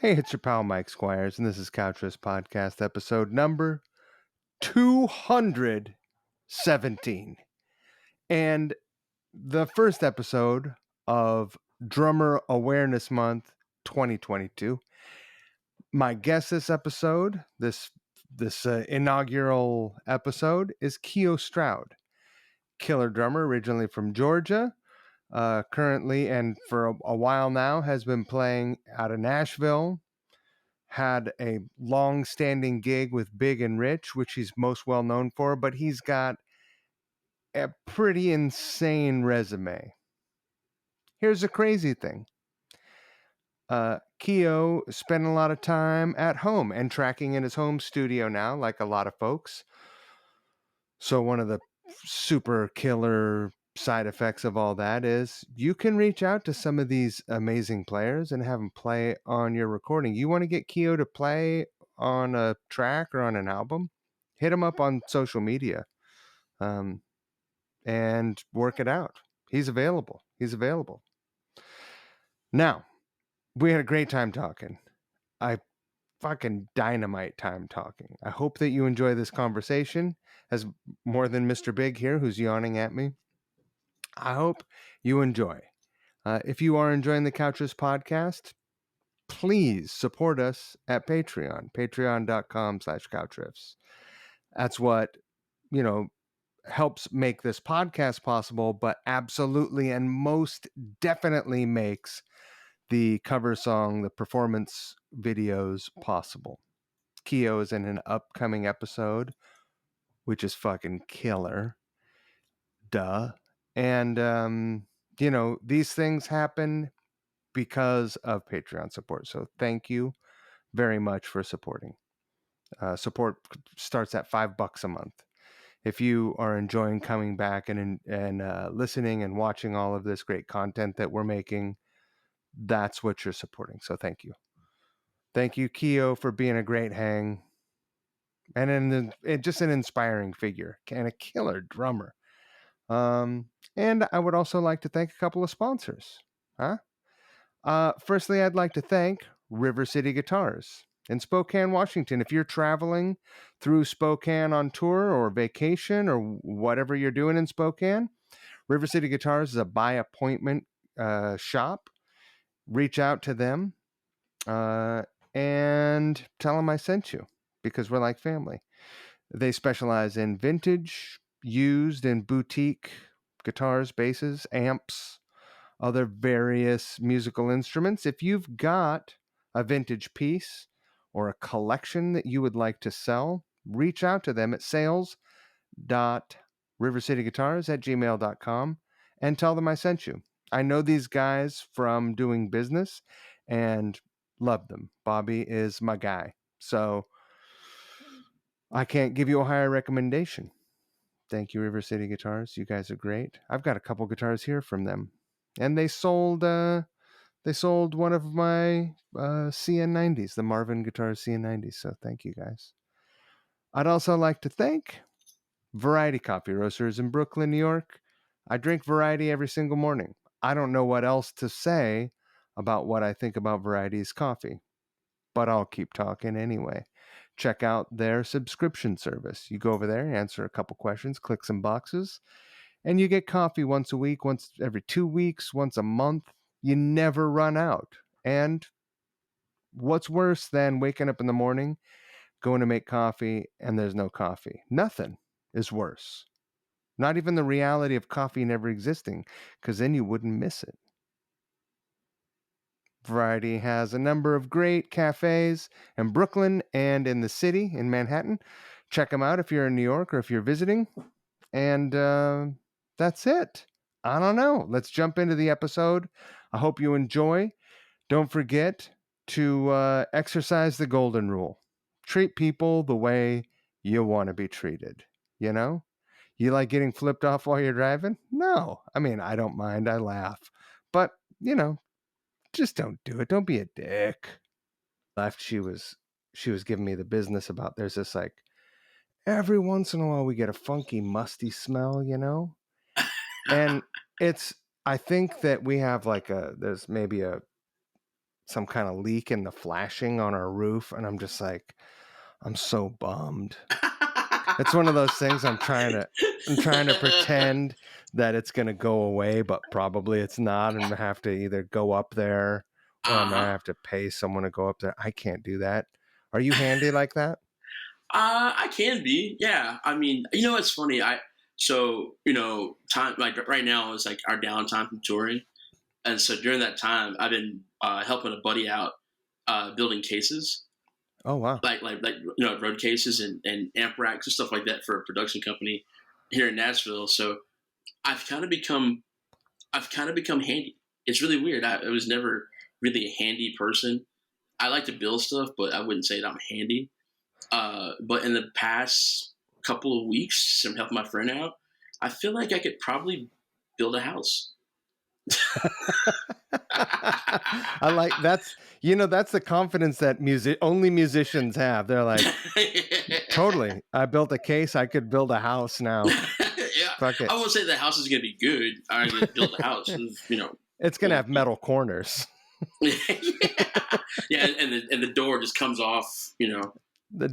Hey, it's your pal Mike Squires, and this is Couchers Podcast episode number 217. And the first episode of Drummer Awareness Month 2022. My guest this episode, this inaugural episode, is Keio Stroud, killer drummer originally from Georgia. Currently, and for a while now, has been playing out of Nashville. Had a long-standing gig with Big and Rich, which he's most well known for, but he's got a pretty insane resume. Here's the crazy thing. Keio spent a lot of time at home and tracking in his home studio now, like a lot of folks. So one of the super killer side effects of all that is you can reach out to some of these amazing players and have them play on your recording. You want to get Keio to play on a track or on an album? Hit him up on social media and work it out. He's available. Now, we had a great time talking. I fucking dynamite time talking. I hope that you enjoy this conversation as more than Mr. Big here, who's yawning at me. I hope you enjoy. If you are enjoying the Couchers podcast, please support us at Patreon, patreon.com/couchriffs. That's what, helps make this podcast possible, but absolutely and most definitely makes the cover song, the performance videos possible. Keio is in an upcoming episode, which is fucking killer. Duh. And, these things happen because of Patreon support. So thank you very much for supporting. Support starts at $5 a month. If you are enjoying coming back and listening and watching all of this great content that we're making, that's what you're supporting. So thank you. Thank you, Keio, for being a great hang and just an inspiring figure and a killer drummer. And I would also like to thank a couple of sponsors. Firstly, I'd like to thank River City Guitars in Spokane, Washington. If you're traveling through Spokane on tour or vacation or whatever you're doing in Spokane, River City Guitars is a by appointment shop. Reach out to them and tell them I sent you because we're like family. They specialize in vintage, used, and boutique guitars, basses, amps, other various musical instruments. If you've got a vintage piece or a collection that you would like to sell, reach out to them at sales.rivercityguitars@gmail.com and tell them I sent you. I know these guys from doing business and love them. Bobby is my guy. So I can't give you a higher recommendation. Thank you, River City Guitars. You guys are great. I've got a couple guitars here from them. And they sold one of my CN90s, the Marvin Guitars CN90s. So thank you guys. I'd also like to thank Variety Coffee Roasters in Brooklyn, New York. I drink Variety every single morning. I don't know what else to say about what I think about Variety's coffee, but I'll keep talking anyway. Check out their subscription service. You go over there, answer a couple questions, click some boxes, and you get coffee once a week, once every 2 weeks, once a month. You never run out. And what's worse than waking up in the morning, going to make coffee, and there's no coffee? Nothing is worse. Not even the reality of coffee never existing, because then you wouldn't miss it. Variety has a number of great cafes in Brooklyn and in the city in Manhattan. Check them out if you're in New York or if you're visiting. And that's it. I don't know. Let's jump into the episode. I hope you enjoy. Don't forget to exercise the golden rule. Treat people the way you want to be treated. You know? You like getting flipped off while you're driving? No. I mean, I don't mind. I laugh. But, just don't do it. Don't be a dick. Left, she was giving me the business about there's this like every once in a while we get a funky musty smell, and I think that we have there's maybe a some kind of leak in the flashing on our roof, and I'm just like, I'm so bummed. It's one of those things I'm trying to pretend that it's gonna go away, but probably it's not, and I have to either go up there or I'm gonna Uh-huh. have to pay someone to go up there. I can't do that. Are you handy like that? I can be, yeah. I mean, it's funny. Time like right now is like our downtime from touring, and so during that time, I've been helping a buddy out building cases, Oh, wow. road cases and amp racks and stuff like that for a production company here in Nashville. So I've kind of become I've kind of become handy. It's really weird. I was never really a handy person. I like to build stuff, but I wouldn't say that I'm handy. But in the past couple of weeks, I'm helping my friend out. I feel like I could probably build a house. I like that's the confidence that only musicians have. They're like, totally. I built a case, I could build a house now. Yeah, Fuck it. I won't say the house is gonna be good. I could build a house. It's gonna Well, have metal corners. yeah, yeah, and the door just comes off. The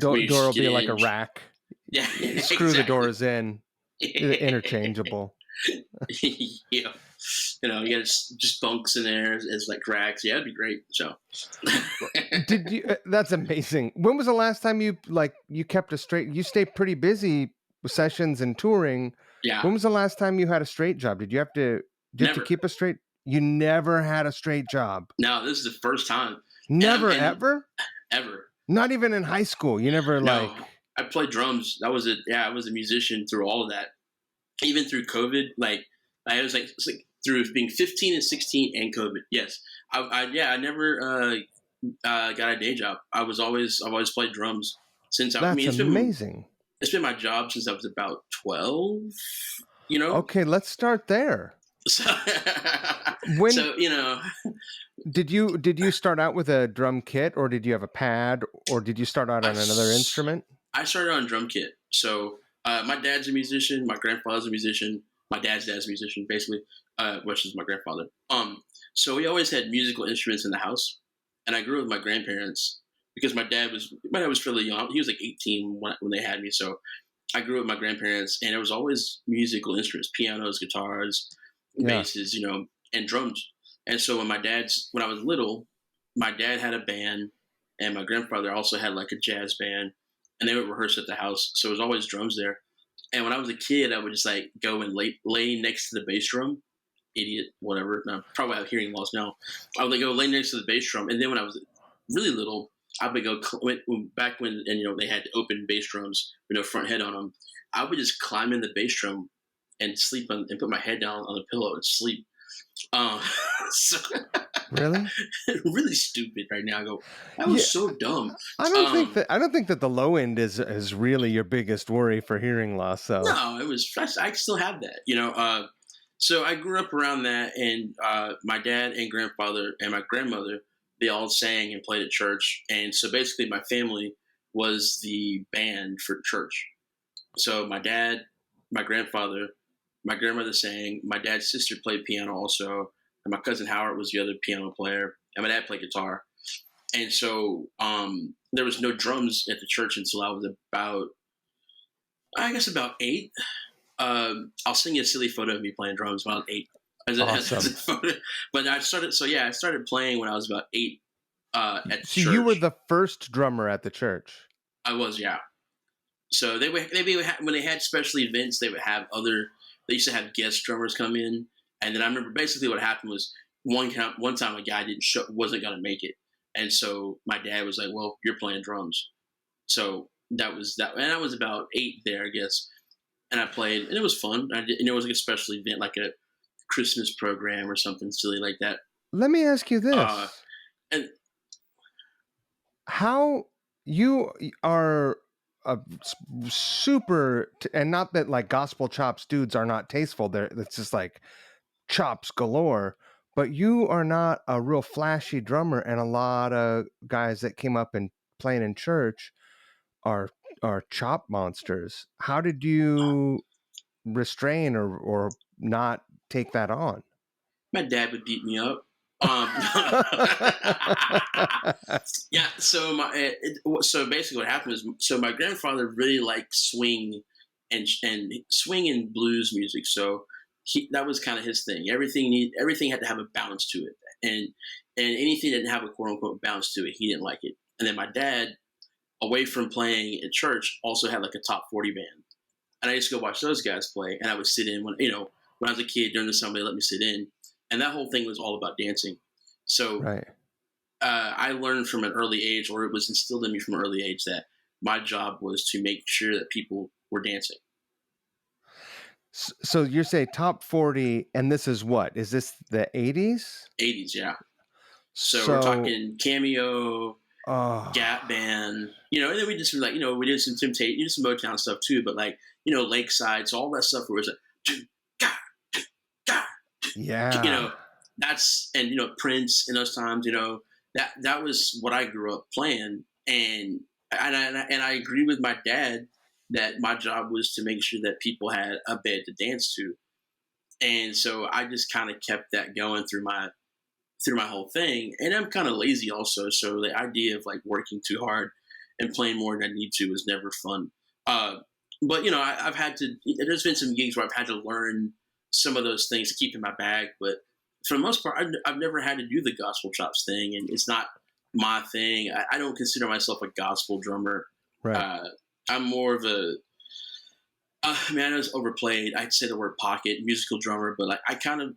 When you door will get be like a in. rack. Yeah, You screw the exactly. doors in. Interchangeable. Yeah, you got just bunks in there as like racks. Yeah, it'd be great. So, Did you that's amazing. When was the last time you kept a straight you stay pretty busy with sessions and touring. yeah, When was the last time you had a straight job? Did you have to never. keep a straight you never had a straight job? No, this is the first time, Never and ever? ever. Not even in high school. You never No, I played drums. That was it. Yeah, I was a musician through all of that, even through COVID. Like I was like, it's like through being 15 and 16 and COVID. Yes, I never got a day job. I've always played drums since I that's mean amazing. it's been my job since I was about 12. You know, Okay, let's start there. so, When so did you start out with a drum kit, or did you have a pad, or did you start out I on another instrument? I started on drum kit. So my dad's a musician. My grandfather's a musician. My dad's a musician, basically, which is my grandfather. So we always had musical instruments in the house, and I grew up with my grandparents because my dad was fairly young. He was like 18 when they had me. So I grew up with my grandparents, and there was always musical instruments: pianos, guitars, Yeah. basses, and drums. And so when I was little, my dad had a band, and my grandfather also had like a jazz band, and they would rehearse at the house. So it was always drums there. And when I was a kid, I would just like go and lay next to the bass drum. Idiot, whatever. No, probably have hearing loss now. I would like go lay next to the bass drum, and then when I was really little, I would go back when and they had open bass drums with no front head on them. I would just climb in the bass drum and and put my head down on the pillow and sleep. Uh, so Really? really stupid right now. I go, that Yeah. was so dumb. I don't think that the low end is really your biggest worry for hearing loss. So No, it was. I still have that. So I grew up around that, and my dad and grandfather and my grandmother, they all sang and played at church, and so basically my family was the band for church. So my dad, my grandfather, my grandmother sang. My dad's sister played piano also, and my cousin Howard was the other piano player, and my dad played guitar. And so there was no drums at the church until I was I guess about 8. I'll send you a silly photo of me playing drums when I was 8. As a awesome. photo. But I started playing when I was about 8 at So you were church. the first drummer at the church. I was, yeah. So when they had special events, they used to have guest drummers come in, and then I remember basically what happened was one time a guy wasn't going to make it, and so my dad was like, "Well, you're playing drums." So that was that, and I was about 8 there, I guess, and I played, and it was fun. And it was like a special event, like a Christmas program or something silly like that. Let me ask you Uh, this. and How you are a super and not that like gospel chops dudes are not tasteful. It's just like chops galore, but you are not a real flashy drummer, and a lot of guys that came up and playing in church are chop monsters. How did you restrain or not take that on? my dad would beat me up. Um, yeah. So so basically, what happened is, so my grandfather really liked swing and swing and blues music. So that was kind of his thing. Everything had to have a balance to it, and anything that didn't have a quote unquote balance to it, he didn't like it. And then my dad, away from playing at church, also had like a top 40 band, and I used to go watch those guys play, and I would sit in when I was a kid during the summer. They let me sit in, and that whole thing was all about dancing. So Right. I learned from an early age, or it was instilled in me from an early age, that my job was to make sure that people were dancing. So you say top 40, and this is what? Is this the 80s? 80s, yeah. So we're So, talking Cameo, oh, Gap Band, and then we did some, we did some Temptation, we did some Motown stuff too, but like, Lakeside, so all that stuff where it was like, "Gah, gah," you yeah. know, that's, and Prince in those times, that was what I grew up playing, and I agree with my dad that my job was to make sure that people had a bed to dance to, and so I just kind of kept that going through my whole thing. And I'm kind of lazy also, so the idea of like working too hard and playing more than I need to is never fun. But I've had to. There's been some gigs where I've had to learn some of those things to keep in my bag, but for the most part, I've never had to do the gospel chops thing, and it's not my thing. I don't consider myself a gospel drummer. Right. Uh, I'm more of a I mean, I know it's overplayed. I'd say the word pocket musical drummer, but like I kind of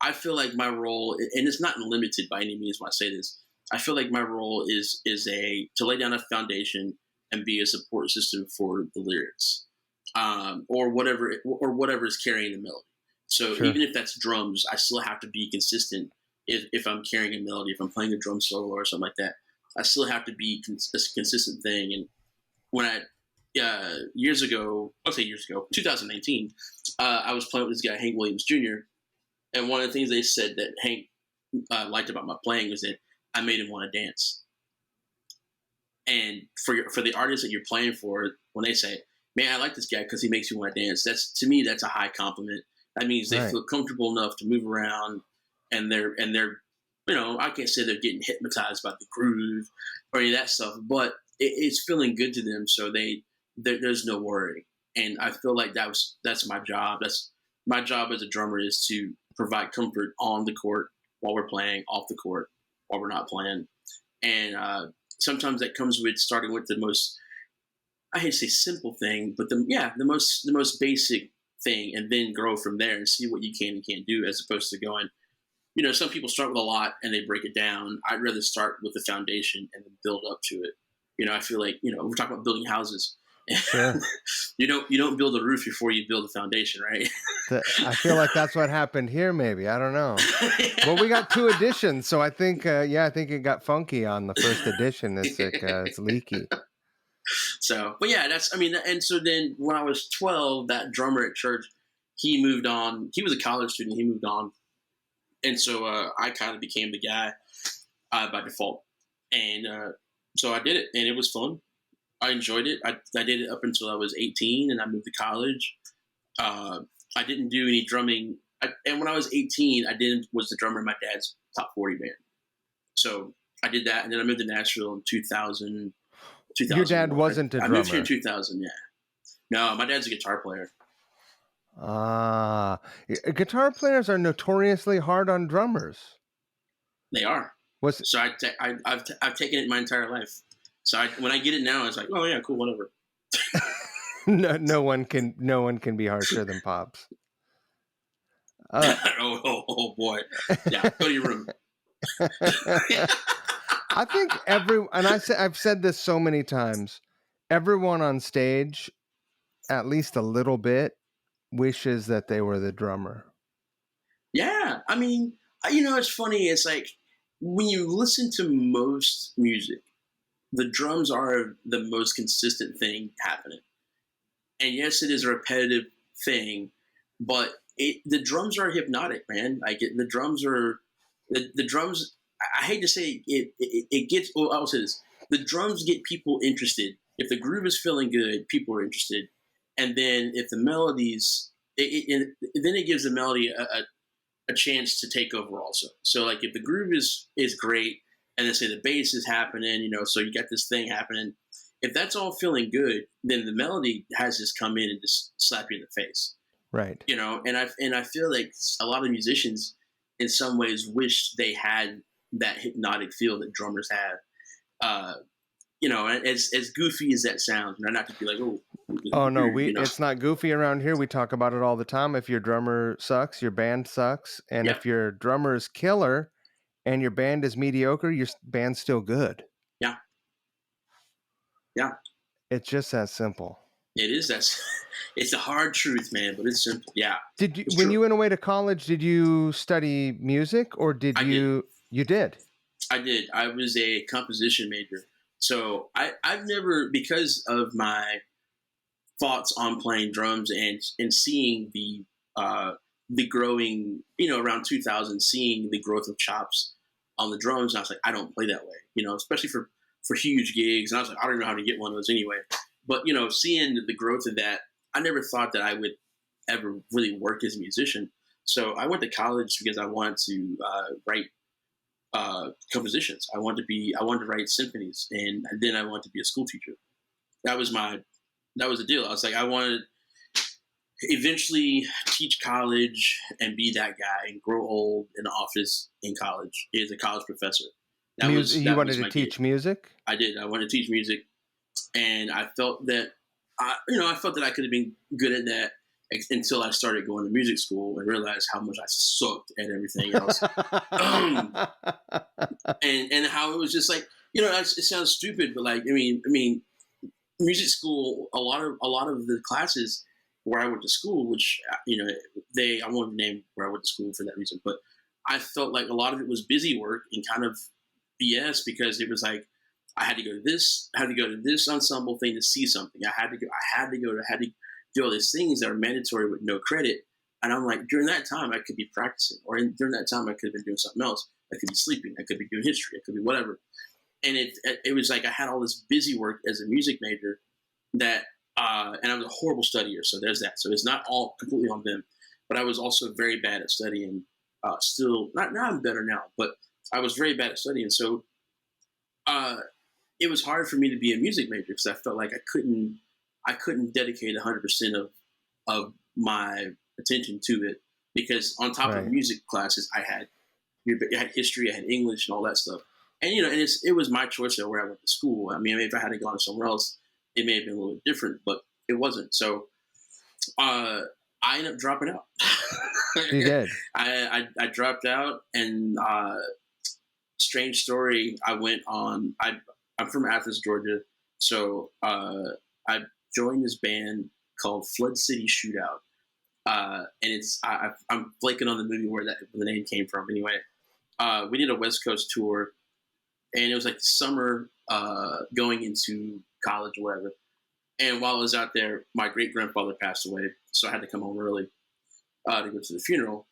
I feel like my role, and it's not limited by any means when I say this. I feel like my role is a to lay down a foundation and be a support system for the lyrics, or whatever is carrying the melody. So Sure. even if that's drums, I still have to be consistent. If I'm carrying a melody, if I'm playing a drum solo or something like that, I still have to be a consistent thing. And when I years ago, I'll say years ago, 2019, I was playing with this guy Hank Williams Jr. And one of the things they said that Hank liked about my playing was that I made him want to dance. And for the artists that you're playing for, when they say, "Man, I like this guy because he makes you want to dance," that's, to me, that's a high compliment. That means they Right. feel comfortable enough to move around, and they're I can't say they're getting hypnotized by the groove or any of that stuff, but it's feeling good to them, so there's no worry. And I feel like that's my job. That's my job as a drummer, is to provide comfort on the court while we're playing, off the court while we're not playing. And sometimes that comes with starting with the most, I hate to say simple thing, but the most basic thing, and then grow from there and see what you can and can't do, as opposed to going. Some people start with a lot and they break it down. I'd rather start with the foundation and then build up to it. I feel like we're talking about building houses. Sure. You don't build a roof before you build a foundation, right? I feel like that's what happened here. Maybe, I don't know. Well, we got two editions, so I think, yeah, I think it got funky on the first edition. It's leaky. So, but yeah, that's, I mean, and so then when I was 12, that drummer at church, he moved on. He was a college student. He moved on, and so I kind of became the guy by default, and so I did it, and it was fun. I enjoyed it. I did it up until I was 18, and I moved to college. Uh, I didn't do any drumming, and when I was 18, was the drummer in my dad's top 40 band. So I did that, and then I moved to Nashville in 2000, Your dad 2001. wasn't a I moved here in drummer. 2000. Yeah, no, my dad's a guitar player. Ah, guitar players are notoriously hard on drummers. They are. Was So I've taken it my entire life. So when I get it now, it's like, oh yeah, cool, whatever. no one can be harsher than Pops. Uh, Oh boy, yeah. Go to your room. I think I've said this so many times. Everyone on stage, at least a little bit, wishes that they were the drummer. Yeah, I mean, it's funny. It's like when you listen to most music, the drums are the most consistent thing happening. And yes, it is a repetitive thing, but the drums are hypnotic, man. Like the drums are the drums. I hate to say it gets. Oh, I'll say this: the drums get people interested. If the groove is feeling good, people are interested, and then if the melodies, then it gives the melody a chance to take over also. So like if the groove is great, and then say the bass is happening, so you got this thing happening. If that's all feeling good, then the melody has just come in and just slap you in the face. Right. And I feel like a lot of musicians in some ways wish they had that hypnotic feel that drummers have. Uh, as goofy as that sounds, not to be like, oh, Oh no, weird, it's not goofy around here. We talk about it all the time. If your drummer sucks, your band sucks, and yeah, if your drummer is killer and your band is mediocre, your band's still good. yeah, yeah. It's just that simple. It is. That's it's a hard truth, man, but it's simple. Yeah, Did you, it's when true. you went away to college, did you study music or did I did. you did? I did. I was a composition major. So I've never, because of my thoughts on playing drums and seeing the growing, around 2000, seeing the growth of chops on the drums. And I was like, I don't play that way, especially for huge gigs. And I was like, I don't even know how to get one of those anyway. But, seeing the growth of that, I never thought that I would ever really work as a musician. So I went to college because I wanted to write compositions. I wanted to write symphonies, and then I wanted to be a school teacher. That was the deal. I was like, I wanted to eventually teach college and be that guy and grow old in the office in college as a college professor. That Music, was you that wanted was to my gig. teach music? I did. I wanted to teach music, and I felt that I could have been good at that until I started going to music school and realized how much I sucked at everything else. And how it was just like, it sounds stupid, but like I mean, music school, a lot of the classes where I went to school, which I won't name where I went to school for that reason, but I felt like a lot of it was busy work and kind of BS because it was like I had to go to this ensemble thing to see something. I had to do all these things that are mandatory with no credit. And I'm like, during that time, I could be practicing, or during that time, I could have been doing something else. I could be sleeping. I could be doing history. I could be whatever. And it was like I had all this busy work as a music major that, and I was a horrible studier. So there's that. So it's not all completely on them, but I was also very bad at studying. Still, not now I'm better now, but I was very bad at studying. So uh, it was hard for me to be a music major because I felt like I couldn't dedicate 100% of my attention to it because on top of Right. music classes, I had history, I had English, and all that stuff. And it was my choice of where I went to school. I mean, if I had to gone somewhere else, it may have been a little bit different, but it wasn't. So uh, I ended up dropping out. You did. I dropped out, and strange story. I'm from Athens, Georgia, so I joined this band called Flood City Shootout, and I'm flaking on the movie where the name came from. Anyway, we did a West Coast tour, and it was like summer, going into college or whatever. And while I was out there, my great grandfather passed away, so I had to come home early to go to the funeral.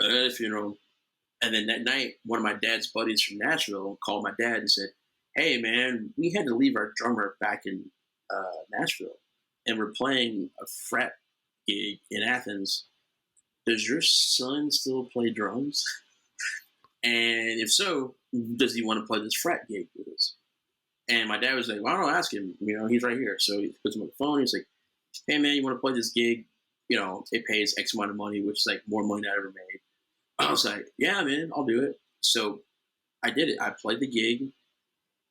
And then that night, one of my dad's buddies from Nashville called my dad and said, "Hey, man, we had to leave our drummer back in Nashville, and we're playing a frat gig in Athens. Does your son still play drums? And if so, does he want to play this frat gig with us?" And my dad was like, "Well, I don't ask him. He's right here." So he puts him on the phone. He's like, "Hey, man, you want to play this gig? It pays X amount of money, which is like more money than I ever made." I was like, "Yeah, man, I'll do it." So I did it. I played the gig.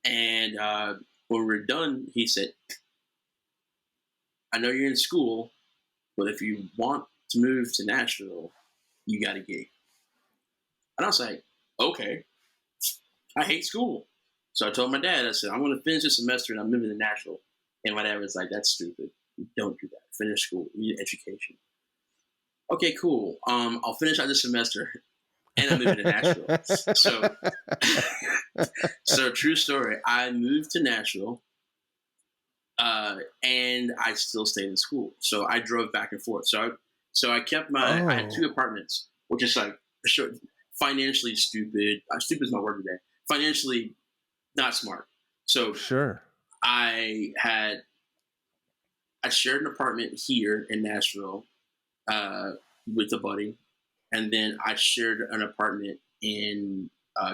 And when we were done, he said, "I know you're in school, but if you want to move to Nashville, you got a gig." And I was like, "Okay, I hate school." So I told my dad, I said, "I'm going to finish this semester and I'm moving to Nashville." And my dad was like, "That's stupid. Don't do that. Finish school. You need education." Okay, cool. I'll finish out this semester and I'm moving to Nashville. So, so true story. I moved to Nashville, and I still stayed in school. So I drove back and forth. So I kept I had two Oh, apartments, which is like sure, financially stupid. Stupid is my word today. Financially not smart. So sure. I had I shared an apartment here in Nashville with a buddy, and then I shared an apartment in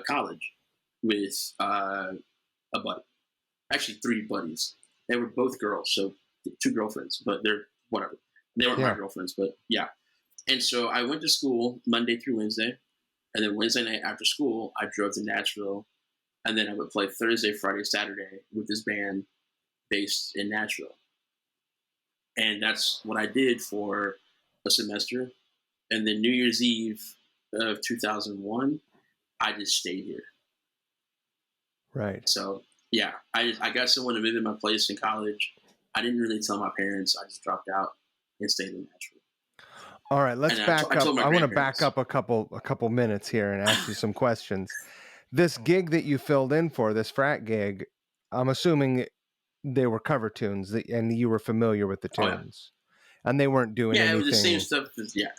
college with a buddy. Actually, three buddies. They were both girls, so two girlfriends, but they're whatever. They weren't my Yeah. girlfriends, but yeah. And so I went to school Monday through Wednesday, and then Wednesday night after school, I drove to Nashville, and then I would play Thursday, Friday, Saturday with this band based in Nashville. And that's what I did for a semester. And then New Year's Eve of 2001, I just stayed here. Right. So yeah, I got someone to move in my place in college. I didn't really tell my parents. I just dropped out and stayed in Nashville. All right, let's And back I up. told my I want to back grandparents. up a couple minutes here and ask you some questions. This gig that you filled in for, this frat gig, I'm assuming they were cover tunes and you were familiar with the Oh yeah, tunes. And they weren't doing yeah. It was the same anything. stuff. Yeah,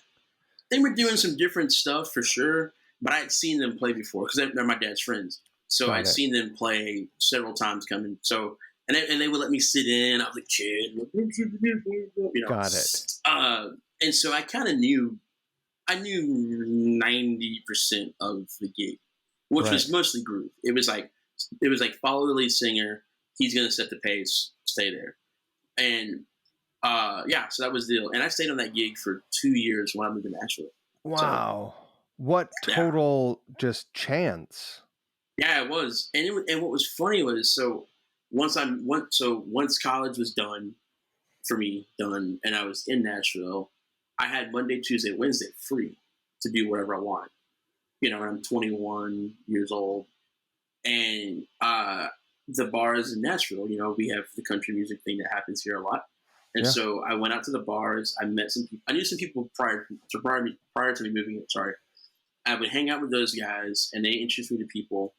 they were doing some different stuff for sure. But I had seen them play before because they're my dad's friends. So Got I'd it. seen them play several times coming. So and they would let me sit in. I was a kid, you know. Got it. And so I kind of knew. I knew 90% of the gig, which Right. was mostly groove. It was like follow the lead singer. He's gonna set the pace. Stay there, and yeah. So that was the deal. And I stayed on that gig for 2 years when I moved to Nashville. So Wow. What yeah, total just chance. yeah, it was. And what was funny was once college was done for me, done, and I was in Nashville, I had Monday, Tuesday, Wednesday free to do whatever I want. And I'm 21 years old, and the bars in Nashville, we have the country music thing that happens here a lot. And Yeah. so I went out to the bars. I met some people. I knew some people prior to me moving here. Sorry, I would hang out with those guys, and they introduced me to people.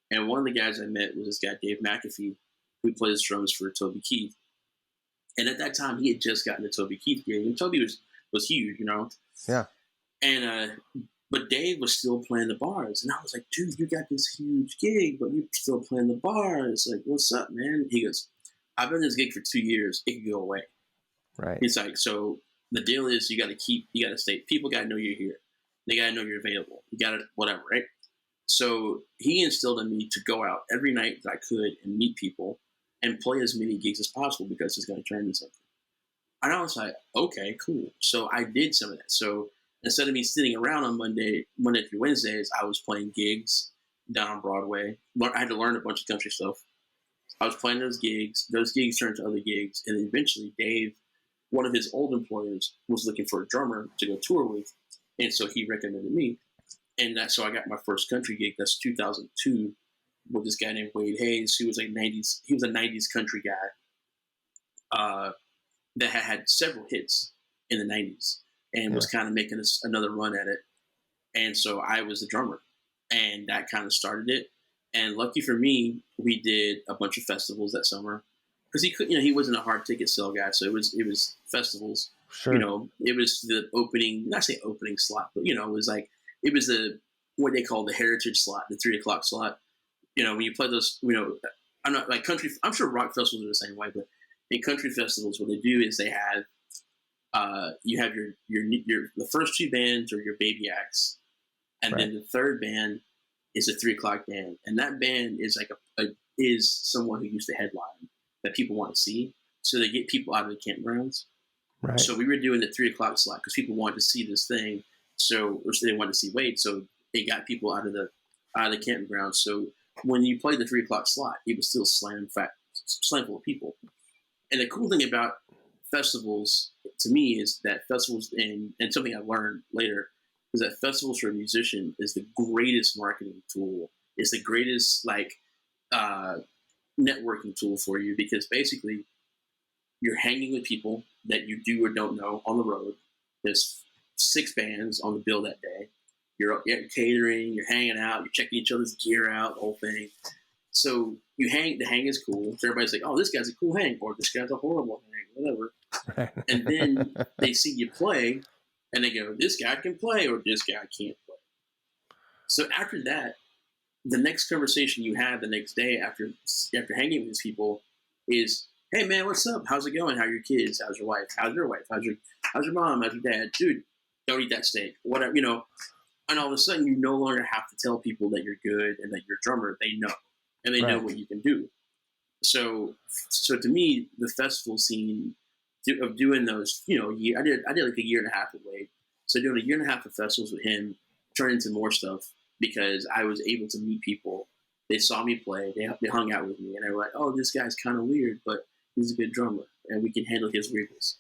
And one of the guys I met was this guy Dave McAfee, who plays drums for Toby Keith. And at that time, he had just gotten the Toby Keith gig, and Toby was huge. Yeah. And but Dave was still playing the bars, and I was like, "Dude, you got this huge gig, but you're still playing the bars. Like, what's up, man?" He goes, "I've been in this gig for 2 years. It can go away." Right. He's like, "So the deal is, you got to stay. People got to know you're here. They got to know you're available. You got to whatever, right?" So he instilled in me to go out every night that I could and meet people and play as many gigs as possible because it's going to turn into something. And I was like, okay, cool. So I did some of that. So instead of me sitting around on Monday through Wednesdays, I was playing gigs down on Broadway. I had to learn a bunch of country stuff. I was playing those gigs. Those gigs turned to other gigs. And eventually Dave, one of his old employers, was looking for a drummer to go tour with. And so he recommended me. And so I got my first country gig. That's 2002 with this guy named Wade Hayes, who was he was a 90s country guy. That had several hits in the 90s and Yeah. was kind of making another run at it. And so I was the drummer, and that kind of started it. And lucky for me, we did a bunch of festivals that summer because he wasn't a hard ticket sale guy. So it was festivals. Sure. It was the opening, not say opening slot, but it was the what they call the heritage slot, the 3 o'clock slot. When you play those, I'm not like country. I'm sure rock festivals are the same way, but in country festivals, what they do is they have you have your the first two bands are your baby acts, and Right. then the third band is a 3 o'clock band, and that band is like is someone who used to headline that people want to see, so they get people out of the campgrounds. Right. So we were doing the 3 o'clock slot because people wanted to see this thing, so they wanted to see Wade, so they got people out of the campground. So when you played the 3 o'clock slot, it was still slam full of people. And the cool thing about festivals to me is that festivals and something I learned later is that festivals for a musician is the greatest marketing tool. It's the greatest uh, networking tool for you because basically you're hanging with people that you do or don't know on the road. There's 6 bands on the bill that day. You're catering, you're hanging out, you're checking each other's gear out, the whole thing. So you hang. The hang is cool. So everybody's like, "Oh, this guy's a cool hang," or "This guy's a horrible hang," whatever. Right. And then they see you play, and they go, "This guy can play," or "This guy can't play." So after that, the next conversation you have the next day after hanging with these people is, "Hey man, what's up? How's it going? How are your kids? How's your wife? How's your wife? How's your mom? How's your dad, dude?" don't eat that steak, whatever, and all of a sudden you no longer have to tell people that you're good and that you're a drummer. They know, and they know Right. what you can do. So to me, the festival scene of doing those, I did like a year and a half away. So doing a year and a half of festivals with him turned into more stuff because I was able to meet people. They saw me play. They hung out with me, and they were like, "Oh, this guy's kind of weird, but he's a good drummer, and we can handle his weirdness."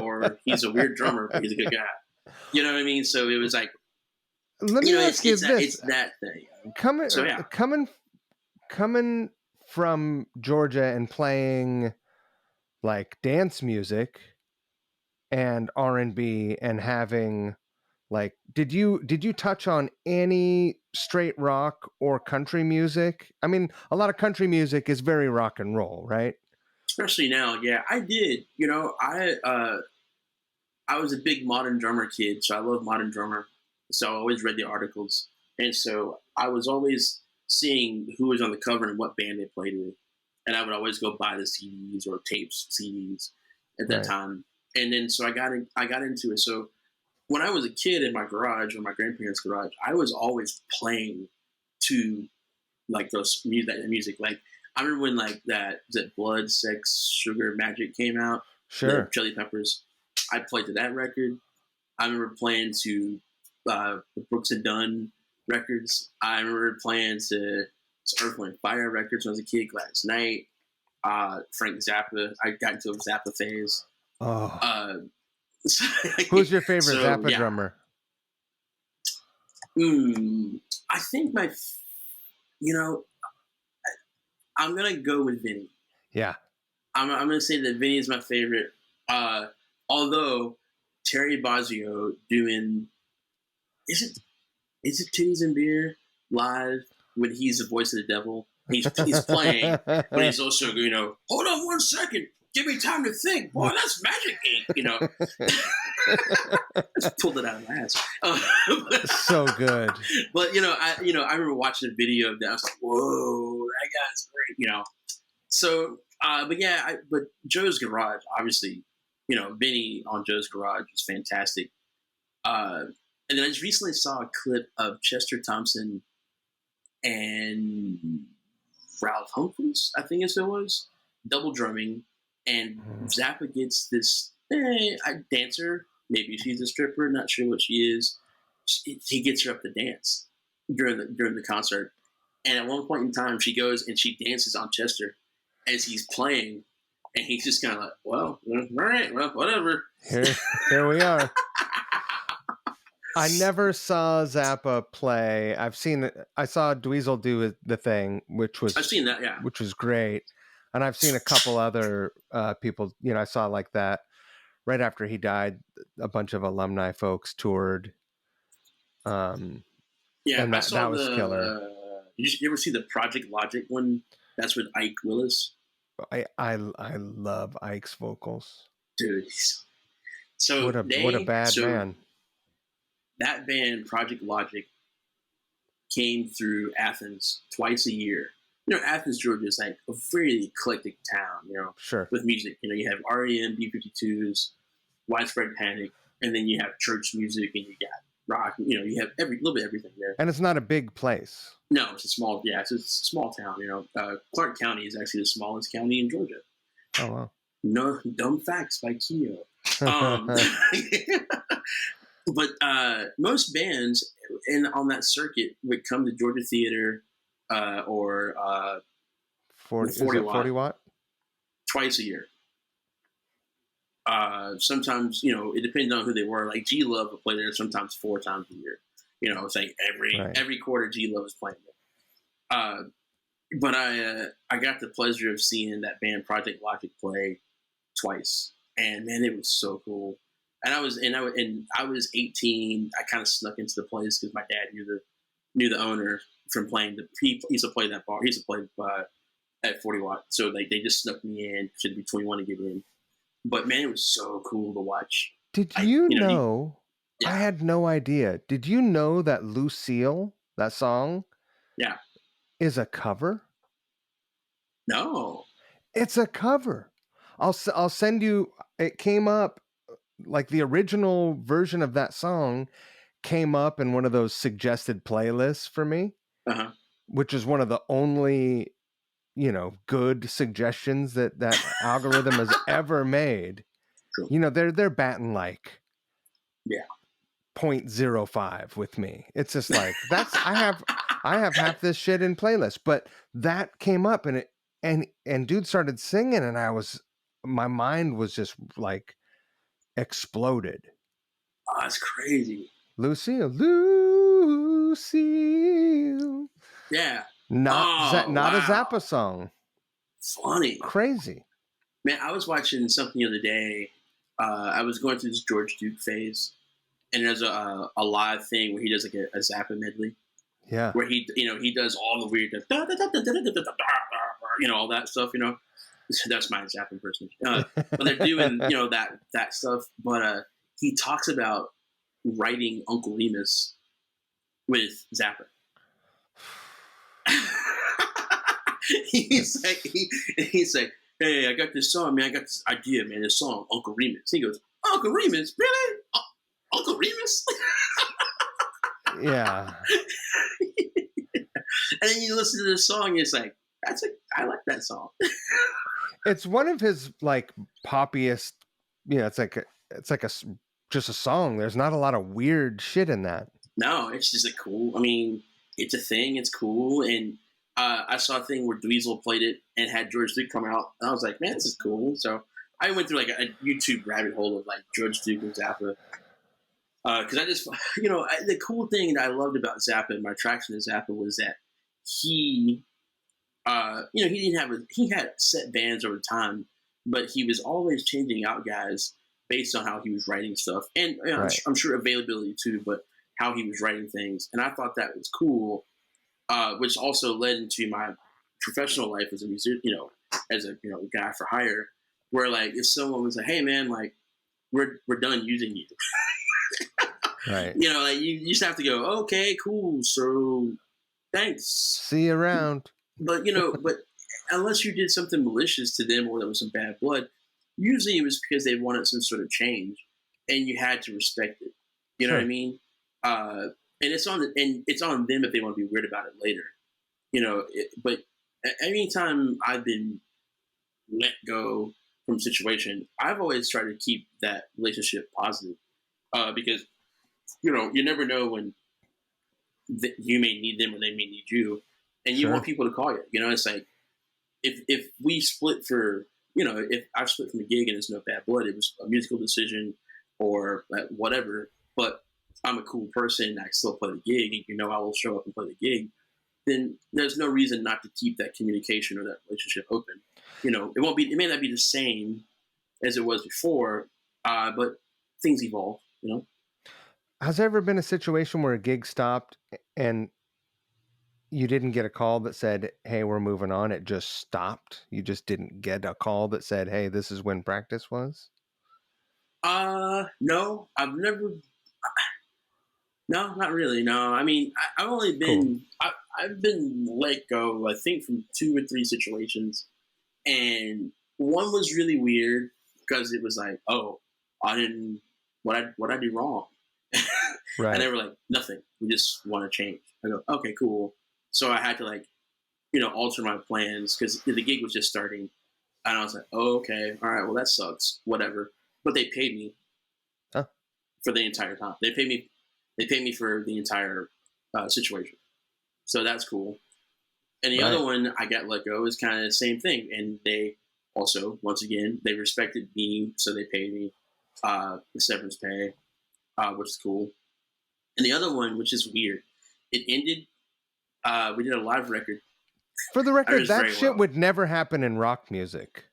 Or he's a weird drummer, but he's a good guy. You know what I mean? So it was like, Let me ask you this: it's that thing. coming So yeah, coming coming from Georgia and playing like dance music and R&B and having like did you touch on any straight rock or country music? I mean, a lot of country music is very rock and roll, right? especially now, yeah, I did. I was a big Modern Drummer kid, so I love Modern Drummer. So I always read the articles, and so I was always seeing who was on the cover and what band they played with, and I would always go buy the CDs or tapes, CDs at that Right. time. And then so I got into it. So when I was a kid in my garage or my grandparents' garage, I was always playing to like that music. Like I remember when like that Blood, Sex, Sugar, Magic came out, the Sure. Chili Peppers. I played to that record. I remember playing to the Brooks and Dunn records. I remember playing to Earth, Wind, and Fire records when I was a kid. Gladys Knight, Frank Zappa. I got into a Zappa phase. Oh, Uh, so, who's your favorite so, Zappa yeah, drummer? I think you know, I'm gonna go with Vinny. Yeah. I'm gonna say that Vinny is my favorite. Uh, Although Terry Bozzio doing is it Titties and Beer live when he's the voice of the devil? He's playing, but he's also hold on 1 second, give me time to think. Boy, that's magic ink. Just pulled it out of my ass. So good. But I remember watching a video of that. I was like, whoa, that guy's great. So, but yeah, but Joe's Garage, obviously, Vinny on Joe's Garage is fantastic. And then I just recently saw a clip of Chester Thompson and Ralph Humphreys, I think it was, double drumming, and Zappa gets this dancer. Maybe she's a stripper, not sure what she is. He gets her up to dance during the concert, and at one point in time, she goes and she dances on Chester as he's playing, and he's just kind of like, "Well, all right, well, whatever." Here we are. I never saw Zappa play. I saw Dweezil do the thing, which I've was seen that, yeah. which was great, and I've seen a couple other people. I saw like that right after he died. A bunch of alumni folks toured, Yeah, and I that saw was killer. you ever see the Project Logic one? That's with Ike Willis, I love Ike's vocals. dude. What a bad So man. that band Project Logic came through Athens twice a year. Athens, Georgia is like a very eclectic town. Sure. With music. You have REM, B-52s, Widespread Panic, and then you have church music, and you got rock. You have every little bit of everything there. And it's not a big place. No, it's it's a small town. Clark County is actually the smallest county in Georgia. Oh wow. No dumb facts by Keio. But most bands on that circuit would come to Georgia Theater or 40, the 40 is it 40 watt watt? twice a year. Sometimes it depends on who they were. Like G Love would play there sometimes 4 times a year. It's like every quarter G Love is playing there. But I got the pleasure of seeing that band Project Logic play twice, and man, it was so cool. And I was 18. I kind of snuck into the place because my dad knew the owner from playing. He used to play that bar. He used to play at 40 watt. So they just snuck me in. Should be 21 to get in. But man, it was so cool to watch. Did you know? Yeah. I had no idea. Did you know that Lucille, that song, Yeah. is a cover? No. It's a cover. I'll send you. It came up like the original version of that song came up in one of those suggested playlists for me, Uh-huh. which is one of the only, good suggestions that algorithm has ever made. True. They're batting like Yeah. 0.05 with me. It's just like I have half this shit in playlist, but that came up and dude started singing and my mind was just like exploded. Oh, that's crazy. Lucille, Lucille. Yeah. Not Oh, not a wow. Zappa song. Funny. Crazy. Man, I was watching something the other day. I was going through this George Duke phase, and there's a live thing where he does like a Zappa medley, Yeah. where he does all the weird, all that stuff. That's my Zappa impersonation. But they're doing that stuff. But he talks about writing Uncle Remus with Zappa. he's like, hey, I got this song, man. I got this idea, man. This song, Uncle Remus. He goes, Uncle Remus, really? Uncle Remus? Yeah. And then you listen to the song, and it's like, I like that song. It's one of his like poppiest. It's like just a song. There's not a lot of weird shit in that. No, it's just cool. I mean, it's a thing. It's cool. And I saw a thing where Dweezil played it and had George Duke come out. And I was like, man, this is cool. So I went through like a YouTube rabbit hole of like George Duke and Zappa. Because I just, the cool thing that I loved about Zappa and my attraction to Zappa was that he, he had set bands over time, but he was always changing out guys based on how he was writing stuff. And Right. I'm sure availability too, but how he was writing things. And I thought that was cool, which also led into my professional life as a musician, as a guy for hire, where like if someone was like, hey man, like we're done using you. Right. Like you just have to go, okay, cool. So thanks. See you around. But but unless you did something malicious to them or there was some bad blood, usually it was because they wanted some sort of change, and you had to respect it. You know what I mean? And it's on them if they want to be weird about it later. But anytime I've been let go from a situation, I've always tried to keep that relationship positive, because you never know when you may need them or they may need you, and you want people to call you. It's like if we split for if I split from a gig and it's no bad blood, it was a musical decision or whatever. But I'm a cool person, I still play the gig, and I will show up and play the gig. Then there's no reason not to keep that communication or that relationship open. It may not be the same as it was before, but things evolve. Has there ever been a situation where a gig stopped and you didn't get a call that said, hey, we're moving on? It just stopped. You just didn't get a call that said, hey, this is when practice was? No, I've never. No, not really. No, I mean, I've only been I've been let go. I think from 2 or 3 situations, and one was really weird because it was like, oh, I didn't what I do wrong, Right. and they were like, nothing. We just want to change. I go, okay, cool. So I had to alter my plans because the gig was just starting, and I was like, oh, okay, all right, well that sucks, whatever. But they paid me for the entire time. They paid me for the entire situation, so that's cool. And the other one I got let go is kind of the same thing, and they also, once again, they respected me, so they paid me the severance pay, which is cool. And the other one, which is weird, it ended. We did a live record. For the record, that shit would never happen in rock music.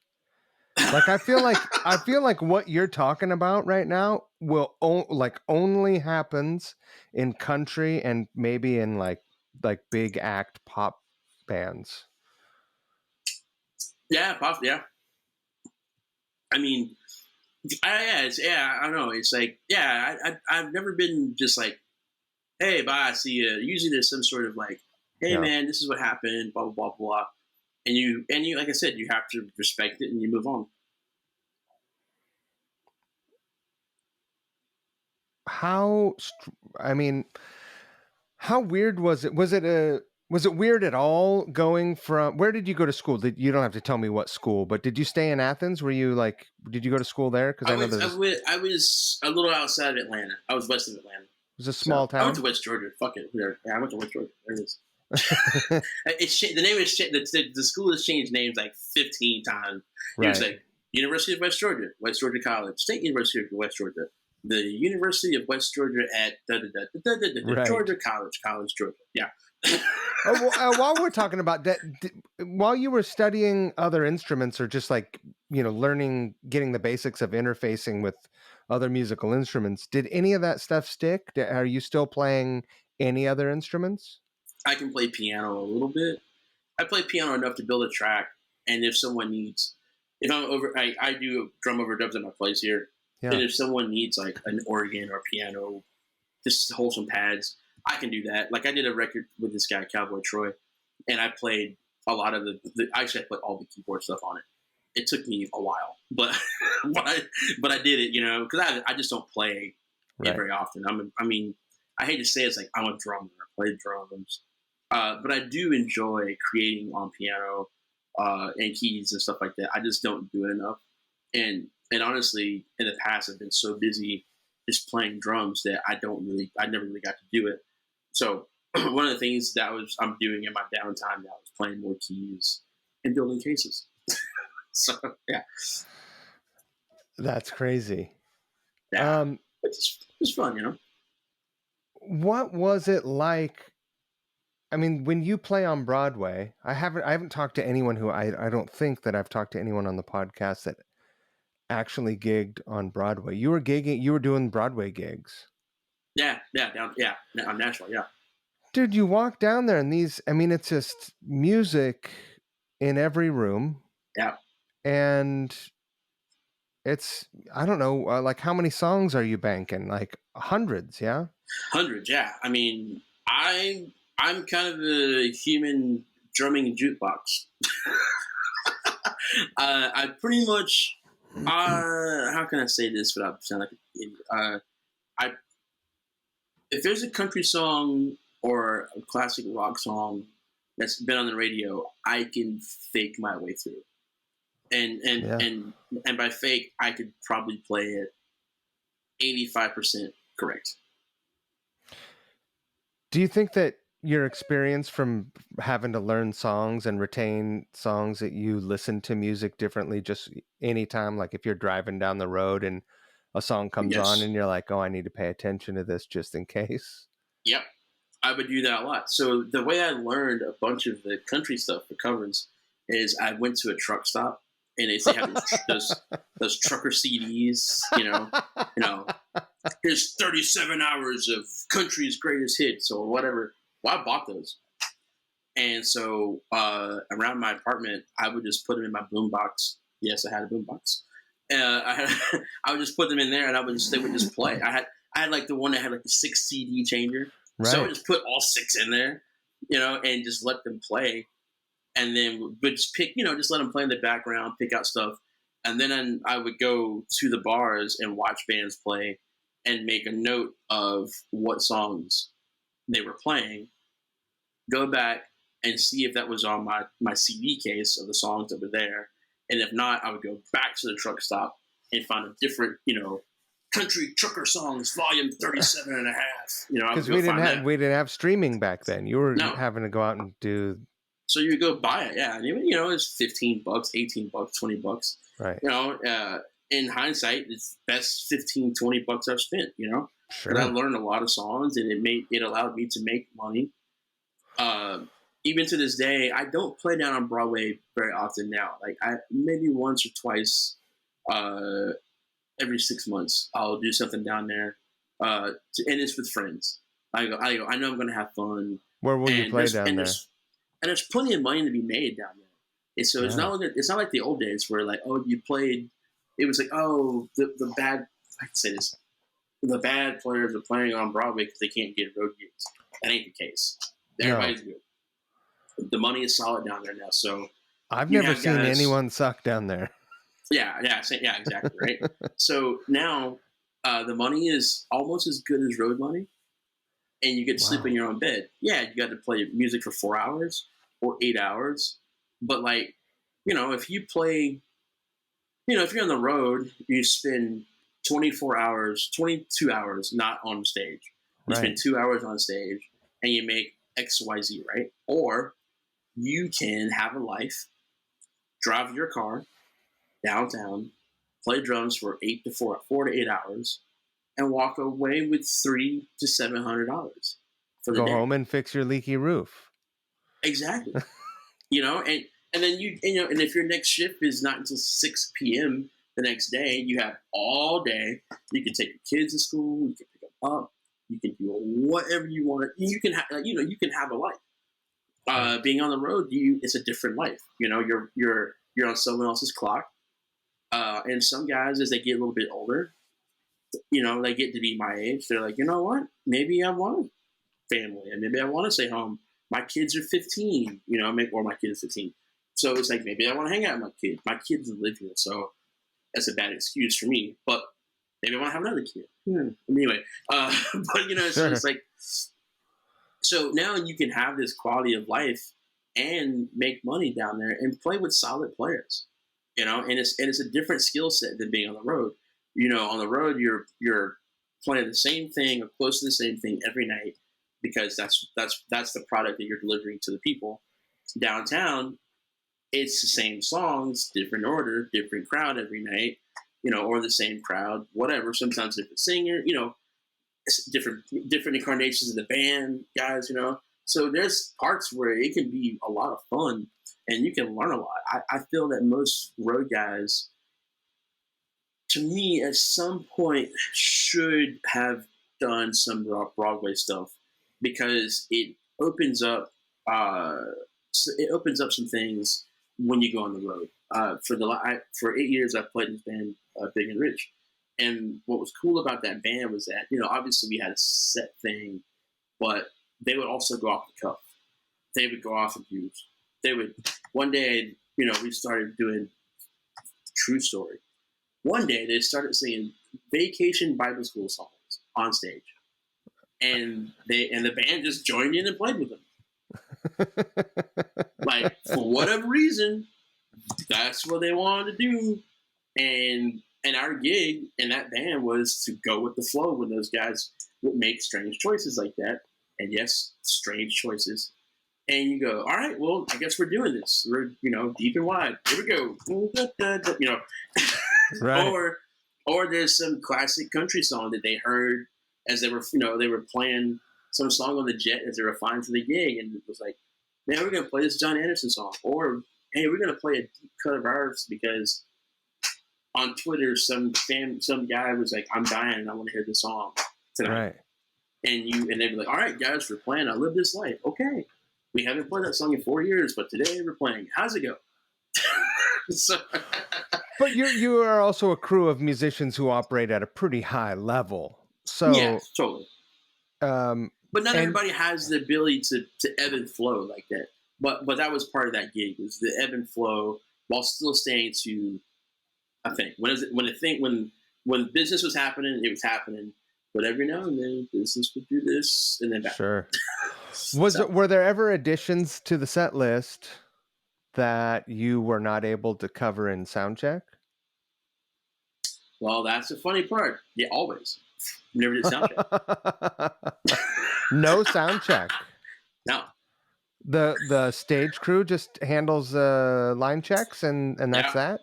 Like I feel like what you're talking about right now will only happens in country and maybe in like big act pop bands. Yeah, pop. Yeah. I mean, I don't know. It's like, I've never been just like, hey, bye, see ya. Usually there's some sort of like, hey man, this is what happened, blah blah blah blah, and you like I said, you have to respect it and you move on. how I mean, how weird was it? Was it weird at all going from where did you go to school? You don't have to tell me what school, but did you stay in Athens? Were you like did you go to school there? Because I know there's it I was a little outside of Atlanta. I was west of Atlanta. was a So small I went to town. West Georgia. Fuck it. There. Yeah, I went to West Georgia. There it is. The name is the school has changed names like 15 times. It was Right. like University of West Georgia College, State University of West Georgia, the University of West Georgia at Right. Georgia College, Georgia. Yeah. Oh, well, while we're talking about that, while you were studying other instruments or just like, learning, getting the basics of interfacing with other musical instruments, did any of that stuff stick? Are you still playing any other instruments? I can play piano a little bit. I play piano enough to build a track, and if someone needs, if I'm over, I do drum overdubs at my place here. And Yeah. if someone needs like an organ or piano, just hold some pads, I can do that. Like I did a record with this guy Cowboy Troy, and I played a lot of actually I put all the keyboard stuff on it. It took me a while, but but I did it, because I just don't play it Right. very often. I mean, I hate to say it's like I'm a drummer. I play drums, but I do enjoy creating on piano and keys and stuff like that. I just don't do it enough. And honestly, in the past, I've been so busy just playing drums that I never really got to do it. So one of the things that I'm doing in my downtime now is playing more keys and building cases. So yeah, That's crazy. yeah, it's fun. What was it like? I mean, when you play on Broadway, I haven't talked to anyone who I don't think that I've talked to anyone on the podcast that actually gigged on Broadway. You were doing Broadway gigs. Yeah, on Nashville, yeah, Dude, you walk down there and I mean, it's just music in every room. yeah, And I don't know, like how many songs are you banking? Like hundreds, yeah? hundreds, yeah. I mean, I'm kind of a human drumming jukebox. I pretty much, how can I say this without sounding like an idiot? I if there's a country song or a classic rock song that's been on the radio, I can fake my way through. And and Yeah. and and by fake, I could probably play it 85% correct. Do you think that your experience from having to learn songs and retain songs that you listen to music differently just anytime, like if you're driving down the road and a song comes on Yes. and you're like, oh, I need to pay attention to this just in case? Yep. I would do that a lot. So the way I learned a bunch of the country stuff, the covers, is I went to a truck stop and they have those trucker CDs, you know, here's 37 hours of country's greatest hits or whatever. Well, I bought those. And so around my apartment, I would just put them in my boombox. Yes, I had a boombox. I would just put them in there, and they would just play. I had like the one that had like the 6 CD changer, so I would Right. just put all 6 in there, and just let them play, and then would just pick, just let them play in the background, pick out stuff, and then I would go to the bars and watch bands play, and make a note of what songs they were playing, go back and see if that was on my CD case of the songs that were there. And if not, I would go back to the truck stop and find a different, country trucker songs, volume 37 and a half. I would Because go find that. we didn't have streaming back then. You were No. having to go out and do So you would go buy it. Yeah. And it's $15, $18, $20. right. In hindsight, it's best 15, $20 I've spent, Because I Sure. learned a lot of songs and it allowed me to make money. Even to this day, I don't play down on Broadway very often now. Like maybe once or twice every 6 months, I'll do something down there, and it's with friends. I go. I know I'm going to have fun, Where will you and play down there? there's plenty of money to be made down there. And so Yeah. it's not like the old days where like, oh, you played. It was like, oh, the bad. I can say this. The bad players are playing on Broadway because they can't get road gigs. That ain't the case. Everybody's good. The money is solid down there now. So I've you never have seen guys. anyone suck down there. Yeah, exactly, right. So now The money is almost as good as road money, and you get to sleep in Wow. your own bed. Yeah, you got to play music for 4 hours or 8 hours, but like, if you play, if you're on the road, you spend 24 hours, 22 hours not on stage. You spend Right. 2 hours on stage, and you make XYZ, right? Or you can have a life, drive your car downtown, play drums for 4 to 8 hours, and walk away with $300 to $700 for the Go day. home and fix your leaky roof. Exactly. And then and if your next shift is not until 6 p.m. the next day, you have all day. You can take your kids to school. You can pick them up. You can do whatever you want. You can you can have a life. Right. Being on the road, it's a different life. You're on someone else's clock. And some guys, as they get a little bit older, they get to be my age. They're like, you know what? Maybe I want a family, and maybe I want to stay home. My kids are 15, or my kid is 15. So it's like, maybe I want to hang out with my kid. My kids live here, so that's a bad excuse for me. But maybe I want to have another kid. Anyway, but so Sure. it's like, so now you can have this quality of life and make money down there and play with solid players. And it's a different skill set than being on the road. On the road, you're playing the same thing or close to the same thing every night, because that's the product that you're delivering to the people. Downtown, it's the same songs, different order, different crowd every night, or the same crowd, whatever. Sometimes different singer, different incarnations of the band guys. So there's parts where it can be a lot of fun, and you can learn a lot. I feel that most road guys, to me, at some point, should have done some Broadway stuff, because uh, it opens up some things when you go on the road. For 8 years, I played in this band, Big and Rich, and what was cool about that band was that, obviously we had a set thing, but they would also go off the cuff. They would go off of views. They would One day, we started doing True Story. One day they started singing Vacation Bible School songs on stage, and the band just joined in and played with them. Like, for whatever reason, that's what they wanted to do, and our gig in that band was to go with the flow when those guys would make strange choices like that. And yes, strange choices. And you go, all right, well, I guess we're doing this. We're, deep and wide. Here we go. Right. or or there's some classic country song that they heard as they were playing some song on the jet as they were flying to the gig, and it was like, man, we're gonna play this John Anderson song, or hey, we're gonna play a deep cut of ours because on Twitter some guy was like, I'm dying and I want to hear the song tonight, Right. and they'd be like, all right, guys, we're playing I Live This Life. Okay, we haven't played that song in 4 years, but today we're playing. How's it go? So, But you are also a crew of musicians who operate at a pretty high level. yeah, So, totally. um, But not and everybody has the ability to ebb and flow like that. But that was part of that gig, was the ebb and flow while still staying to a thing. When business was happening, it was happening. But every now and then, business would do this, and then back. sure. So, Were there ever additions to the set list that you were not able to cover in sound check? well, that's the funny part. Yeah, always. Never did sound check. No sound check. No. The stage crew just handles line checks and that's Yeah. that.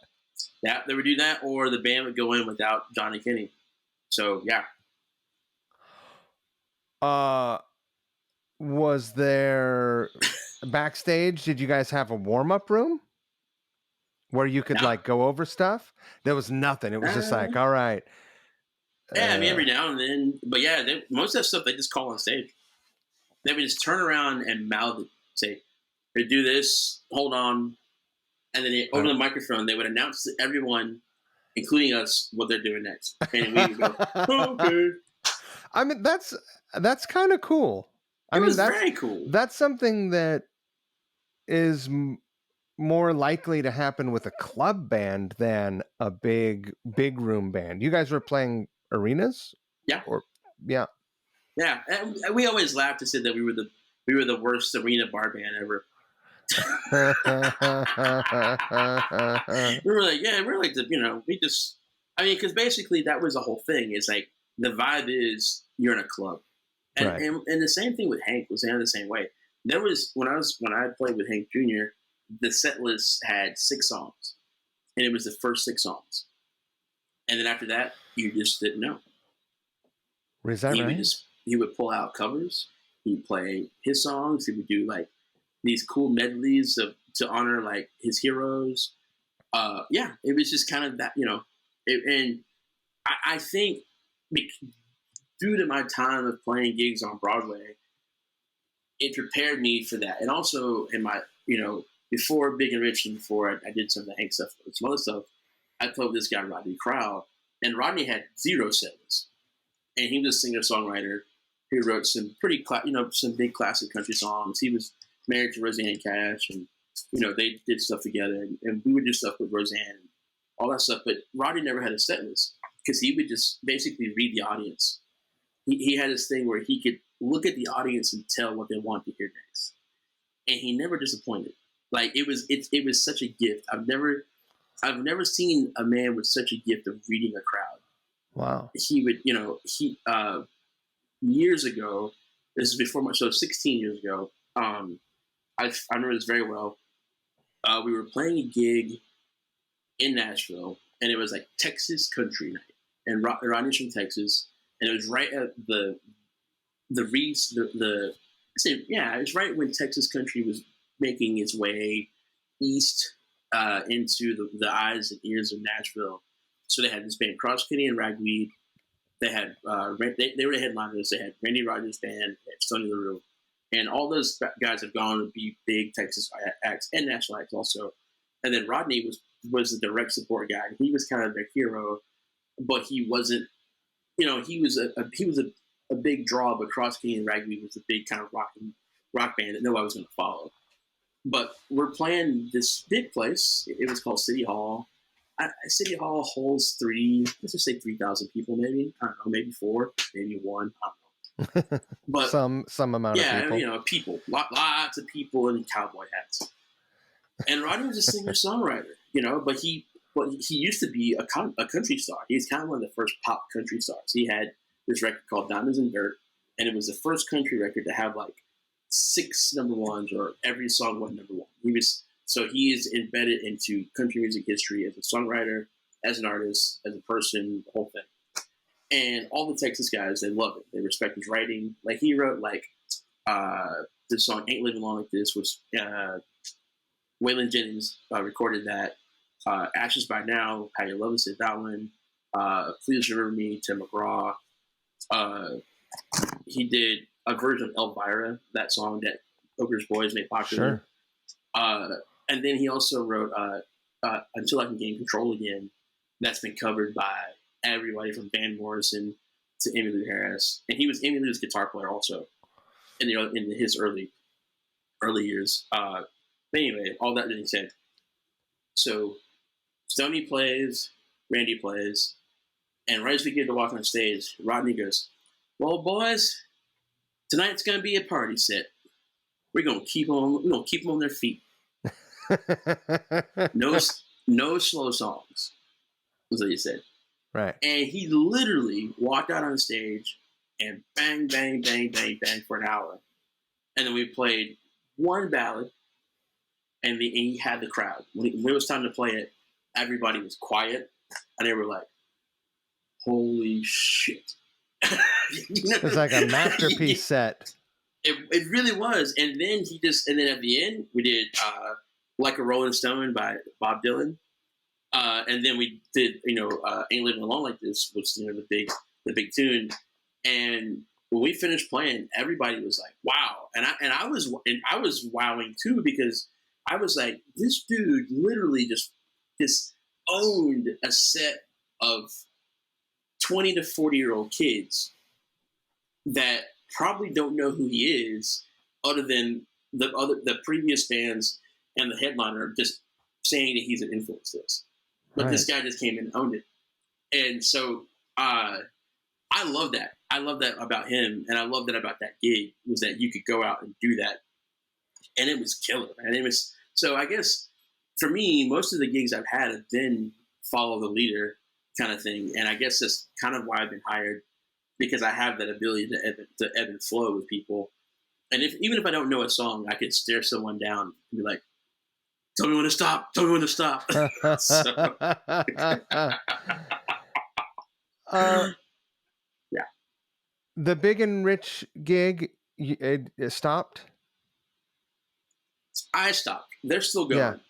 Yeah, they would do that, or the band would go in without Johnny Kinney. So yeah. Uh, was there backstage? Did you guys have a warm up room where you could No. like go over stuff? There was nothing. It was just like, all right. Yeah, I mean, Uh, every now and then. But yeah, most of that stuff they just call on stage. They would just turn around and mouth it, say, "They do this, hold on," and then over the microphone they would announce to everyone, including us, what they're doing next, and we would go, oh, "Okay." I mean, that's kind of cool. I It mean, was very cool. that's something that is more likely to happen with a club band than a big room band. You guys were playing arenas? Yeah, Or yeah. yeah. And we always laughed and said that we were the worst arena bar band ever. We were like, yeah, we're like the, we just, I mean, because basically that was the whole thing. Is like the vibe is you're in a club, and Right. and the same thing with Hank was the same way. There was when I played with Hank Jr., the set list had 6 songs, and it was the first 6 songs, and then after that, you just didn't know. Is that right? He would pull out covers. He'd play his songs. He would do like these cool medleys to honor like his heroes. Yeah, it was just kind of that, and I think due to my time of playing gigs on Broadway, it prepared me for that. And also in my, before Big and Rich and before I did some of the Hank stuff and some other stuff, I played with this guy, Rodney Crowell, and Rodney had 0 set lists. And he was a singer-songwriter who wrote some some big classic country songs. He was married to Roseanne Cash, and, they did stuff together, and we would do stuff with Roseanne and all that stuff. But Rodney never had a set list because he would just basically read the audience. He had this thing where he could look at the audience and tell what they want to hear next, and he never disappointed. Like it was such a gift. I've never seen a man with such a gift of reading a crowd. Wow. He would, years ago, this is before so 16 years ago, I remember this very well. We were playing a gig in Nashville, and it was like Texas country night, and Rodney's from Texas, and it was right at it was right when Texas country was making its way east into the eyes and ears of Nashville. So they had this band, Cross Kenny and Ragweed. They had they were the headliners. They had Randy Rogers Band, they had Sonny LaRue, and all those guys have gone to be big Texas acts and national acts also. And then Rodney was the direct support guy. He was kind of their hero, but he wasn't. He was a big draw. But Cross Kenny and Ragweed was a big kind of rock band that nobody was going to follow. But we're playing this big place. It was called City Hall. City Hall holds let's just say 3,000 people, maybe. I don't know, maybe 4, maybe 1. I don't know. But some amount of people. People, lots of people in cowboy hats. And Rodney was a singer-songwriter, but he used to be a country star. He's kind of one of the first pop country stars. He had this record called Diamonds and Dirt, and it was the first country record to have like 6 number ones, or every song went number 1. So he is embedded into country music history as a songwriter, as an artist, as a person, the whole thing. And all the Texas guys, they love it. They respect his writing. Like he wrote the song "Ain't Living Long Like This," which Waylon Jennings recorded that. "Ashes by Now," "How You Love Us," that one. "Please Remember Me," Tim McGraw. He did a version of Elvira, that song that Ogre's Boys made popular. Sure. And then he also wrote "Until I Can Gain Control Again," that's been covered by everybody from Van Morrison to Emmylou Harris, and he was Emmylou's guitar player also in his early years. But anyway, all that being said, so Stoney plays, Randy plays, and right as we get to walk on stage, Rodney goes, "Well, boys, tonight's gonna be a party set. We're gonna keep them on their feet. No slow songs," was what he said. Right. And he literally walked out on stage and bang, bang, bang, bang, bang for an hour. And then we played one ballad, and he had the crowd. When it was time to play it, everybody was quiet, and they were like, "Holy shit." It was like a masterpiece set. It really was. And then at the end, we did "Like a Rolling Stone" by Bob Dylan. And then we did, "Ain't Living Alone Like This," which the big tune. And when we finished playing, everybody was like, "Wow!" And I was wowing too, because I was like, this dude literally just owned a set of 20 to 40-year-old kids that probably don't know who he is, other than the previous bands and the headliner just saying that he's an influence to us. But This guy just came and owned it. And so I love that. I love that about him, and I love that about that gig was that you could go out and do that, and it was killer, man. It was so. I guess for me, most of the gigs I've had have been follow the leader kind of thing, and I guess that's kind of why I've been hired because I have that ability to ebb and flow with people. And if even if I don't know a song, I could stare someone down and be like, "Tell me when to stop. Tell me when to stop." So uh, yeah, the Big and Rich gig, it stopped. I stopped. They're still Yeah. going.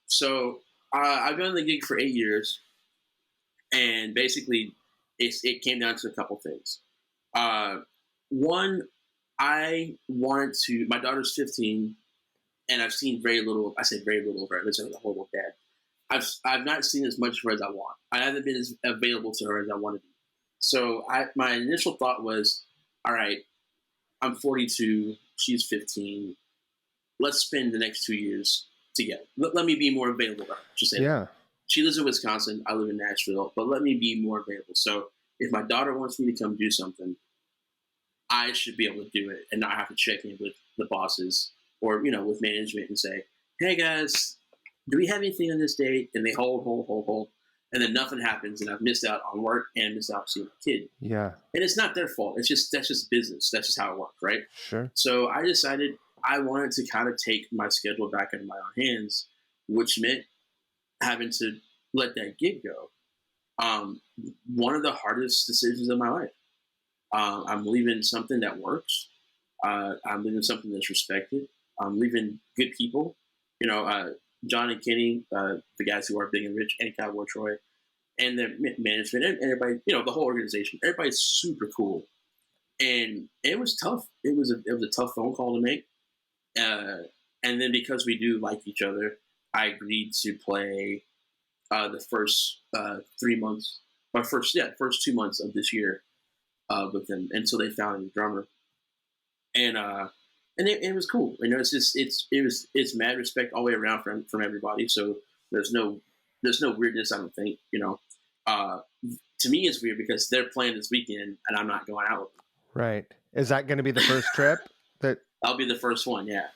So I've been on the gig for 8 years, and basically, it came down to a couple things. One, I wanted to. My daughter's 15, and I've seen very little. I say very little of her. I've been a horrible dad. I've not seen as much of her as I want. I haven't been as available to her as I want to be. So my initial thought was, all right, I'm 42. She's 15. Let's spend the next 2 years together. Let me be more available to her. Just say that. Yeah. She lives in Wisconsin. I live in Nashville. But let me be more available. So if my daughter wants me to come do something, I should be able to do it and not have to check in with the bosses or with management and say, "Hey guys, do we have anything on this date?" And they hold, and then nothing happens, and I've missed out on work and missed out on seeing my kid. Yeah. And it's not their fault. That's just business. That's just how it works, right? Sure. So I decided I wanted to kind of take my schedule back into my own hands, which meant having to let that gig go. One of the hardest decisions of my life. I'm leaving something that works. I'm leaving something that's respected. I'm leaving good people. John and Kenny, the guys who are big and rich, and Cowboy Troy, and the management, and everybody, the whole organization. Everybody's super cool, and it was tough. It was a tough phone call to make. And then because we do like each other, I agreed to play the first 3 months, or first 2 months of this year with them until they found a new drummer, and it was cool. It's mad respect all the way around from everybody. So there's no weirdness. I don't think. To me, it's weird because they're playing this weekend and I'm not going out with them. Right. Is that going to be the first trip? That I'll be the first one. Yeah.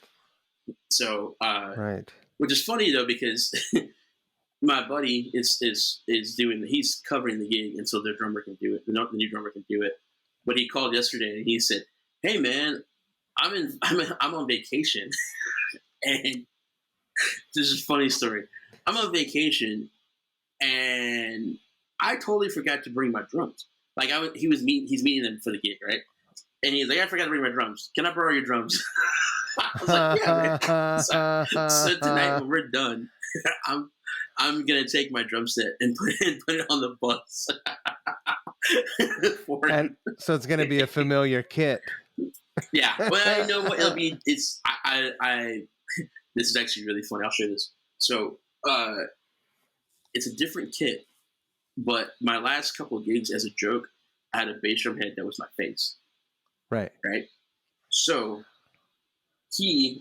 So right. which is funny though because my buddy is doing he's covering the gig and so their drummer can do it. The new drummer can do it. But he called yesterday and he said, "Hey man, I'm on vacation," and this is a funny story. I'm on vacation and I totally forgot to bring my drums. Like he's meeting them for the gig, right? And he's like, "I forgot to bring my drums. Can I borrow your drums?" I was like, "Yeah, man." So tonight when we're done, I'm gonna take my drum set and put it on the bus. And so it's going to be a familiar kit. Yeah, well, you know what? It'll be. It's. I. This is actually really funny. I'll show you this. So, it's a different kit, but my last couple of gigs, as a joke, I had a bass drum head that was my face. Right. Right. So,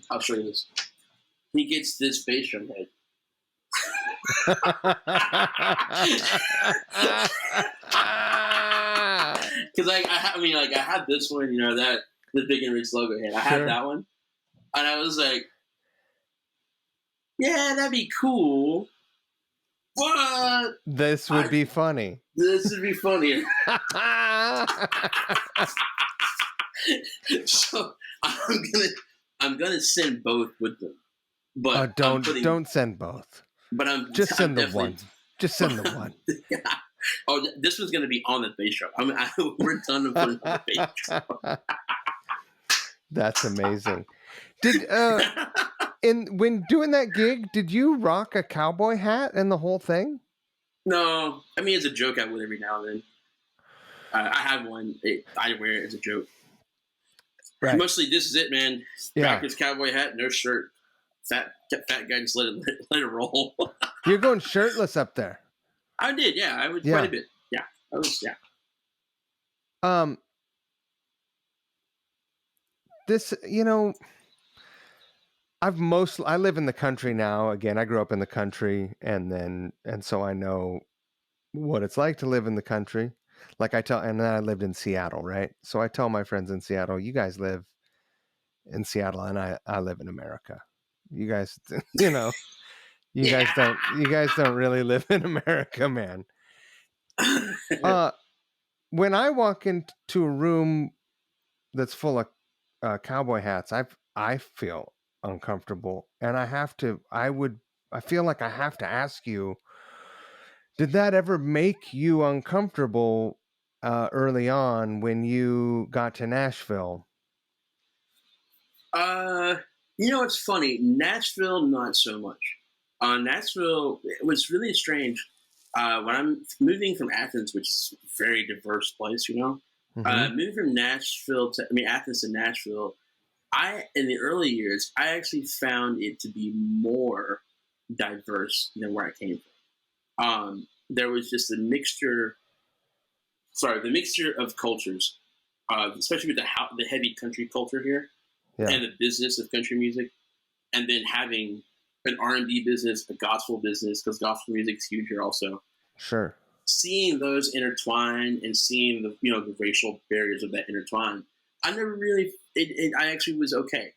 I'll show you this. He gets this bass drum head. Because I had this one, that the Big and Rich logo head. I had that one, and I was like, "Yeah, that'd be cool." What? This would be funny. This would be funnier. So I'm gonna send both with them. But don't send both. But I'm just send the one. Just send the one. Oh, this was gonna be on the bass drum. We're done with putting on the bass drum. That's amazing. When doing that gig, did you rock a cowboy hat and the whole thing? No, it's a joke I would every now and then. I have one. I wear it as a joke. Right. Mostly, this is it, man. Backwards cowboy hat, no shirt. Fat guy just let it roll. You're going shirtless up there. I did, yeah. I was quite a bit. Yeah, I was, yeah. This, I live in the country now. Again, I grew up in the country, and so I know what it's like to live in the country. Like and then I lived in Seattle, right? So I tell my friends in Seattle, you guys live in Seattle and I live in America. You guys, you know, Yeah. you guys don't really live in America, man. Uh, when I walk into a room that's full of cowboy hats, I feel uncomfortable, and I feel like I have to ask you, did that ever make you uncomfortable early on when you got to Nashville? uh, it's funny. Nashville, not so much. Nashville, it was really strange. When I'm moving from Athens, which is a very diverse place, Hmm. moving from Athens to Nashville, in the early years, I actually found it to be more diverse than where I came from. There was just the mixture of cultures, especially with the heavy country culture here Yeah, and the business of country music, and then having an R&B business, a gospel business, because gospel music is huge here also. sure. Seeing those intertwine and seeing the racial barriers of that intertwine, I never really I actually was okay.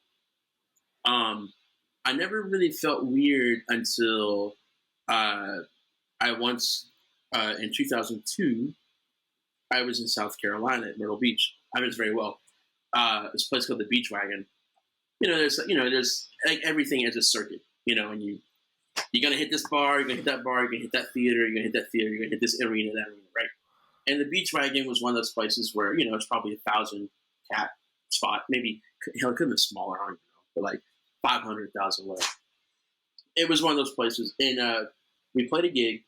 Um, I never really felt weird until uh, I once in 2002 I was in South Carolina at Myrtle Beach. I was very well. This place called the Beach Wagon. There's like everything as a circuit. And you're gonna hit this bar, you're gonna hit that bar, you're gonna hit that theater, you're gonna hit that theater, you're gonna hit this arena, that arena, right? And the Beach Wagon was one of those places where it's probably 1,000 cat spot, maybe hell, it could have been smaller, I don't know, but like 500,000, whatever. It was one of those places, and we played a gig,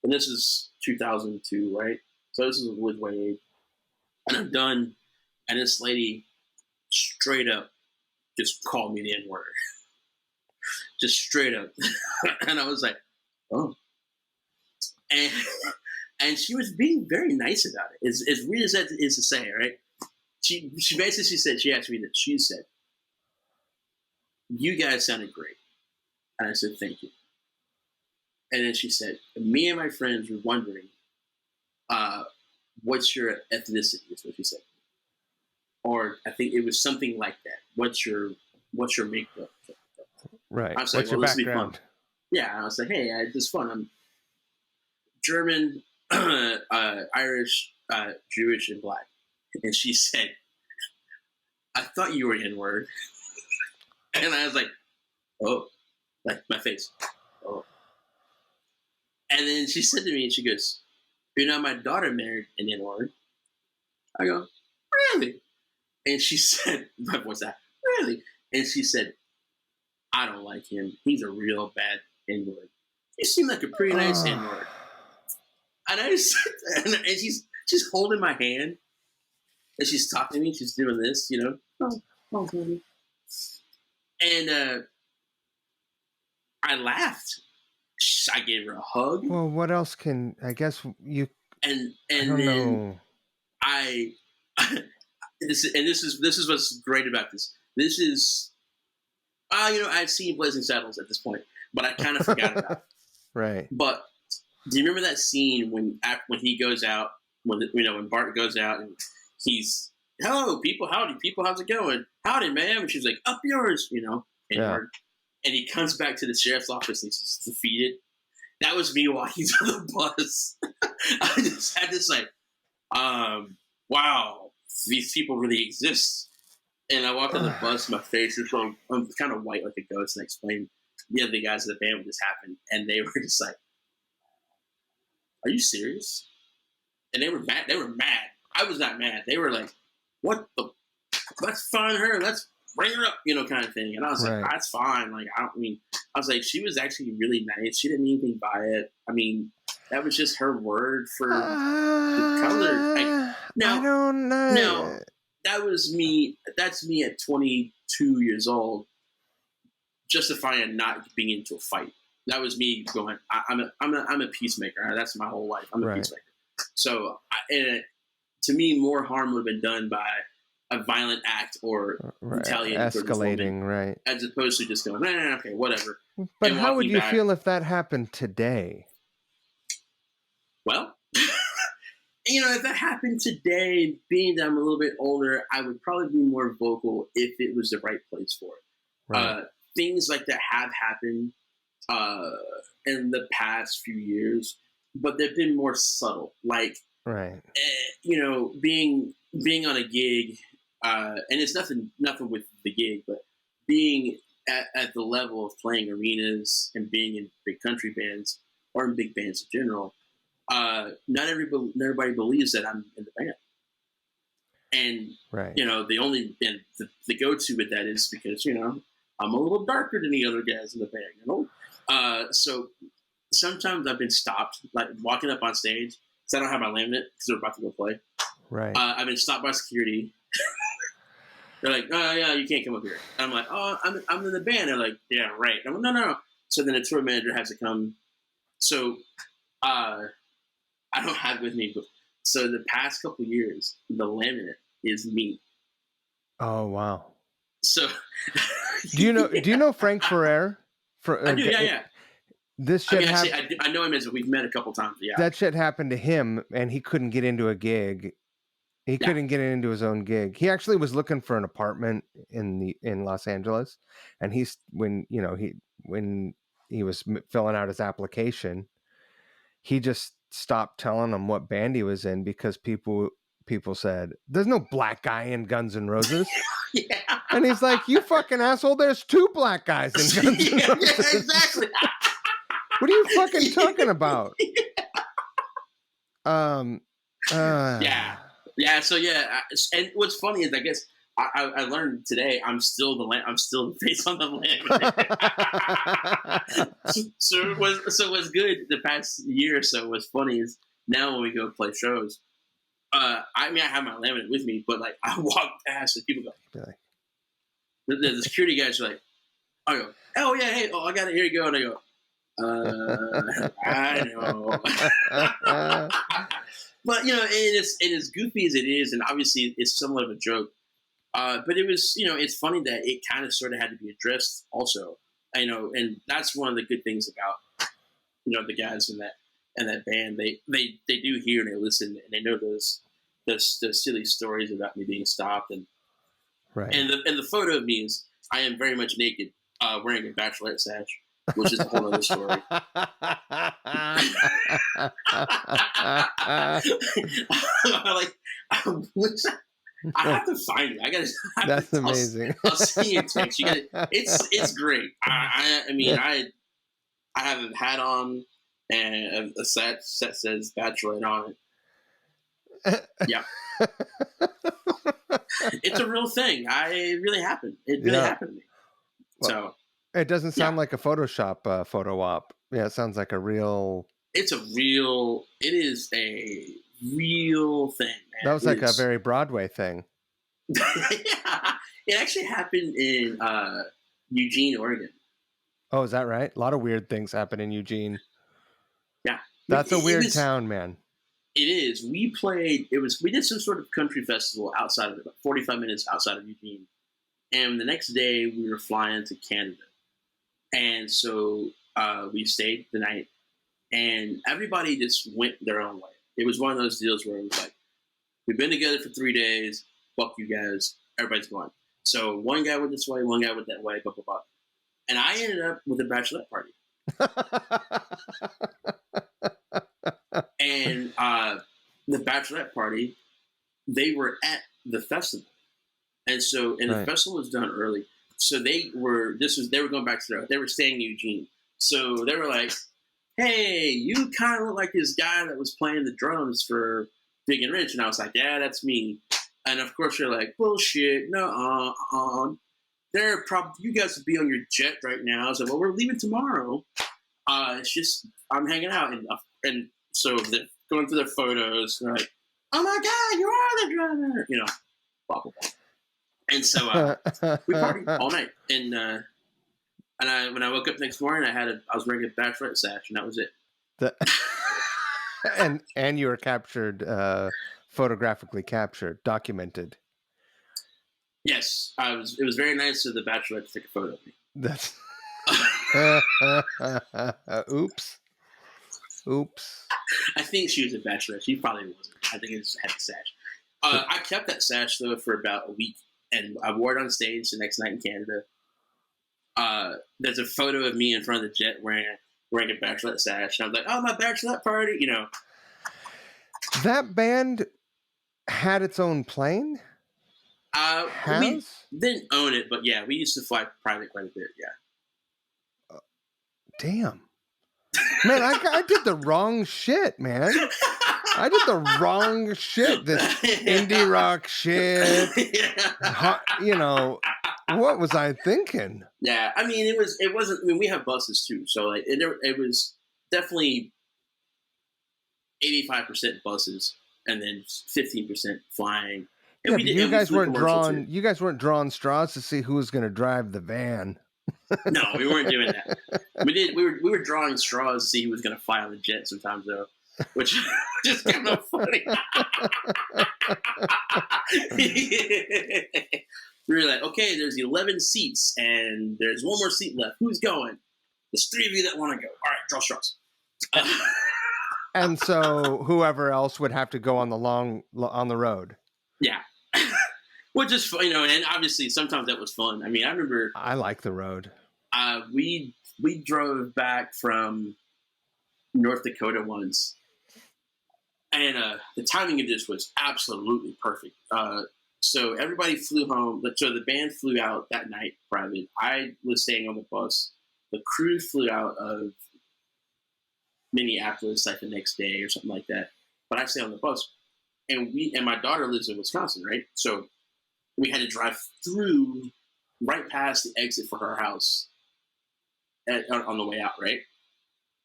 and this is 2002, right? So this is with Wade, and I'm done, and this lady straight up just called me the N word, just straight up, and I was like, oh, and and she was being very nice about it. As weird as that is to say, right? She basically said, she asked me that, she said, "You guys sounded great," and I said, "Thank you." And then she said, "Me and my friends were wondering, uh, what's your ethnicity?" Is what she said, or I think it was something like that. What's your makeup? Right. I was like, What's your "Well, this will be fun." background? Yeah, I was like, "Hey, this is fun. I'm German, Irish, Jewish, and black." And she said, "I thought you were N word," and I was like, "Oh," like my face. Oh. And then she said to me, and she goes, "My daughter married an N word." I go, "Really?" And she said, "My voice that really?" And she said, "I don't like him. He's a real bad N word. You seem like a pretty nice N word." And I said, and she's holding my hand, and she's talking to me. She's doing this, Oh, baby. And I laughed. I gave her a hug, Well, what else can I guess you? and I and don't then know. I this is what's great about this. This is I've seen Blazing Saddles at this point, but I kind of forgot about it. Right. But do you remember that scene when he goes out, when Bart goes out and he's, "Hello, people, howdy, people, how's it going? Howdy, ma'am." And she's like, "Up yours," Yeah. inward. And he comes back to the sheriff's office and he's just defeated. That was me walking to the bus. I just had this like, wow, these people really exist. And I walked on the bus, my face is I'm kind of white like a ghost, and I explained the other guys in the band what just happened, and they were just like, "Are you serious?" And they were mad. They were mad. I was not mad. They were like, "What the? Let's find her. Let's bring her up," kind of thing. And I was like, Right. "That's fine." Like, I was like, she was actually really nice. She didn't mean anything by it. I mean, that was just her word for the color. Like, I now, don't now know. that was me. That's me at 22 years old, justifying not being into a fight. That was me going, I'm a peacemaker. That's my whole life. I'm a Right. peacemaker. So, to me, more harm would have been done by a violent act or Right. retaliating toward this woman, Escalating. Right. as opposed to just going, nah, okay, whatever, But and how would walking you back. feel if that happened today? Well, if that happened today, being that I'm a little bit older, I would probably be more vocal if it was the right place for it. Right. Things like that have happened uh, in the past few years, but they've been more subtle. Like, Right. being on a gig, and it's nothing with the gig, but being at the level of playing arenas and being in big country bands or in big bands in general. Not everybody believes that I'm in the band, and Right. the go to with that is because I'm a little darker than the other guys in the band. So sometimes I've been stopped, like walking up on stage because I don't have my laminate because we're about to go play. Right. I've been stopped by security. They're like, "Oh yeah, you can't come up here." And I'm like, "Oh, I'm in the band." They're like, "Yeah, right." I'm like, "No." So then the tour manager has to come. So I don't have it with me, but so the past couple years, the laminate is me. Oh wow. So Do you know? yeah, Do you know Frank Ferrer? For I do. Yeah, yeah. this I shit mean, actually, happened. I know him as we've met a couple times. Yeah, That shit happened to him, and he couldn't get into a gig. He yeah, couldn't get into his own gig. He actually was looking for an apartment in Los Angeles, and when he was filling out his application, he just stopped telling them what band he was in because people said, "There's no black guy in Guns N' Roses." yeah. And he's like, "You fucking asshole, there's two black guys in Guns N' Yeah, yeah, Roses." exactly. What are you fucking talking about? Um Yeah, yeah. So yeah, and what's funny is I guess I learned today I'm still the face on the laminate. So what's good the past year or so was funny is now when we go play shows, I mean I have my laminate with me, but like I walk past and people go, Be like, the security guys are like, I go, oh yeah, hey, oh I got it, here you go, and I go, I know. But and as goofy as it is, and obviously it's somewhat of a joke. But it was, it's funny that it kind of sort of had to be addressed also. And that's one of the good things about the guys in that band. They do hear and they listen and they know those silly stories about me being stopped right. and the photo of me is I am very much naked, wearing a bachelorette sash, which is a whole other story. Like, I wish I have to find it. That's amazing. I'll send you a text. You got it's great. I mean I have a hat on and a set says bachelorette on it. Yeah, it's a real thing. It really happened. It really Yeah. happened to me. Well, So it doesn't sound yeah, like a Photoshop photo op. Yeah, it sounds like a real. it is a real thing, That man. was like a very Broadway thing. Yeah. It actually happened in Eugene, Oregon. Oh, is that right? A lot of weird things happen in Eugene. Yeah, That's a it weird was. town, man. It is. We played. We did some sort of country festival outside of it, about 45 minutes outside of Eugene. And the next day we were flying to Canada, and so we stayed the night, and everybody just went their own way. It was one of those deals where it was like, we've been together for 3 days. Fuck you guys. Everybody's going. So one guy went this way, one guy went that way, blah blah blah. And I ended up with a bachelorette party. And the bachelorette party, they were at the festival, and the Right. festival was done early. So they were going back to they were staying in Eugene. So they were like, "Hey, you kind of look like this guy that was playing the drums for Big and Rich," and I was like, "Yeah, that's me." And of course, you're like, "Bullshit, no, they're probably you guys would be on your jet right now." I was like, "Well, we're leaving tomorrow. It's just I'm hanging out," and so they're going through their photos. And they're like, "Oh my god, you are the drummer!" Blah blah blah. And so we partied all night, and when I woke up next morning, I was wearing a bachelorette sash, and that was it. and you were captured, photographically captured, documented. Yes, I was. It was very nice of the bachelorette to take a photo of me. That's oops. I think she was a bachelorette. She probably wasn't. I think I just had the sash. I kept that sash though for about a week, and I wore it on stage the next night in Canada. There's a photo of me in front of the jet wearing a bachelorette sash. And I was like, "Oh, my bachelorette party!" You know. That band had its own plane? We Has? didn't own it, but yeah, we used to fly private quite a bit. Damn. Man, I did the wrong shit, man. I did the wrong shit. This indie rock shit. You know, what was I thinking? Yeah, I mean, it wasn't. I mean, we have buses too, so like it was definitely 85% buses, and then 15% flying. And Yeah, but you and we guys flew weren't commercial too. drawing. You guys weren't drawing straws to see who was going to drive the van. No, we weren't doing that. We were drawing straws to see who was going to fly on the jet sometimes though, which is kind of funny. We were like, okay, there's 11 seats and there's one more seat left. Who's going? There's 3 of you that want to go. All right, draw straws. And so whoever else would have to go on the road. Yeah. Which is, and obviously sometimes that was fun. I mean, I remember I like the road. we drove back from North Dakota once, and the timing of this was absolutely perfect. So everybody flew home. So the band flew out that night private. I was staying on the bus. The crew flew out of Minneapolis like the next day or something like that. But I stayed on the bus, and my daughter lives in Wisconsin, right? So we had to drive through right past the exit for her house on the way out, right?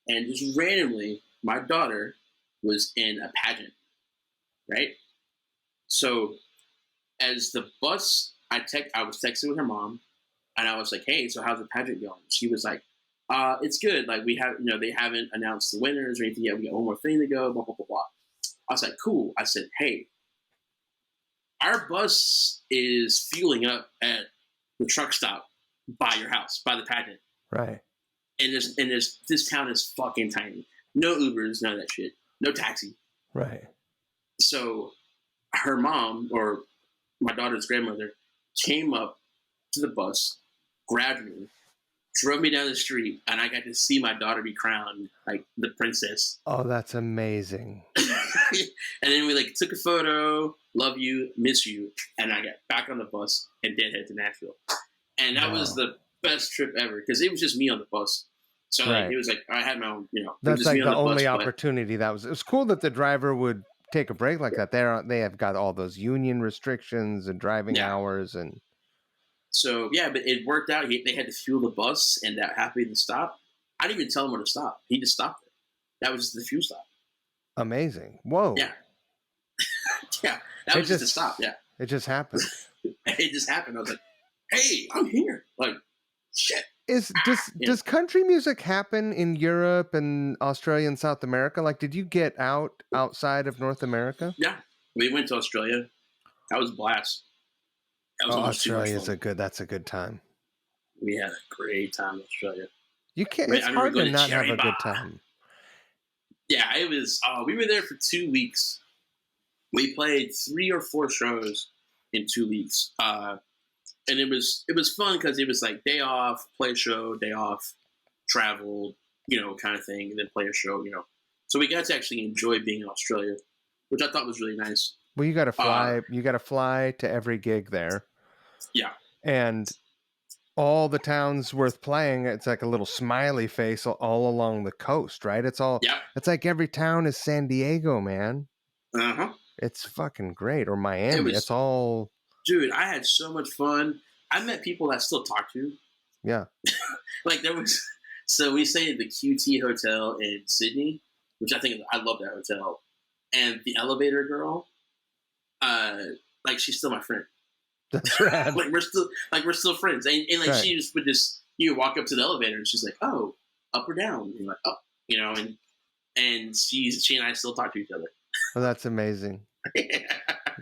And just randomly, my daughter was in a pageant, right? So as the bus, I was texting with her mom, and I was like, "Hey, so how's the pageant going?" She was like, "It's good. Like we have, they haven't announced the winners or anything yet. We got one more thing to go. Blah blah blah blah." I was like, "Cool." I said, "Hey, our bus is fueling up at the truck stop by your house, by the pageant. Right. And this town is fucking tiny. No Ubers, none of that shit. No taxi." Right. So her mom, or my daughter's grandmother, came up to the bus, grabbed me, drove me down the street, and I got to see my daughter be crowned like the princess. Oh, that's amazing. And then we took a photo, love you, miss you, and I got back on the bus and deadhead to Nashville. And that was the best trip ever because it was just me on the bus. So it was like I had my own, That's just like me on the only bus, opportunity it was cool that the driver would take a break like that. They have got all those union restrictions and driving hours and. So yeah, but it worked out. They had to fuel the bus, and that happened to stop. I didn't even tell him where to stop. He just stopped it. That was the fuel stop. Amazing. Whoa. Yeah. Yeah. That was just a stop. Yeah. It just happened. It just happened. I was like, "Hey, I'm here." Like, shit. Does country music happen in Europe and Australia and South America? Like, did you get outside of North America? Yeah. We went to Australia. That was a blast. That was almost too much fun. That's a good time. We had a great time in Australia. It's hard to not have a good time. Yeah, it was. We were there for 2 weeks. We played 3 or 4 shows in 2 weeks, and it was fun because it was like day off, play a show, day off, travel, kind of thing, and then play a show, So we got to actually enjoy being in Australia, which I thought was really nice. Well, you got to fly. You got to fly to every gig there. Yeah, and all the towns worth playing, it's like a little smiley face all along the coast, right? It's like every town is San Diego, man. Uh-huh. It's fucking great. Or Miami. It's all. Dude, I had so much fun. I met people that I still talk to. Yeah. So we stayed at the QT Hotel in Sydney, which I love that hotel. And the elevator girl, she's still my friend. That's right. we're still friends. And right. She just would you walk up to the elevator and she's like, "Oh, up or down?" And you're like, "Up," and she and I still talk to each other. Oh, that's amazing.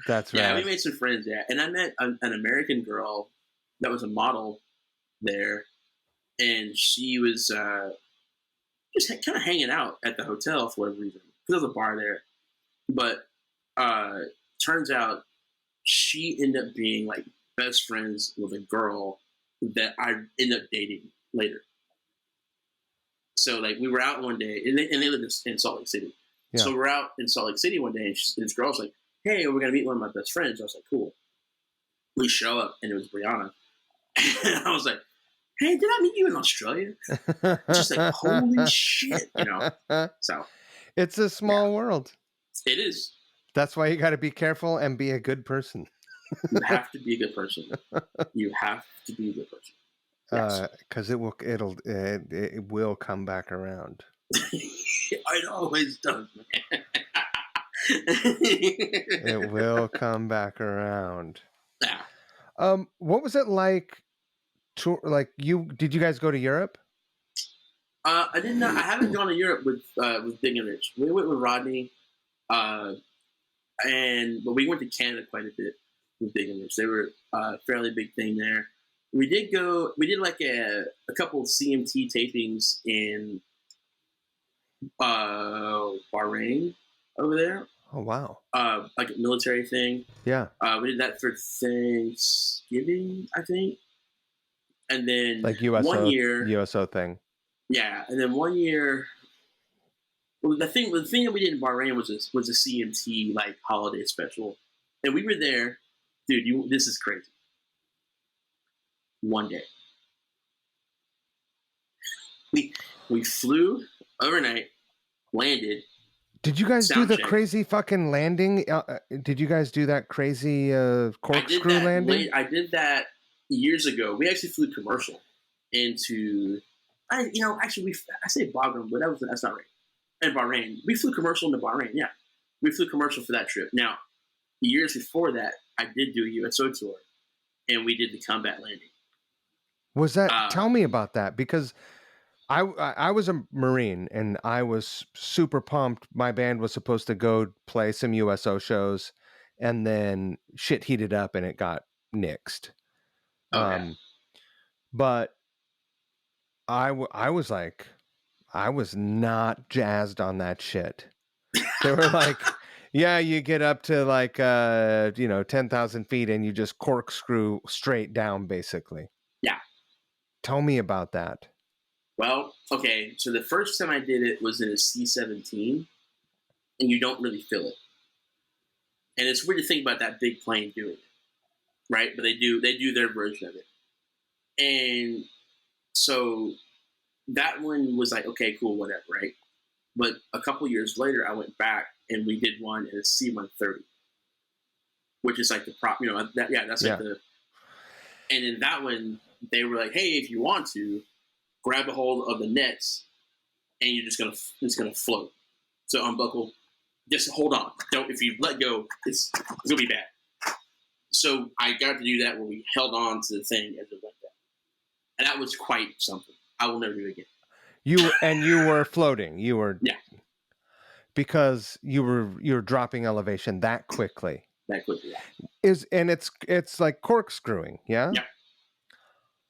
That's right. Yeah, we made some friends. Yeah, and I met an American girl that was a model there, and she was just kind of hanging out at the hotel for whatever reason. There was a bar there, but uh, turns out she ended up being like best friends with a girl that I ended up dating later. So like we were out one day, and they live in Salt Lake City. Yeah. So we're out in Salt Lake City one day, and this girl's like, "Hey, we're gonna meet one of my best friends." I was like, "Cool." We show up, and it was Brianna. And I was like, "Hey, did I meet you in Australia?" Just like, "Holy shit," you know. So It's a yeah, small world. it is. That's why you got to be careful and be a good person. You have to be a good person. You have to be a good person. Yes. Because it will come back around. It always does, man. It will come back around. Yeah. What was it like to like did you guys go to Europe? I did not. I haven't gone to Europe with Big and Rich. We went with Rodney, uh, but we went to Canada quite a bit with Big and Rich. They were a fairly big thing there. We did go. We did like a couple of CMT tapings in Bahrain over there, Oh wow. like a military thing. Yeah. We did that for Thanksgiving, I think, and then Like one USO year, USO thing. yeah, and then one year. Well, the thing that we did in Bahrain was a CMT like holiday special, and we were there, dude. This is crazy. One day, we we flew overnight, landed, Did you guys do sound the check. crazy fucking landing? Did you guys do that crazy corkscrew landing? I did that years ago. We actually flew commercial into, actually I say Bagram, but that's not right. And Bahrain, we flew commercial into Bahrain. Yeah, we flew commercial for that trip. Now, years before that, I did do a USO tour, and we did the combat landing. Was that? Uh, Tell me about that because I was a Marine and I was super pumped. My band was supposed to go play some USO shows, and then shit heated up and it got nixed. okay. Um, but I was like, I was not jazzed on that shit. They were like, yeah, you get up to like 10,000 feet and you just corkscrew straight down, basically. Yeah. Tell me about that. Well, okay. So the first time I did it was in a C-17, and you don't really feel it. And it's weird to think about that big plane doing it, right? But they do their version of it. And so that one was like, okay, cool, whatever, right? But a couple years later, I went back and we did one in a C-130, which is like the prop, that's like Yeah. the. And in that one, they were like, hey, if you want to, grab a hold of the nets, and it's gonna float. So unbuckle, just hold on. Don't if you let go, it's gonna be bad. So I got to do that when we held on to the thing as it went down, and that was quite something. I will never do it again. You were floating. You were Yeah, because you were dropping elevation that quickly. that quickly. Yeah, It's like corkscrewing, yeah? yeah,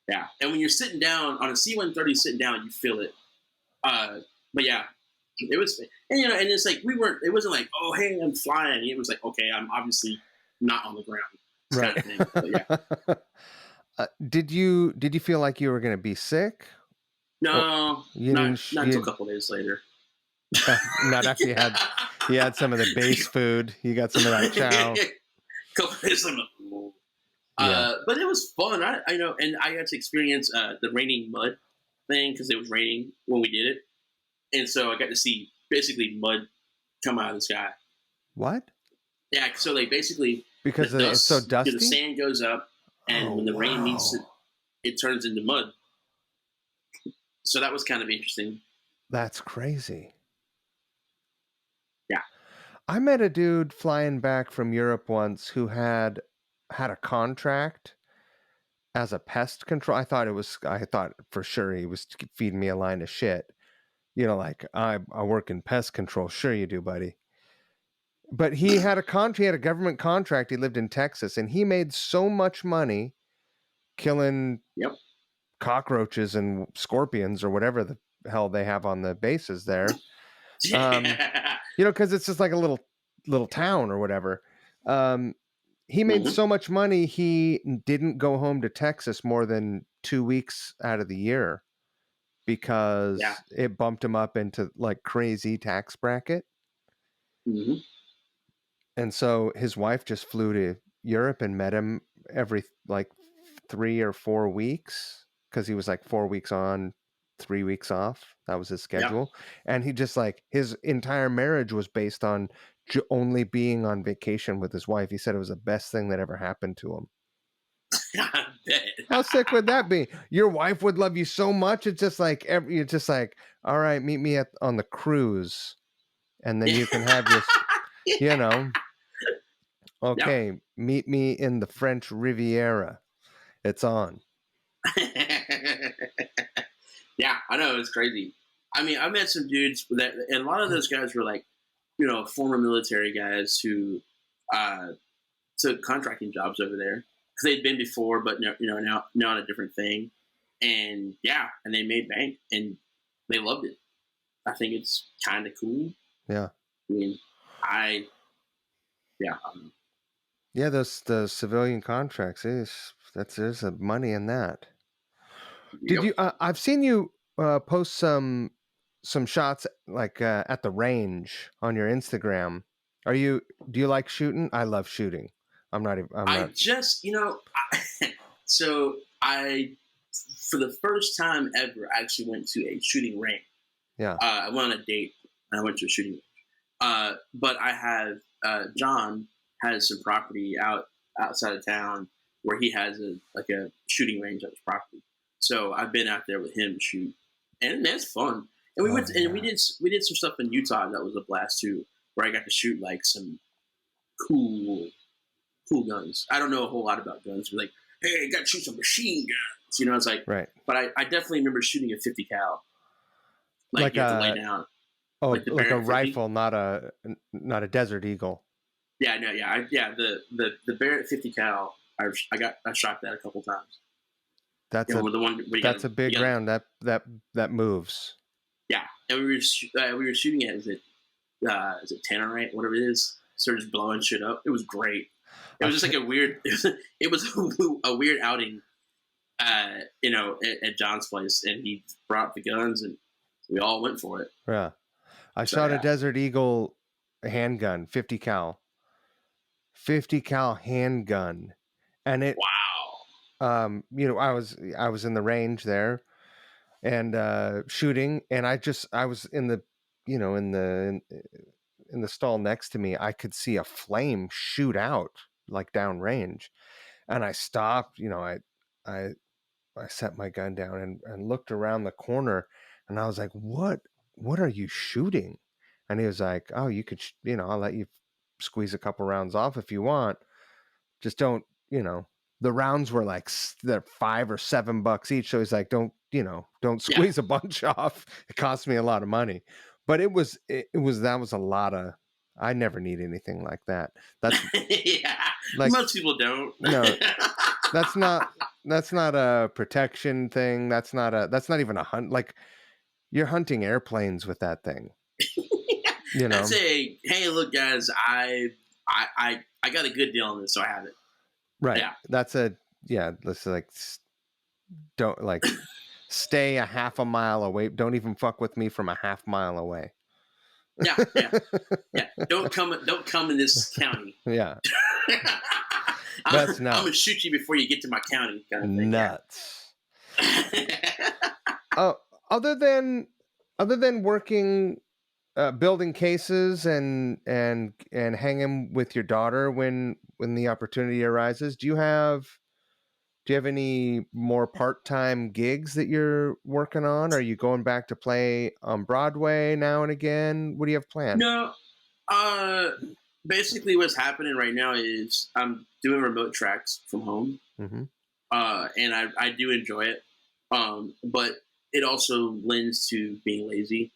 yeah. And when you're sitting down on a C-130, sitting down, you feel it. But yeah, it was, and it's like we weren't. It wasn't like, oh, hey, I'm flying. It was like, okay, I'm obviously not on the ground, kind Right. of thing. But yeah, Did you feel like you were going to be sick? Or no, you didn't not until a couple days later. not after you had some of the base food, you got some of that chow. Couple days later, Yeah. but it was fun. I know, and I got to experience the raining mud thing because it was raining when we did it, and so I got to see basically mud come out of the sky. What? Yeah, so like basically the Because it's so dust, the dusty? sand goes up, and Oh, when the rain meets it, wow. it turns into mud. So that was kind of interesting. That's crazy. Yeah. I met a dude flying back from Europe once who had a contract as a pest control. I thought for sure he was feeding me a line of shit. Like I work in pest control. Sure you do, buddy. But he had a government contract. He lived in Texas and he made so much money killing Yep. cockroaches and scorpions or whatever the hell they have on the bases there. Because it's just like a little little town or whatever. Um, he made Hmm. so much money he didn't go home to Texas more than 2 weeks out of the year Yeah. because it bumped him up into like crazy tax bracket. Hmm. And so his wife just flew to Europe and met him every like 3 or 4 weeks because he was like 4 weeks on, 3 weeks off. That was his Yeah. schedule. And he just like his entire marriage was based on only being on vacation with his wife. He said it was the best thing that ever happened to him. I bet. How sick would that be? Your wife would love you so much. It's just like you're just like, all right, meet me on the cruise, and then you can have your, you know, Yeah. okay, meet me in the French Riviera. It's on. Yeah, I know it's crazy. I mean, I met some dudes that, and a lot of those guys were like, former military guys who uh, took contracting jobs over there because they'd been before, but now on a different thing. And yeah, and they made bank and they loved it. I think it's kind of cool. Yeah. I mean, I yeah, Yeah, the civilian contracts there's a money in that. Did yep. you? I've seen you post some shots like at the range on your Instagram. Do you like shooting? I love shooting. I'm not even. I'm I not. just so I for the first time ever I actually went to a shooting range. Yeah. I went on a date and I went to a shooting range. But I have John has some property outside of town where he has a shooting range on his property. So I've been out there with him to shoot, and that's fun. And we Oh went and yeah. we did some stuff in Utah that was a blast too, where I got to shoot like some cool guns. I don't know a whole lot about guns, but like, hey, I got to shoot some machine guns. It's like, Right. but I definitely remember shooting a 50 cal. Like Like you have to lay a down, oh like the like a Barrett 50. rifle, not a Desert Eagle. Yeah, no, yeah, the Barrett 50 cal. I shot that a couple times. That's a With the one where that's a you big got round. That moves. yeah, and we were shooting it. Is it Tannerite, whatever it is? Started just blowing shit up. It was great. It I was just like th- a weird. It was a weird outing. At John's place, and he brought the guns, and we all went for it. yeah. I So shot a yeah, Desert Eagle handgun, 50 cal handgun, and it wow, I was in the range there and shooting, and I was in the in the stall next to me. I could see a flame shoot out like downrange, and I stopped. I I set my gun down and looked around the corner, and I was like, what are you shooting? And he was like, oh, you could I'll let you squeeze a couple rounds off if you want, just don't, the rounds were like they're $5 or $7 each. So he's like, don't yeah, squeeze a bunch off. It cost me a lot of money, but that was a lot of. I never need anything like that. That's yeah. like Most people don't. no, that's not a protection thing. That's not even a hunt. Like you're hunting airplanes with that thing. You That's know, hey, look, guys, I got a good deal on this, so I have it. right? Yeah, That's a yeah. Let's like don't like stay a half a mile away. Don't even fuck with me from a half mile away. yeah, yeah, yeah. Don't come in this county. Yeah, that's I'm gonna nuts. shoot you before you get to my county, kind of thing. Yeah. Nuts. Oh, other than working, building cases and hanging with your daughter when the opportunity arises, do you have any more part-time gigs that you're working on? Are you going back to play on Broadway now and again? What do you have planned? No, uh, basically, what's happening right now is I'm doing remote tracks from home, Mm-hmm. and I do enjoy it. But it also lends to being lazy.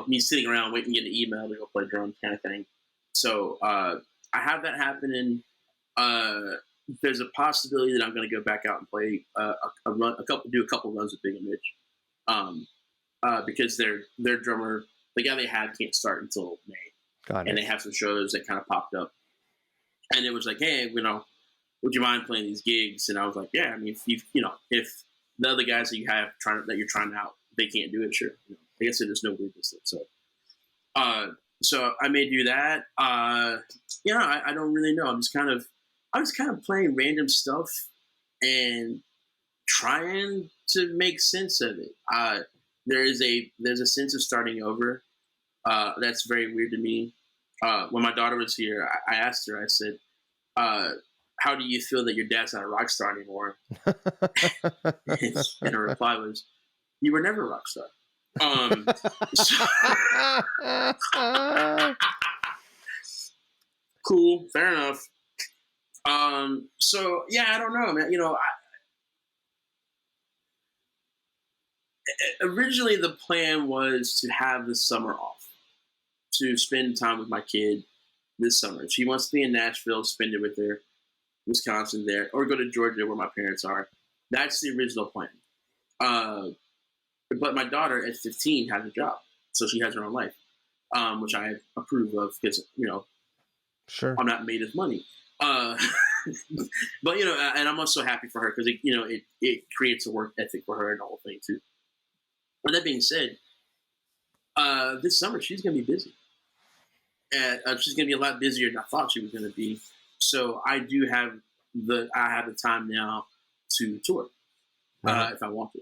Me sitting around waiting to get an email to go play drums, kind of thing. So I have that happening. Uh, there's a possibility that I'm going to go back out and play do a couple runs with Big and Mitch, because their drummer, the guy they had, can't start until May. Got and it. they have some shows that kind of popped up. And it was like, hey, would you mind playing these gigs? And I was like, yeah. I mean, if the other guys that you're trying out, they can't do it, sure. I guess there's no weirdness there. So I may do that. I don't really know. I was kind of playing random stuff and trying to make sense of it. There's a sense of starting over. That's very weird to me. When my daughter was here, I asked her. I said, "How do you feel that your dad's not a rock star anymore?" And her reply was, "You were never a rock star." So, cool, fair enough. So yeah, I don't know, man. Originally the plan was to have the summer off, to spend time with my kid this summer. She wants to be in Nashville, spend it with her, Wisconsin there, or go to Georgia where my parents are. That's the original plan. Uh, but my daughter at 15 has a job, so she has her own life, which I approve of because Sure. I'm not made of money. Uh, but and I'm also happy for her because it creates a work ethic for her and the whole thing too. But that being said, this summer she's going to be busy. And she's going to be a lot busier than I thought she was going to be. So I have the time now to tour if I want to.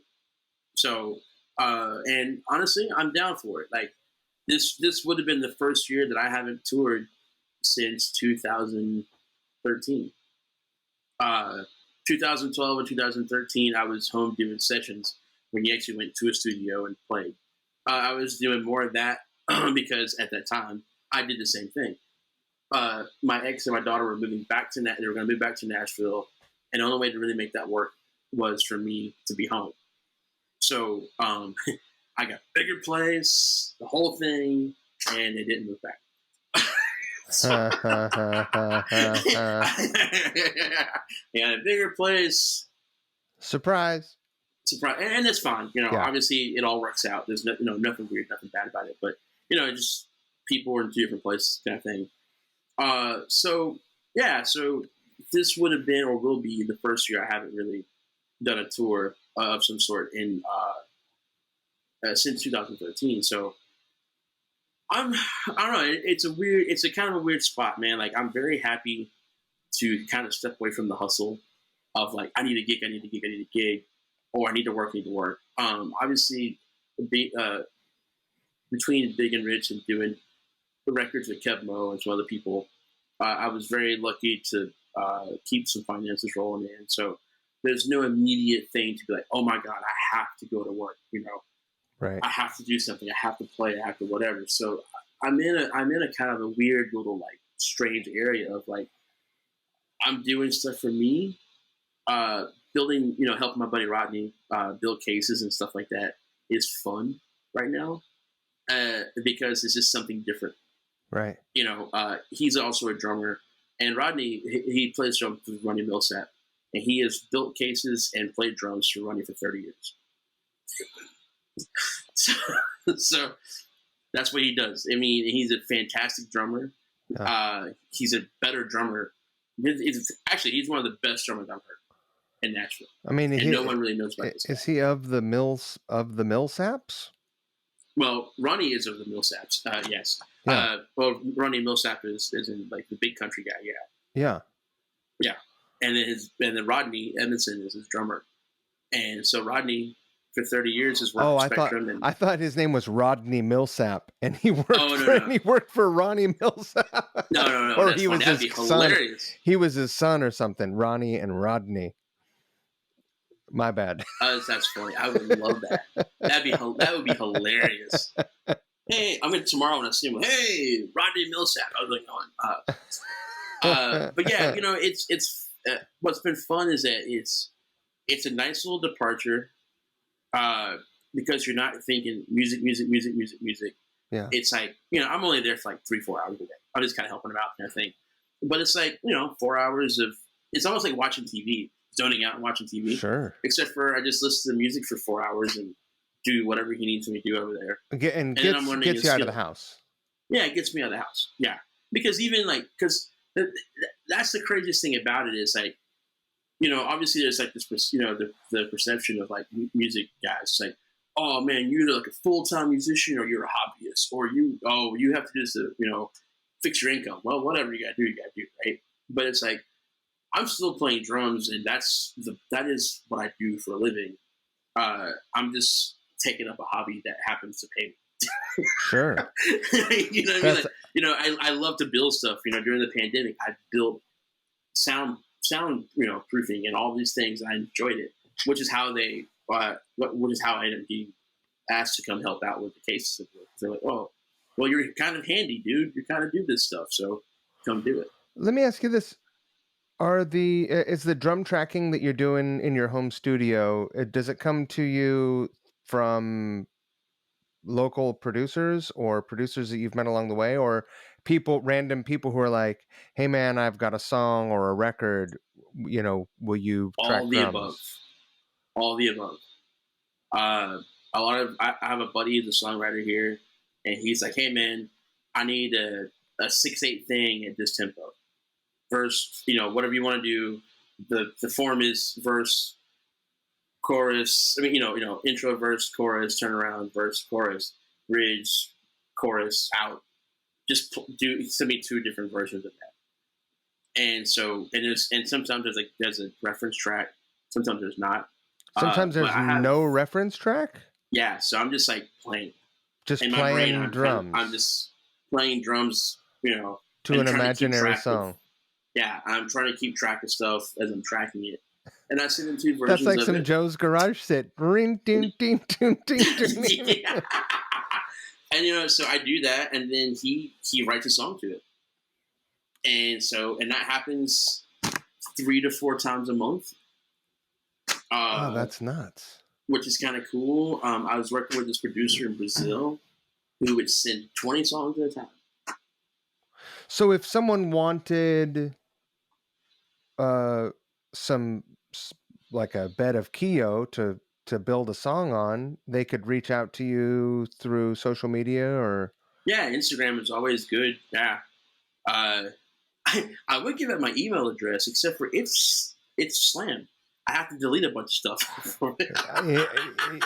So and honestly, I'm down for it. Like this would have been the first year that I haven't toured since 2013. 2012 and 2013, I was home doing sessions when you actually went to a studio and played. I was doing more of that because at that time I did the same thing. My ex and my daughter were moving back to they were going to move back to Nashville, and the only way to really make that work was for me to be home. So I got a bigger place, the whole thing, and they didn't move back. Yeah, a bigger place. Surprise. And that's fine. Yeah. Obviously it all works out. There's nothing weird, nothing bad about it. But just people were in two different places, kind of thing. So this would have been or will be the first year I haven't really done a tour of some sort in since 2013. So I don't know. It's a kind of a weird spot, man. Like I'm very happy to kind of step away from the hustle of like I need a gig, or I need to work. Obviously, between Big and Rich and doing the records with Kev Mo and some other people, I was very lucky to keep some finances rolling in. So there's no immediate thing to be like, oh my God, I have to go to work. Right. I have to do something. I have to play. I have to whatever. So I'm in a kind of a weird little like strange area of like I'm doing stuff for me, building, helping my buddy Rodney build cases and stuff like that is fun right now because it's just something different. Right. He's also a drummer, and Rodney he plays drums with Ronnie Millsap, and he has built cases and played drums for Ronnie for 30 years. So that's what he does. I mean, he's a fantastic drummer. Yeah. He's a better drummer. He's one of the best drummers I've heard in Nashville. I mean, no one really knows about this. Is he of the Millsaps? Well, Ronnie is of the Millsaps. Yes. Yeah. Well, Ronnie Millsap is in like the big country guy. Yeah. Yeah. Yeah. And then Rodney Edmondson is his drummer, and so Rodney for 30 years has worked with Spectrum. I thought his name was Rodney Millsap, and he worked he worked for Ronnie Millsap. No. Or he was That'd his be hilarious. Son. He was his son or something. Ronnie and Rodney. My bad. That's funny. I would love that. That would be hilarious. Hey, I'm in tomorrow when I see him. Hey, Rodney Millsap. I was like, but yeah, it's what's been fun is that it's a nice little departure because you're not thinking music. Yeah. It's like I'm only there for like 3-4 hours a day. I'm just kind of helping them out kind of thing. But it's like 4 hours of. It's almost like watching TV. Zoning out and watching TV. Sure. Except for I just listen to music for 4 hours and do whatever he needs me to do over there. And gets you out of the house. Yeah, it gets me out of the house. Yeah, because even like because that's the craziest thing about it is like obviously there's like this the perception of like music guys it's like oh man you're either like a full time musician or you're a hobbyist or you have to do this to fix your income. Well, whatever you gotta do, right? But it's like I'm still playing drums and that is what I do for a living. I'm just taking up a hobby that happens to pay me. Sure. You know what I mean? That's Like, I love to build stuff. During the pandemic, I built sound proofing and all these things. And I enjoyed it, which is how what is how I ended up getting asked to come help out with the cases. They're like, oh, well, you're kind of handy, dude. You kind of do this stuff, so come do it. Let me ask you this. Is the drum tracking that you're doing in your home studio, does it come to you from local producers or producers that you've met along the way, or random people who are like, "Hey man, I've got a song or a record, will you All track the above, drums?" all the above. Uh, I have a buddy who's a songwriter here, and he's like, hey man, I need a 6/8 thing at this tempo. Verse, whatever you want to do. The form is verse, chorus. I mean, intro, verse, chorus, turnaround, verse, chorus, bridge, chorus, out. Just send me two different versions of that. And sometimes there's a reference track. Sometimes there's not. Sometimes But there's I have no reference track, yeah. So I'm just like playing just in my brain. playing I'm drums just playing drums. to And an trying to keep imaginary track of song. yeah. I'm trying to keep track of stuff as I'm tracking it. And I send them two That's versions like of some it. Joe's Garage set. Ring, ding, ding, ding, ding, ding. Yeah. And so I do that, and then he writes a song to it, and that happens 3 to 4 times a month, Oh, uh, that's nuts. which is kind of cool. I was working with this producer in Brazil who would send 20 songs at a time. So if someone wanted uh some like a bed of Keio to build a song on, they could reach out to you through social media or Yeah, Instagram is always good. Yeah, uh, I would give it my email address, except for it's slammed. I have to delete a bunch of stuff. For it.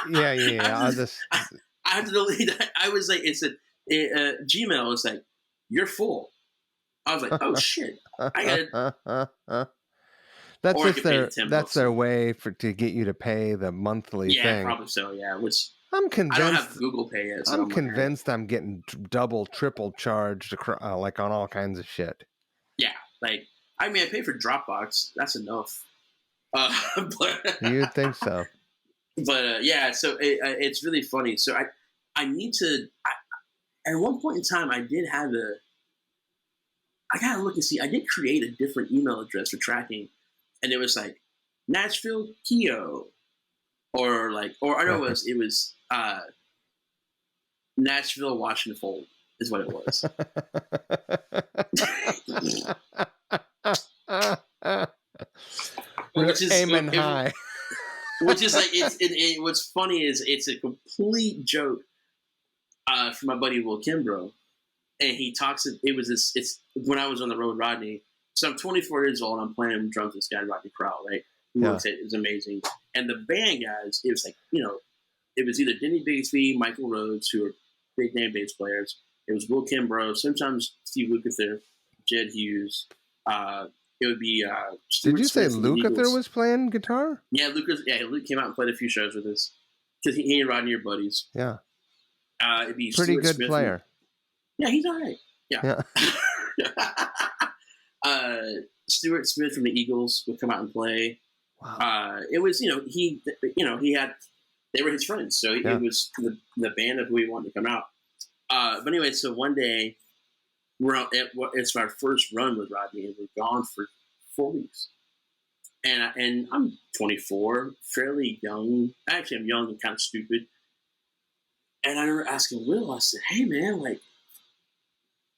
yeah. I'll just I have to delete. I was like, Gmail was like, you're full. I was like, oh shit, I got that's or I just could pay the their 10 bucks. way to get you to pay the monthly Yeah, thing. probably so. Yeah, which I'm I don't convinced have Google Pay yet, so I'm I'm like, all right. convinced I'm getting double, triple charged like on all kinds of shit. Yeah, like I mean, I pay for Dropbox. That's enough. But You'd think so. yeah, so it's really funny. So I need to. At one point in time, I did have a. I gotta look and see. I did create a different email address for tracking, and it was like Nashville Keio, or I know it was Nashville Washington Fold is what it was. We're which is aiming high. which is like what's funny is it's a complete joke from my buddy Will Kimbrough, and he talks. It's when I was on the road, Rodney. So I'm 24 years old. And I'm playing drums with this guy Rodney Crowell, right? Who Yeah. looks at is amazing. And the band guys, it was like it was either Denny Bigsby, Michael Rhodes, who are big name bass players. It was Will Kimbrough, sometimes Steve Lukather, Jed Hughes. It would be Stuart Did you say Smith from the Lukather Eagles. was playing guitar? Yeah, Luke came out and played a few shows with us because he and Rodney are buddies. Yeah. It'd be Pretty Stuart good Smith player. yeah, he's all right. Yeah. Yeah. Stuart Smith from the Eagles would come out and play. Wow. It was he had they were his friends, so Yeah. it was the band of who he wanted to come out. But anyway, so one day it's our first run with Rodney, and we're gone for 4 weeks. And I'm 24, fairly young. Actually, I'm young and kind of stupid. And I remember asking Will, I said, "Hey man, like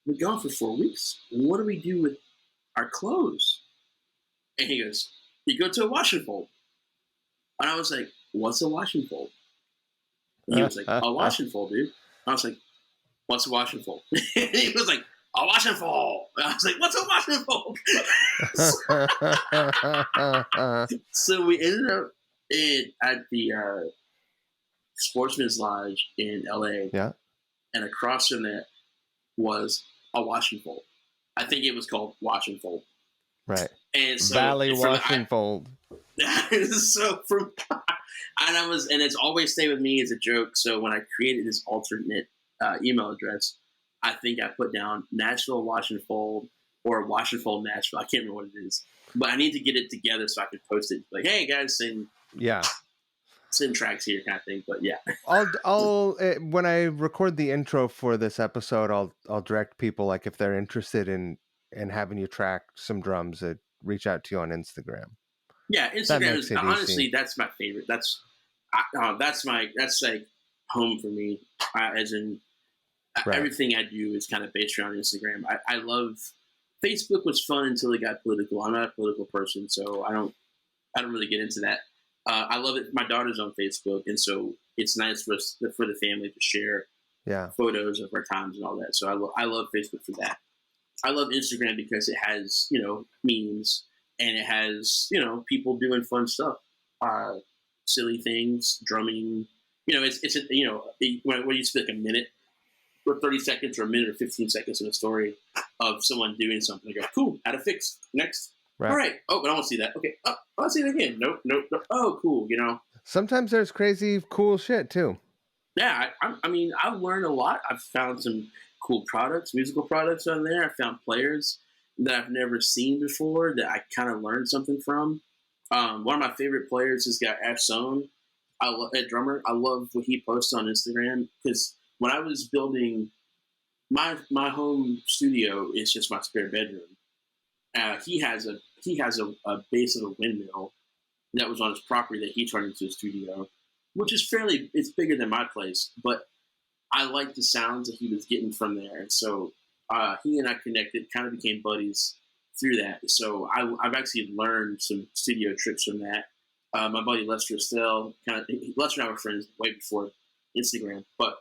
we're gone for 4 weeks. What do we do with our clothes?" And he goes, "You go to a wash and fold." And I was like, "What's a wash and fold?" And he was like, "A wash and fold, dude." I was like, what's a wash and fold? And he was like, a wash and fold. And I was like, what's a wash and fold? So we ended up at the Sportsman's Lodge in LA, Yeah, and across from that was a wash and fold. I think it was called Wash and Fold. right. And so Valley from wash and fold. so from and it's always stayed with me as a joke. So when I created this alternate email address, I think I put down Nashville Wash and Fold or Wash and Fold Nashville. I can't remember what it is, but I need to get it together so I can post it. Like, hey guys, Yeah. send tracks here, kind of thing. But yeah, I'll when I record the intro for this episode, I'll direct people, like, if they're interested in having you track some drums, reach out to you on Instagram. yeah. That Instagram makes is it honestly easy. that's my favorite. That's like home for me. As in Right. everything I do is kind of based around Instagram. I love Facebook was fun until it got political. I'm not a political person, so I don't really get into that. I love it. My daughter's on Facebook, and so it's nice for the family to share Yeah. photos of our times and all that. So I love Facebook for that. I love Instagram because it has memes and it has people doing fun stuff, uh, silly things, drumming. It's when you spend like a minute or 30 seconds or a minute or 15 seconds in a story of someone doing something. I go, cool, add a fix. Next. All Right. right. Oh, but I don't see that. Okay. Oh, I'll see it again. Nope, nope, nope. Oh, cool. Sometimes there's crazy cool shit too. Yeah, I mean, I've learned a lot. I've found some cool products, musical products on there. I found players that I've never seen before that I kind of learned something from. One of my favorite players is got F Zone. I love that drummer. I love what he posts on Instagram because when I was building my home studio is just my spare bedroom. He has a base of a windmill that was on his property that he turned into a studio, which is it's bigger than my place, but I liked the sounds that he was getting from there, and so he and I connected, kind of became buddies through that. So I've actually learned some studio tricks from that. My buddy Lester Estelle, Lester and I were friends way before Instagram, but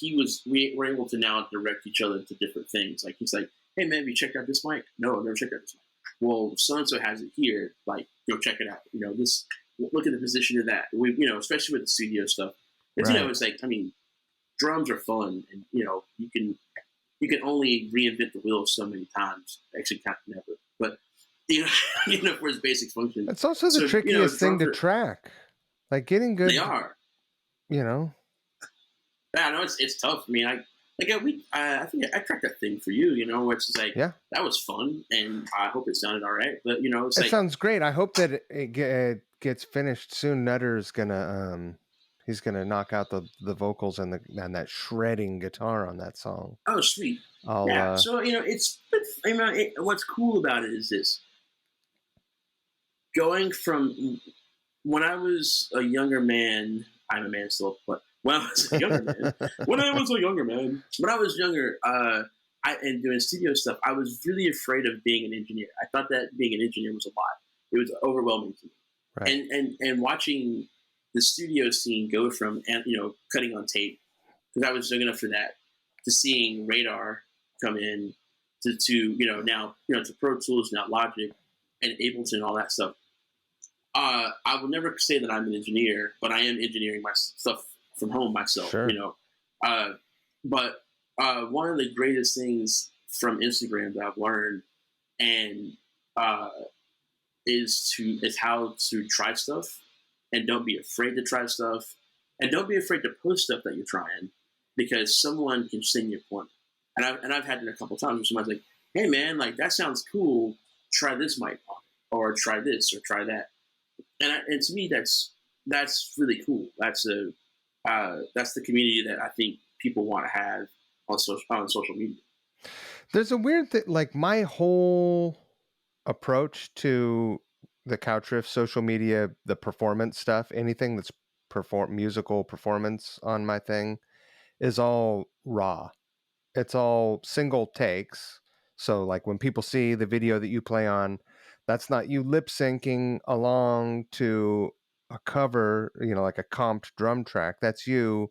we were able to now direct each other to different things. Like he's like, "Hey man, have you checked out this mic?" No, I've never checked out this mic. Well, so and so has it here. Like, go check it out. This. Look at the position of that. Especially with the studio stuff. Right. It's like, I mean, drums are fun, and you can only reinvent the wheel so many times. Actually, kind of never. But for its basic function. It's also the So trickiest thing drums to are track. Like getting they good, are. you know. Yeah, I know it's tough. I mean, I think I cracked that thing for you. Which is like Yeah. that was fun, and I hope it sounded all right. But it's It like, sounds great. I hope that it gets finished soon. Nutter's gonna he's gonna knock out the vocals and that shredding guitar on that song. oh sweet, I'll yeah. So what's cool about it is this: going from when I was a younger man. I'm a man still, but when I was a younger man, when I was a younger man, when I was younger, and doing studio stuff, I was really afraid of being an engineer. I thought that being an engineer was a lot. It was overwhelming to me. right. And watching the studio scene go from cutting on tape, because I was young enough for that, to seeing Radar come in to now to Pro Tools, now Logic and Ableton and all that stuff. I will never say that I'm an engineer, but I am engineering my stuff from home myself. Sure. But one of the greatest things from Instagram that I've learned and uh, is how to try stuff, and don't be afraid to try stuff, and don't be afraid to post stuff that you're trying, because someone can send you a point. And I've had it a couple times where someone's like, "Hey man, like that sounds cool. Try this mic on it, or try this, or try that." And to me, that's really cool. That's the community that I think people want to have on social media. There's a weird thing. Like my whole approach to the couch riff, social media, the performance stuff, anything that's musical performance on my thing is all raw. It's all single takes. So like when people see the video that you play on, that's not you lip syncing along to a cover, like a comped drum track. That's you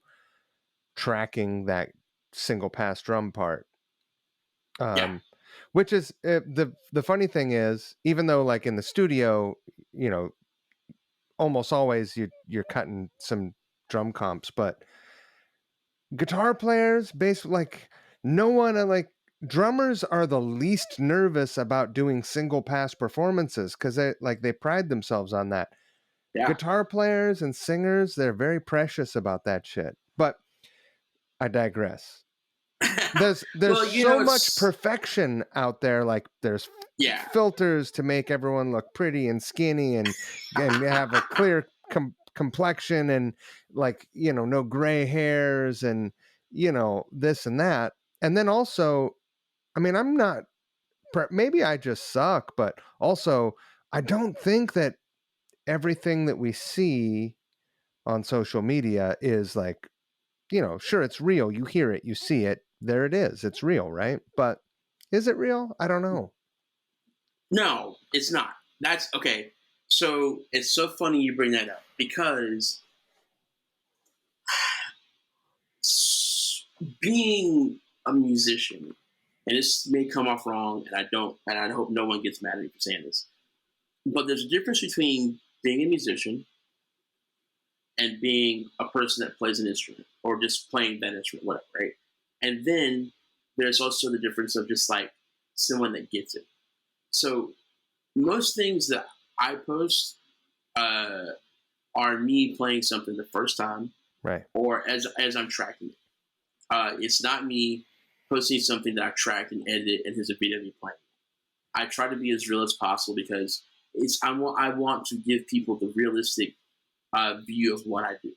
tracking that single pass drum part. Yeah. Which is the funny thing is, even though like in the studio, you know, almost always you're cutting some drum comps, but guitar players, bass, like no one, like drummers are the least nervous about doing single pass performances because they pride themselves on that. Yeah. Guitar players and singers, they're very precious about that shit. But I digress. There's Well, so much it's perfection out there. Like there's yeah. filters to make everyone look pretty and skinny and have a clear complexion and like no gray hairs and this and that. And then also, I mean, I'm not. Maybe I just suck, but also I don't think that everything that we see on social media is like sure, it's real. You hear it, you see it. There it is. It's real, right? But is it real? I don't know. No, it's not. That's okay. So it's so funny you bring that up because being a musician, and this may come off wrong, and I hope no one gets mad at me for saying this, but there's a difference between being a musician and being a person that plays an instrument or just playing that instrument, whatever, right? And then there's also the difference of just like someone that gets it. So most things that I post uh, are me playing something the first time, Right. or as I'm tracking it. It's not me posting something that I've tracked and edited and has a video of me playing. I try to be as real as possible because I want to give people the realistic view of what I do,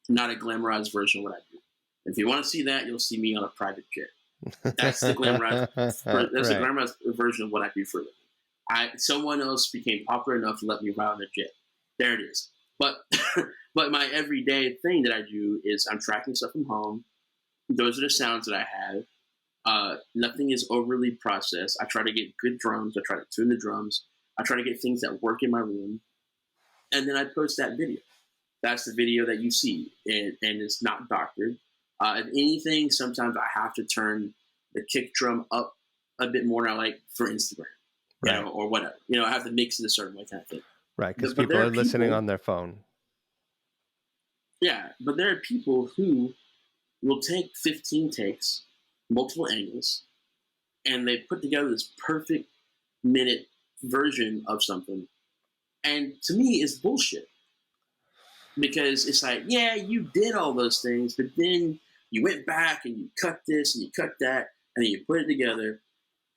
not a glamorized version of what I do. If you want to see that, you'll see me on a private jet. That's the glamorized. That's the Right. glamorized version of what I do for a living. Someone else became popular enough to let me ride on a jet. There it is. But but my everyday thing that I do is I'm tracking stuff from home. Those are the sounds that I have. Nothing is overly processed. I try to get good drums. I try to tune the drums. I try to get things that work in my room, and then I post that video. That's the video that you see, and it's not doctored. If anything, sometimes I have to turn the kick drum up a bit more. Now, like for Instagram, Right. or whatever. I have to mix it a certain way, kind of thing. Right. Because But people there are are listening people, on their phone. yeah. But there are people who will take 15 takes, multiple angles, and they put together this perfect minute version of something. And to me, it's bullshit because it's like, yeah, you did all those things, but then you went back and you cut this and you cut that, and then you put it together.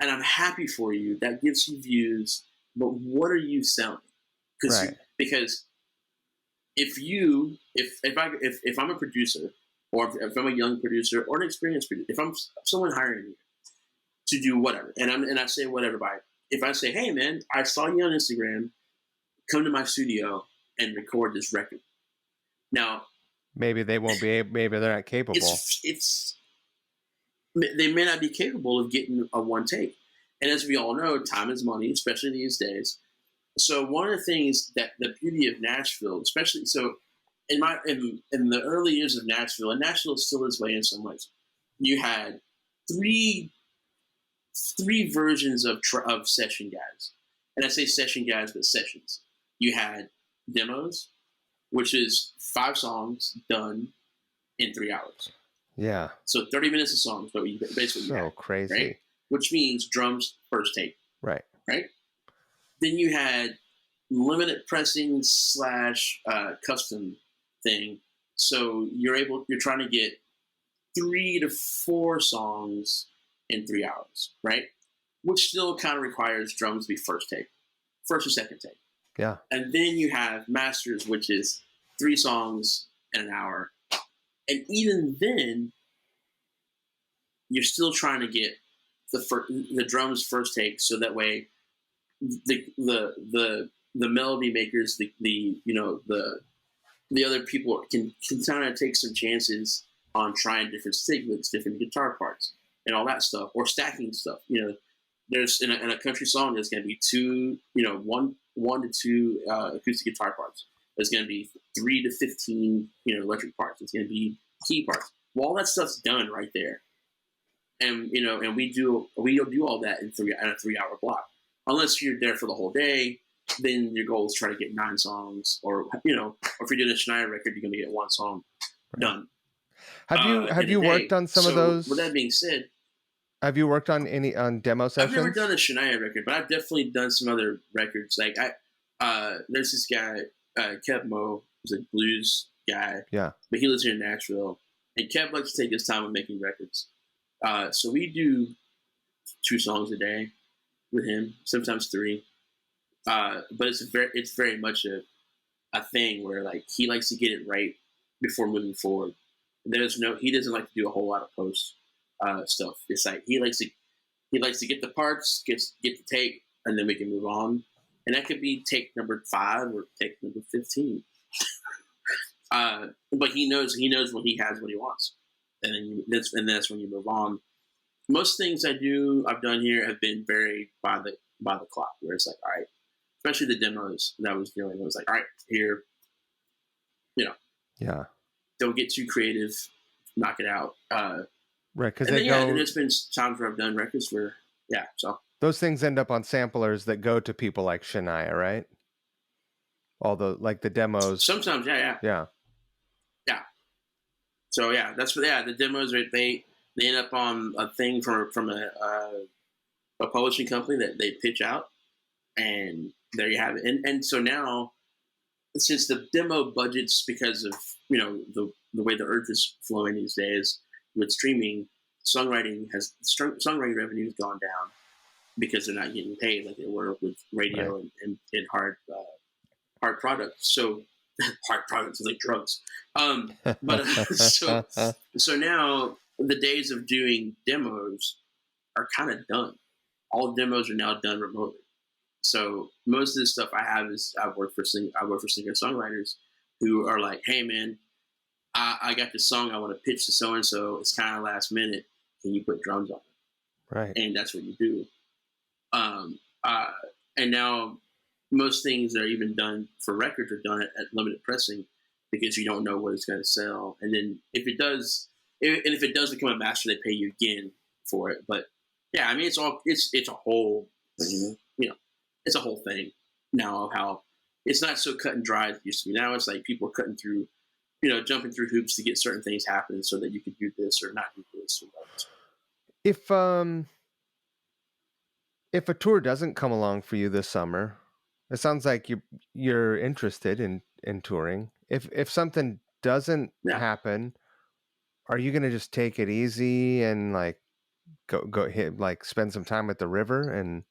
And I'm happy for you. That gives you views. But what are you selling? Right. Because if I'm a producer, or if I'm a young producer or an experienced producer, if I'm someone hiring me to do whatever, and I say whatever if I say, hey man, I saw you on Instagram, come to my studio and record this record. Now, Maybe they won't be able, maybe they're not capable. it's they may not be capable of getting a one take, and as we all know, time is money, especially these days. So one of the things that the beauty of Nashville, especially so in the early years of Nashville, and Nashville still is way in some ways, you had three versions of session guys, and I say session guys, but sessions. You had demos, which is 5 songs done in 3 hours. Yeah. So 30 minutes of songs, but basically So you had, crazy. right? Which means drums first take. Right. Right. Then you had limited pressing / custom thing. So you're trying to get 3 to 4 songs in 3 hours, right? Which still kind of requires drums to be first or second take. Yeah. And then you have masters, which is 3 songs in an hour. And even then, you're still trying to get the drums first take, so that way the melody makers, the other people can kind of take some chances on trying different siglets, different guitar parts, and all that stuff, or stacking stuff. There's in a country song, there's going to be one to two acoustic guitar parts. There's going to be 3 to 15 electric parts. It's going to be key parts. Well, all that stuff's done right there. and and we don't do all that in a 3 hour block. Unless you're there for the whole day, then your goal is try to get 9 songs, or or if you're doing a Shania record, you're going to get one song Right. done Have in a you worked day. on some of So with those? that being said, Have you worked on any demo I've never done sessions? a Shania record, but I've definitely done some other records. Like there's this guy, Kev Mo, who's a blues guy, Yeah. but he lives here in Nashville, and Kev likes to take his time with making records. So we do 2 songs a day with him, sometimes 3. But it's very much a thing where like he likes to get it right before moving forward. He doesn't like to do a whole lot of post stuff. It's like he likes to get the parts, get the take, and then we can move on. And that could be take number 5 or take number 15. But he knows when he has what he wants, and then that's when you move on. Most things I've done here have been very by the clock, where it's like, all right, especially the demos that I was doing. It was like, all right, here, Yeah. don't get too creative, knock it out. Right, because And they then yeah, go. there's been times where I've done records where so Those things end up on samplers that go to people like Shania, right? All the like the demos. sometimes Yeah. yeah. So yeah, that's what the demos are. They end up on a thing from a publishing company that they pitch out, and there you have it. And so now, since the demo budgets, because of the way the earth is flowing these days with streaming, songwriting revenue has gone down because they're not getting paid like they were with Right. radio and hard products. So hard products is like drugs. But so now the days of doing demos are kind of done. All demos are now done remotely. So most of the stuff I have is I work for singer songwriters who are like, hey man, I got this song I want to pitch to so and so. It's kind of last minute. Can you put drums on it? Right. And that's what you do. Um, uh, and now most things that are even done for records are done at limited pressing because you don't know what it's going to sell. And then if it does become a master, they pay you again for it. But yeah, I mean, it's a whole, it's a whole thing now of how it's not so cut and dry as it used to be. Now it's like people are cutting through, jumping through hoops to get certain things happening so that you can do this or not do this. Or that. If a tour doesn't come along for you this summer, it sounds like you're interested in touring. If something doesn't Yeah, happen, are you gonna just take it easy and like go hit like spend some time at the river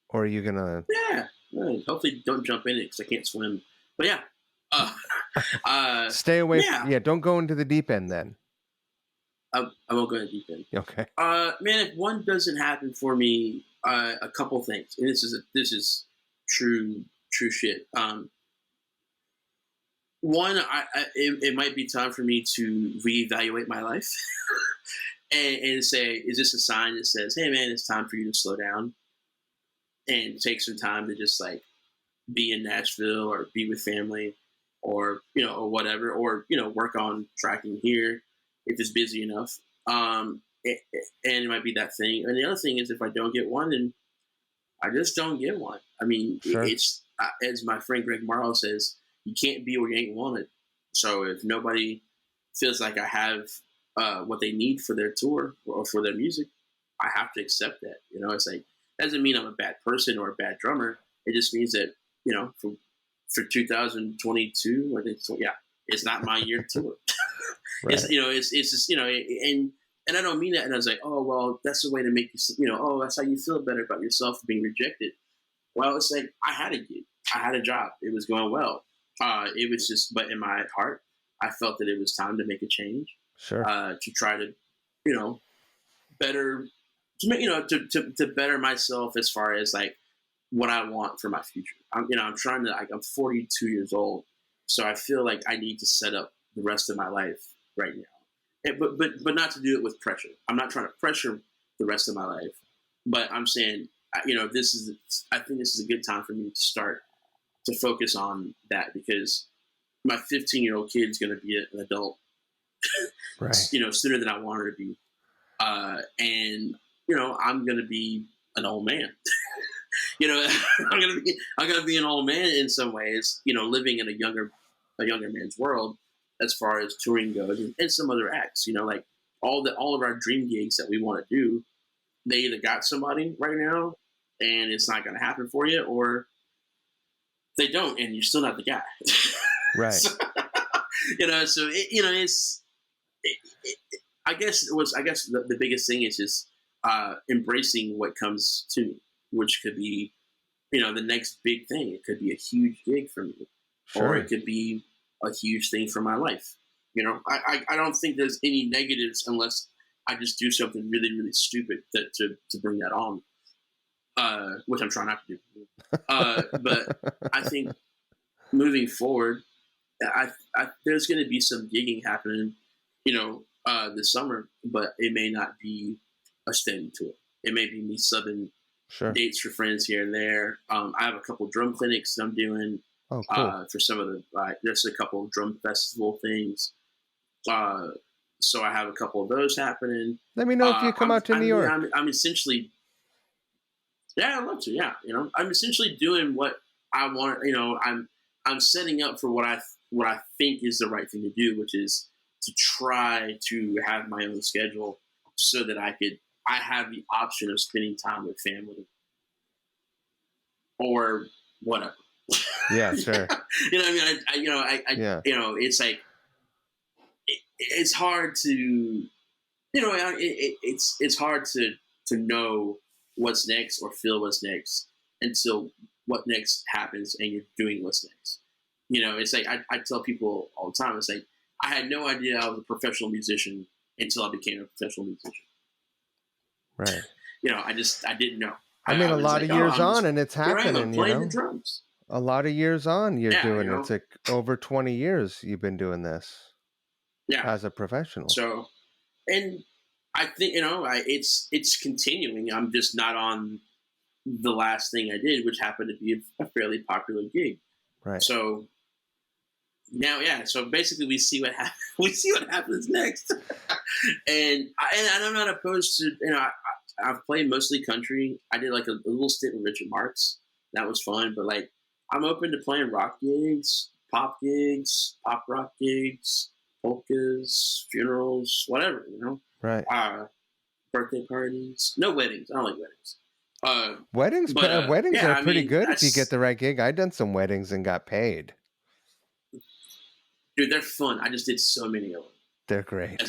or are you gonna yeah. Right. Hopefully, don't jump in it because I can't swim. But yeah, uh, stay away? yeah. Yeah, don't go into the deep end then. I won't go in deep in. Okay. Man, if one doesn't happen for me, a couple things, and this is true shit. One, it might be time for me to reevaluate my life and say, is this a sign that says, hey man, it's time for you to slow down and take some time to just like be in Nashville or be with family or or whatever, or work on tracking here if it's busy enough. And it might be that thing. And the other thing is, if I don't get one, then I just don't get one. I mean, Sure. it's as my friend Greg Morrow says, you can't be where you ain't wanted. So if nobody feels like I have what they need for their tour or for their music, I have to accept that. It's like, doesn't mean I'm a bad person or a bad drummer. It just means that for 2022, I think it's not my year to tour. Right. It's just and I don't mean that. And I was like, oh well, that's the way to make you oh, that's how you feel better about yourself for being rejected. Well, it's like I had a gig, I had a job, it was going well. It was just, but in my heart, I felt that it was time to make a change. Sure. To try to, better, to better myself as far as like what I want for my future. I'm trying to, like, I'm 42 years old, so I feel like I need to set up the rest of my life right now. But not to do it with pressure. I'm not trying to pressure the rest of my life, but I'm saying, I think this is a good time for me to start to focus on that, because my 15-year-old kid is going to be an adult, Right. sooner than I want her to be. And I'm gonna be an old man. I'm gonna be an old man in some ways. Living in a younger man's world as far as touring goes, and some other acts. Like all of our dream gigs that we want to do, they either got somebody right now, and it's not gonna happen for you, or they don't, and you're still not the guy. Right. So, it's. I guess the biggest thing is just embracing what comes to me, which could be the next big thing. It could be a huge gig for me, or it Sure. could be a huge thing for my life. I don't think there's any negatives unless I just do something really, really stupid to bring that on, which I'm trying not to do. But I think moving forward, there's going to be some gigging happening, this summer, but it may not be a steady tour. It may be me subbing Sure. dates for friends here and there. I have a couple drum clinics that I'm doing Oh, cool. for some of the there's a couple of drum festival things. Uh, so I have a couple of those happening. Let me know if you come I'm out to New I'm, yeah, I'm York. I'm essentially, yeah, I'd love to. Yeah, I'm essentially doing what I want. I'm setting up for what I think is the right thing to do, which is to try to have my own schedule so that I have the option of spending time with family or whatever. Yeah, sure. What I mean? Yeah. It's like it's hard to it's hard to know what's next or feel what's next until what next happens and you're doing what's next. It's like I tell people all the time. It's like I had no idea I was a professional musician until I became a professional musician. Right. I didn't know. I I mean, a was lot like, of oh, years on and it's here I am. I'm happening, playing the drums. A lot of years on you're Yeah, doing it. It's like over 20 years you've been doing this yeah. as a professional. So, and I think it's continuing. I'm just not on the last thing I did, which happened to be a fairly popular gig. Right. So now, yeah. So basically, we see what we see what happens next. and I'm not opposed to I've played mostly country. I did like a little stint with Richard Marx. That was fun, but like I'm open to playing rock gigs, pop rock gigs, polkas, funerals, whatever. Right. Birthday parties, no weddings. I don't like weddings. Weddings But weddings yeah, are I pretty mean good if you get that's the right gig. I done some weddings and got paid. dude. They're fun. I just did so many of them. They're great.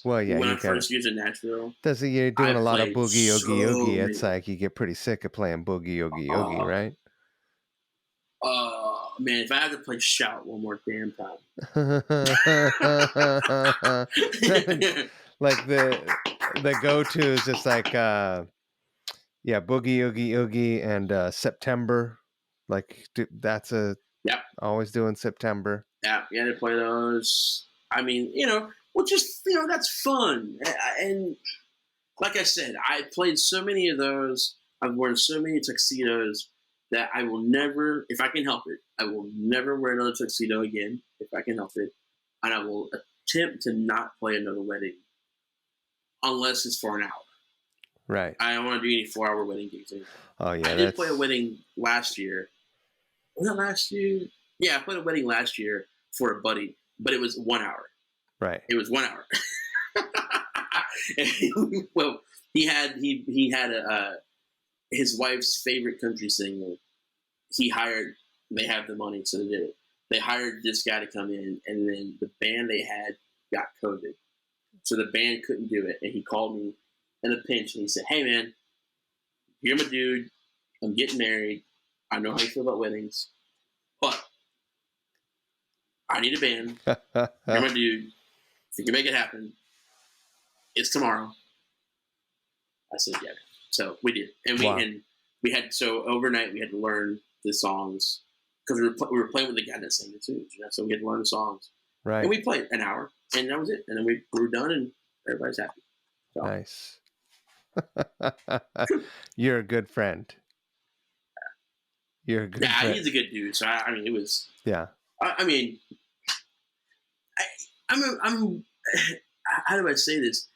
Well, yeah, When you I got it. first used in Nashville, Does it you're I doing a lot of played boogie oogie so oogie. It's many. like you get pretty sick of playing boogie oogie oogie, Uh, right? Man, if I had to play shout one more damn time. Like the go-to is just like yeah, boogie oogie oogie and September. Like that's a Yep. always doing September. Yeah, you had to play those. I mean, well, just that's fun. And like I said, I played so many of those. I've worn so many tuxedos that I will never, if I can help it, I will never wear another tuxedo again if I can help it, and I will attempt to not play another wedding unless it's for an hour. Right. I don't want to do any 4-hour wedding gigs anymore. Oh yeah, I did play a wedding last year. Was it last year? Yeah, I played a wedding last year for a buddy, but it was 1 hour. right. It was 1 hour. Well, he had his wife's favorite country singer. He hired. They have the money, so they did it. They hired this guy to come in, and then the band they had got COVID, so the band couldn't do it. And he called me in a pinch, and he said, "Hey, man, you're my dude. I'm getting married. I know how you feel about weddings, but I need a band. You're my dude. If you can make it happen, it's tomorrow." I said, "Yeah." So we did, and Wow. we had so overnight we had to learn the songs because we were playing with the guy that sang the tunes. So we had to learn the songs, Right. and we played an hour, and that was it. And then we were done, and everybody's happy. So, Nice. You're a good friend. You're a good yeah, friend. he's a good dude. So I mean, it was. Yeah. I mean, I'm how do I say this?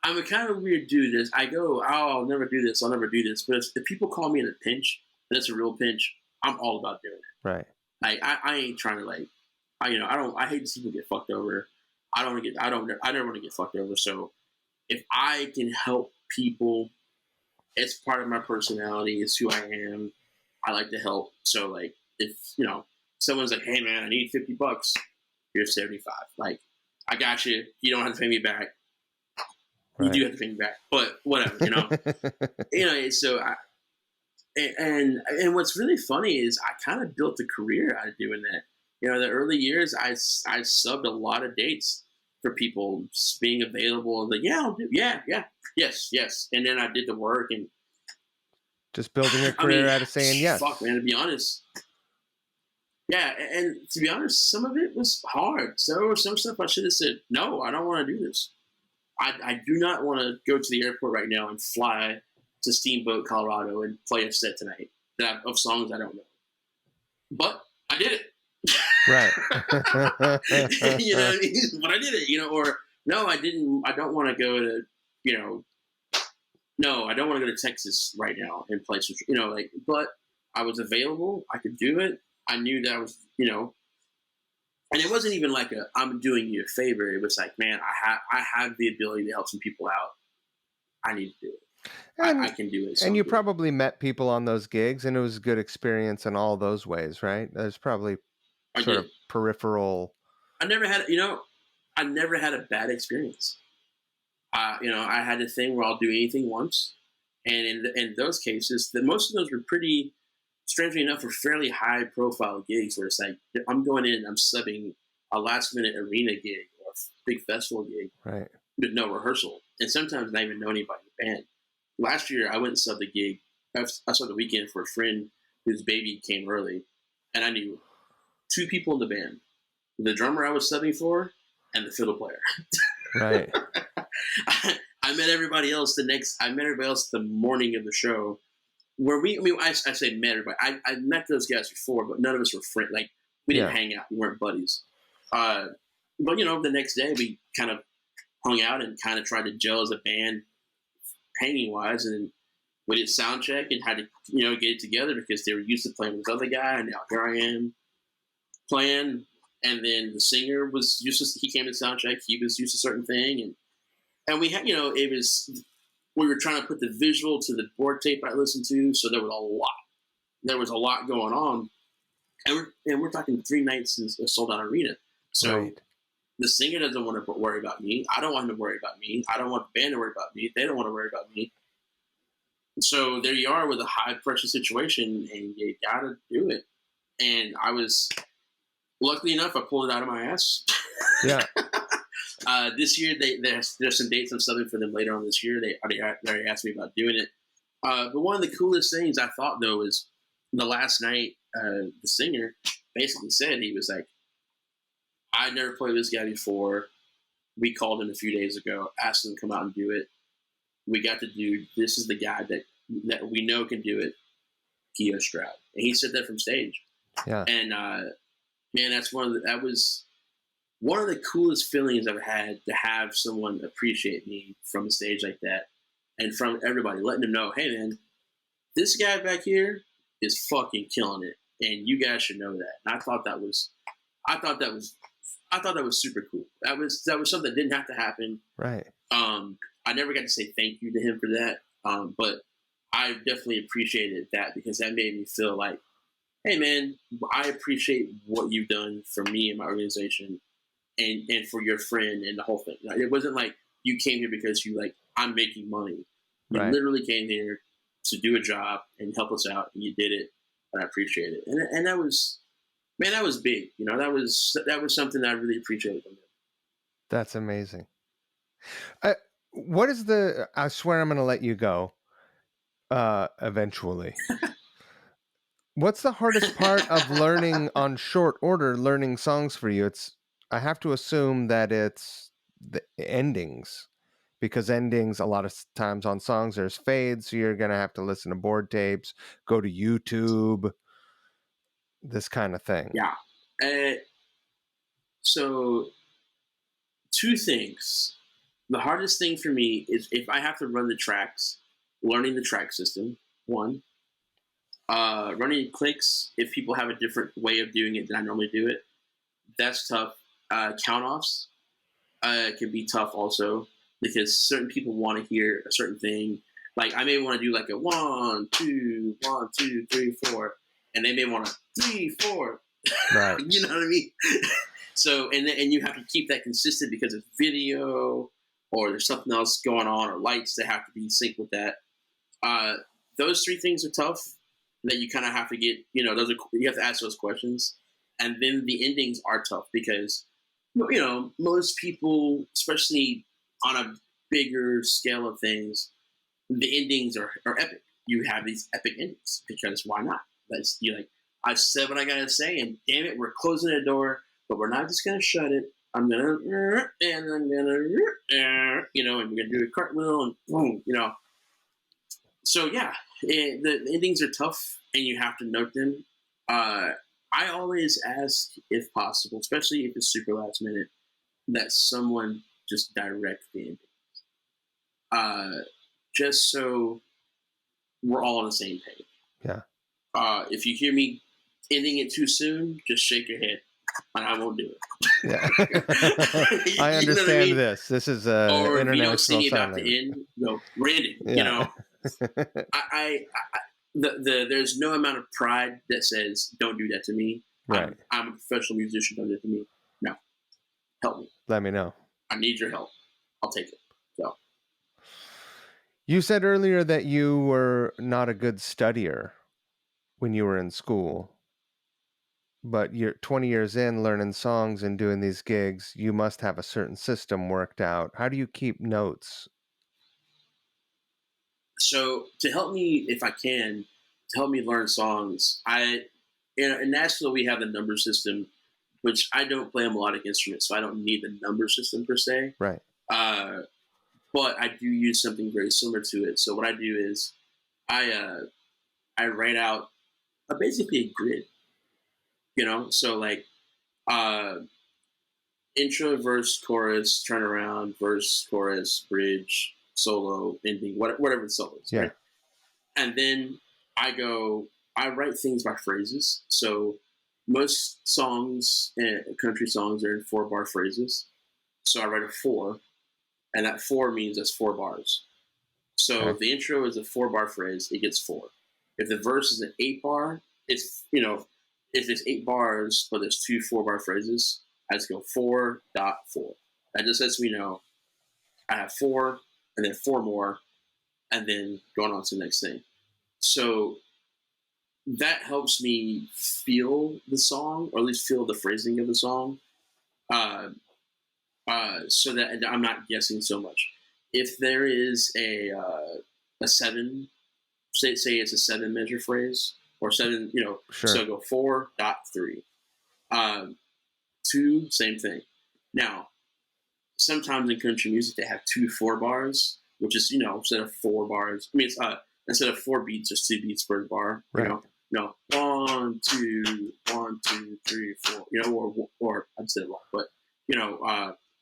I'm a kind of weird dude. Is I go, oh, I'll never do this. I'll never do this. But if people call me in a pinch, and it's a real pinch, I'm all about doing it. Right. Like I ain't trying to like, I don't. I hate to see people get fucked over. I don't want to get. I don't. I never want to get fucked over. So if I can help people, it's part of my personality. It's who I am. I like to help. So like, if someone's like, hey man, I need $50. Here's 75. Like, I got you. You don't have to pay me back. You do Right. have to pay me back, but whatever. So and what's really funny is I kind of built a career out of doing that. The early years, I subbed a lot of dates for people, just being available and like, yeah, I'll do, yeah, yeah, yes, yes, and then I did the work, and Just building a I career mean, out of saying fuck, yes. man, to be honest, yeah, and to be honest, some of it was hard. So there was some stuff I should have said, no, I don't want to do this. I do not want to go to the airport right now and fly to Steamboat, Colorado, and play a set tonight of songs I don't know. But I did it. Right. You know what I mean? But I did it. Or no, I didn't. I don't want to go to. No, I don't want to go to Texas right now and play some. But I was available. I could do it. I knew that I was. And it wasn't even like I'm doing you a favor. It was like, man, I have the ability to help some people out. I need to do it. I and can do it. So and I'm you doing it. probably met people on those gigs, and it was a good experience in all those ways, right? There's probably I sort of did. peripheral. I never had. I never had a bad experience. I had a thing where I'll do anything once, and in those cases, most of those were pretty. Strangely enough, were fairly high profile gigs where it's like I'm going in, I'm subbing a last minute arena gig or a big festival gig Right. with no rehearsal, and sometimes not even know anybody in the band. Last year, I went and subbed a gig. I subbed the weekend for a friend whose baby came early, and I knew two people in the band: the drummer I was subbing for, and the fiddle player. Right. I met everybody else the next. I met everybody else the morning of the show. I say met everybody. I met those guys before, but none of us were friends. Like we didn't Yeah. hang out. We weren't buddies. But the next day we kind of hung out and kind of tried to gel as a band, hanging wise, and we did sound check and had to get it together because they were used to playing with this other guy, and now here I am playing. And then the singer was used to. He came to sound check. He was used to a certain thing, and we had it was we were trying to put the visual to the board tape I listened to, so there was a lot. There was a lot going on, and we're talking 3 nights in a sold out arena. So Right. the singer doesn't want to worry about me. I don't want him to worry about me. I don't want the band to worry about me. They don't want to worry about me. So there you are with a high pressure situation, and you gotta do it. And I was luckily enough, I pulled it out of my ass. Yeah. This year, there's some dates I'm subbing for them later on this year. They already asked me about doing it. But one of the coolest things I thought though is the last night, the singer basically said he was like, "I never played with this guy before. We called him a few days ago, asked him to come out and do it. We got the dude. This is the guy that we know can do it, Keio Stroud." And he said that from stage. Yeah. And man, that was one of the coolest feelings I've had, to have someone appreciate me from a stage like that, and from everybody, letting them know, hey man, this guy back here is fucking killing it, and you guys should know that. And I thought that was super cool. That was something that didn't have to happen. Right. I never got to say thank you to him for that, but I definitely appreciated that because that made me feel like, hey man, I appreciate what you've done for me and my organization, and for your friend and the whole thing. Like, it wasn't like you came here because I'm making money. You Right. literally came here to do a job and help us out, and you did it, and I appreciate it. And that was, man, that was big. That was something that I really appreciated from him. That's amazing. Uh, what is the? I swear I'm going to let you go. Eventually. What's the hardest part of learning on short order, learning songs for you? I have to assume that it's the endings, because endings a lot of times on songs there's fades, so you're gonna have to listen to board tapes, go to YouTube, this kind of thing. Yeah. Uh, so two things. The hardest thing for me is if I have to run the tracks, learning the track system. One, running clicks. If people have a different way of doing it than I normally do it, that's tough. Count offs can be tough also because certain people want to hear a certain thing. Like I may want to do like a 1, 2, 1, 2, 3, 4, and they may want to 3, 4. Right. You know what I mean? So and you have to keep that consistent because of video or there's something else going on or lights that have to be in sync with that. Uh, those three things are tough that you kind of have to get. Those are you have to ask those questions, and then the endings are tough because most people, especially on a bigger scale of things, the endings are epic. You have these epic endings because why not? That's you like I've said what I gotta say, and damn it, we're closing the door, but we're not just gonna shut it. I'm gonna and I'm gonna and we're gonna do a cartwheel and boom, So yeah, the endings are tough, and you have to note them. I always ask, if possible, especially if it's super last minute, that someone just direct the ending, uh, just so we're all on the same page. Yeah. If you hear me ending it too soon, just shake your head, and I won't do it. Yeah. I You know what I understand mean? this. This is Or if you don't see international me sign about to language. end, go, we're ending. Yeah. I there's no amount of pride that says don't do that to me. Right. I'm a professional musician. Don't do that to me. No, help me. Let me know. I need your help. I'll take it. So You said earlier that you were not a good studier when you were in school, but you're 20 years in learning songs and doing these gigs, you must have a certain system worked out. How do you keep notes? so to help me if I can to help me learn songs, in Nashville we have the number system, which I don't play a melodic instrument, so I don't need the number system per se. Right. Uh, but I do use something very similar to it. So what I do is I write out basically a grid. So like uh, intro, verse, chorus, turnaround, verse, chorus, bridge, solo, ending, whatever the solo is, Yeah. right? And then I write things by phrases. So most songs, country songs, are in 4 bar phrases. So I write a 4, and that 4 means that's 4 bars. So Okay. if the intro is a 4 bar phrase, it gets 4. If the verse is an 8 bar, if there's 8 bars, but there's 2 4 bar phrases, I just go 4.4. That just lets me know I have 4 and then 4 more, and then going on to the next thing. So that helps me feel the song, or at least feel the phrasing of the song, uh, so that I'm not guessing so much. If there is a 7, say it's a 7 measure phrase or 7, so Sure. I go 4.3. 2, same thing. Now, sometimes in country music they have 2 4 bars, which is instead of 4 bars. I mean, it's instead of 4 beats, there's 2 beats per bar. Right. 1 2 1 2 3 4. Or I'd say it wrong, but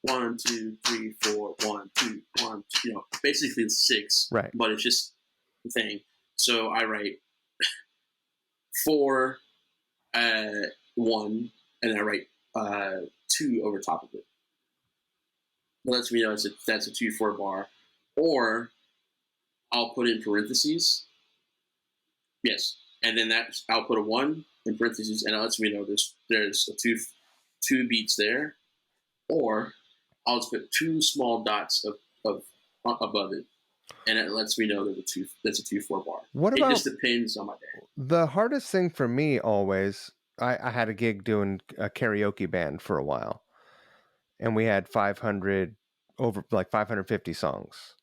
1 2 3 4 1 2 1 2. Basically it's 6, Right. but it's just the thing. So I write 4, 1, and then I write 2 over top of it. That lets me know that's a 2 4 bar. Or I'll put in parentheses. Yes, and then I'll put a 1 in parentheses, and it lets me know there's a two beats there. Or I'll just put 2 small dots of above it, and it lets me know that's a 2 4 bar. What It just about depends on my day. the hardest thing for me always? I had a gig doing a karaoke band for a while, and we had 500 over like 550 songs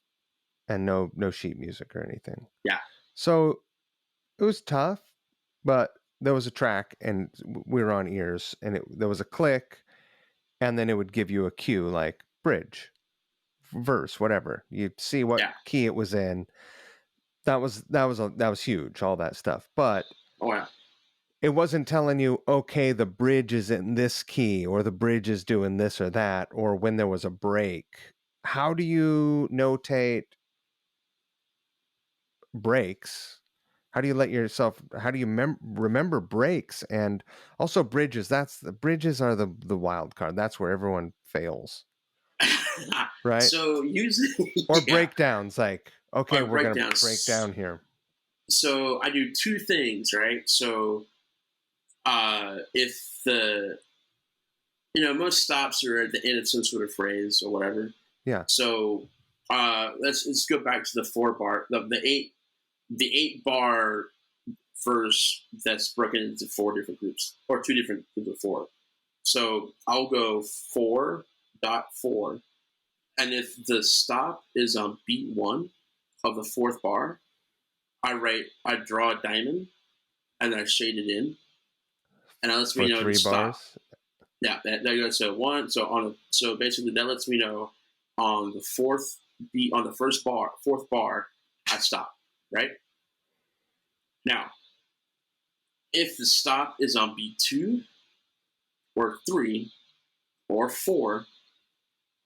and no sheet music or anything. Yeah, So it was tough, but there was a track and we were on ears and there was a click and then it would give you a cue like bridge, verse, whatever. You'd see what yeah, key it was in. That was huge, all that stuff. But oh yeah, it wasn't telling you, okay, the bridge is in this key or the bridge is doing this or that, or when there was a break. how do you notate breaks? How do you let yourself? How do you remember breaks and also bridges? That's the bridges are the wild card. That's where everyone fails, right? So usually, Or yeah, breakdowns, like okay, or we're gonna break breakdowns. down here. So I do two things, right? So if the most stops are at the end of some sort of phrase or whatever. Yeah, So let's go back to the 4 bar, the eight bar verse that's broken into 4 different groups or 2 different groups of 4. So I'll go 4.4, and if the stop is on beat 1 of the fourth bar, I draw a diamond and I shade it in, and that lets for me know to three stop. bars. Yeah, that goes so one. So basically that lets me know on the fourth beat on the fourth bar, I stop. Right now, if the stop is on beat 2 or 3 or 4,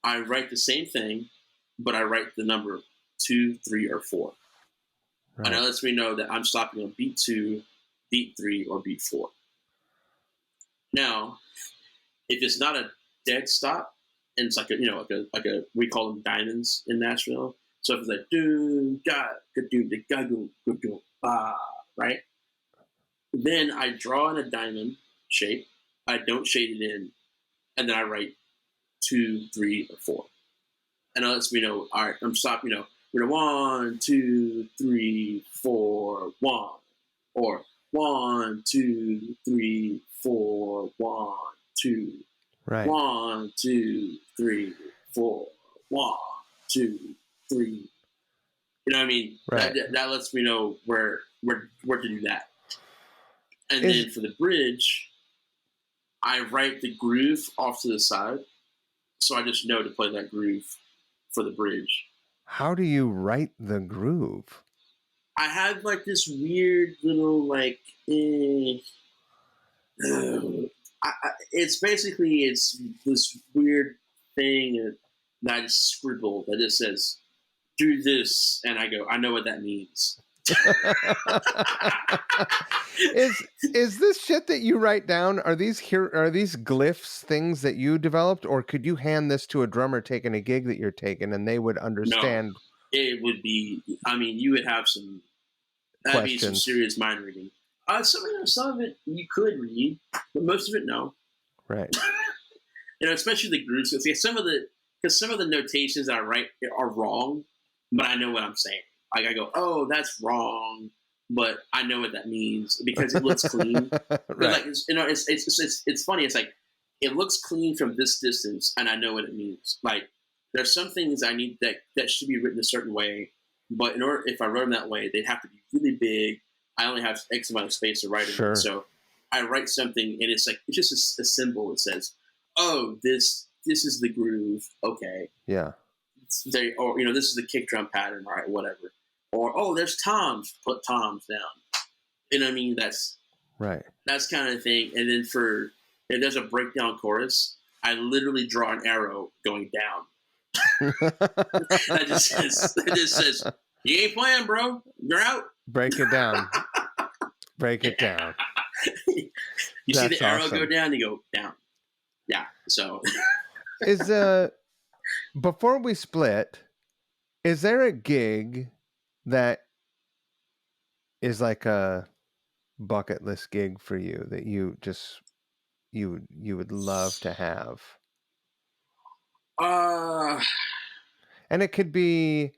I write the same thing, but I write the number 2, 3, or 4, and that Right. lets me know that I'm stopping on beat 2, beat 3, or beat 4. Now, if it's not a dead stop, and it's like a we call them diamonds in Nashville. So if it's like do da do da go do ba, right? Then I draw in a diamond shape. I don't shade it in, and then I write 2, 3, or 4, and it lets me know. All right, I'm stopping. 1, 2, 3, 4, 1, or 1, 2, 3, 4, 1, 2, Right. 1, 2, 3, 4, 1, 2, 3. You know what I mean? That Right. that lets me know where to do that. And Is then for the bridge, I write the groove off to the side, so I just know to play that groove for the bridge. how do you write the groove? I have like this weird little like, it's this weird thing that I just scribble that just says do this, and I go, I know what that means. is is this shit that you write down? Are these glyphs things that you developed, or could you hand this to a drummer taking a gig that you're taking and they would No, understand it would be. I mean, you would have some. That'd be some questions? serious mind reading. Some of it you could read, but most of it no. Right. Especially the groups. Because some of the notations that I write are wrong, but I know what I'm saying. Like I go, oh, that's wrong, but I know what that means because it looks clean. But Right. like it's funny. It's like it looks clean from this distance, and I know what it means. Like there's some things I need that should be written a certain way, but in order if I wrote them that way, they'd have to be really big. I only have X amount of space to write them in, Sure. so I write something, and it's just a symbol. It says, "Oh, this is the groove." Okay, Yeah. or this is the kick drum pattern. All right, whatever. Or oh, there's toms. Put toms down. You know what I mean? Right. That's kind of thing. And then if there's a breakdown chorus, I literally draw an arrow going down. That just says you ain't playing, bro. You're out. Break it down. Break it Yeah. down. You see the That's arrow go awesome. down, you go down. Yeah. So Is before we split, is there a gig that is like a bucket list gig for you that you would love to have? uh And it could be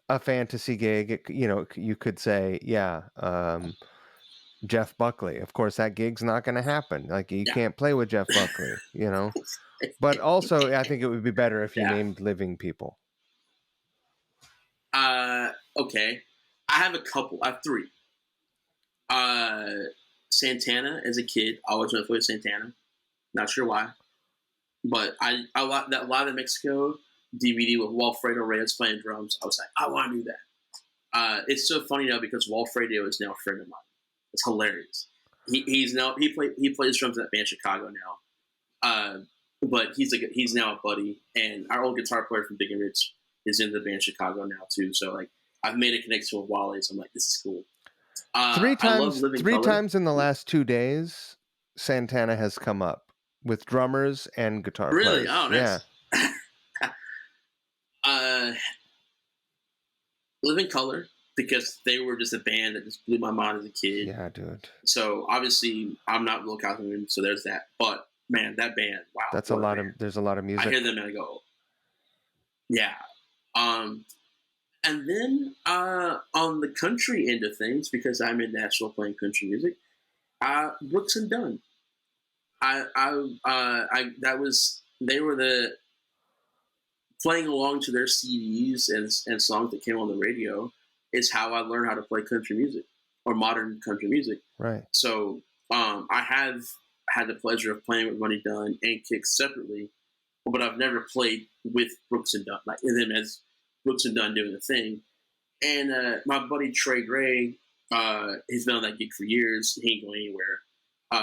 a fantasy gig. You could say, yeah, Jeff Buckley. Of course, that gig's not going to happen. Like you yeah. can't play with Jeff Buckley. But also, I think it would be better if you Yeah. named living people. Okay. I have a couple. I have three. Uh Santana as a kid, I always went for Santana. Not sure why. But I that Live in Mexico DVD with Walfredo Reyes playing drums. I was like, I want to do that. It's so funny now because Walfredo is now a friend of mine. It's hilarious. He plays drums at band Chicago now. but he's now a buddy, and our old guitar player from Big and Rich is in the band Chicago now too. So like I've made a connection with Wale. So I'm like, this is cool. I love Living Three Color. times in the last 2 days, Santana has come up with drummers and guitar Really? players. Oh, Yeah. nice. uh, Living Color, because they were just a band that just blew my mind as a kid. Yeah, dude. So obviously I'm not Will Cosman, so there's that. But man, that band, wow, That's a what lot band. of there's a lot of I music. hear them and I go, yeah. And then on the country end of things, because I'm in Nashville playing country music, Brooks and Dunn. That was they were the playing along to their CDs and songs that came on the radio is how I learned how to play country music or modern country music. Right. So I have had the pleasure of playing with Ronnie Dunn and Kix separately, but I've never played with Brooks and Dunn, like them as Brooks and Dunn doing the thing. And my buddy Trey Gray, he's been on that gig for years. He ain't going anywhere.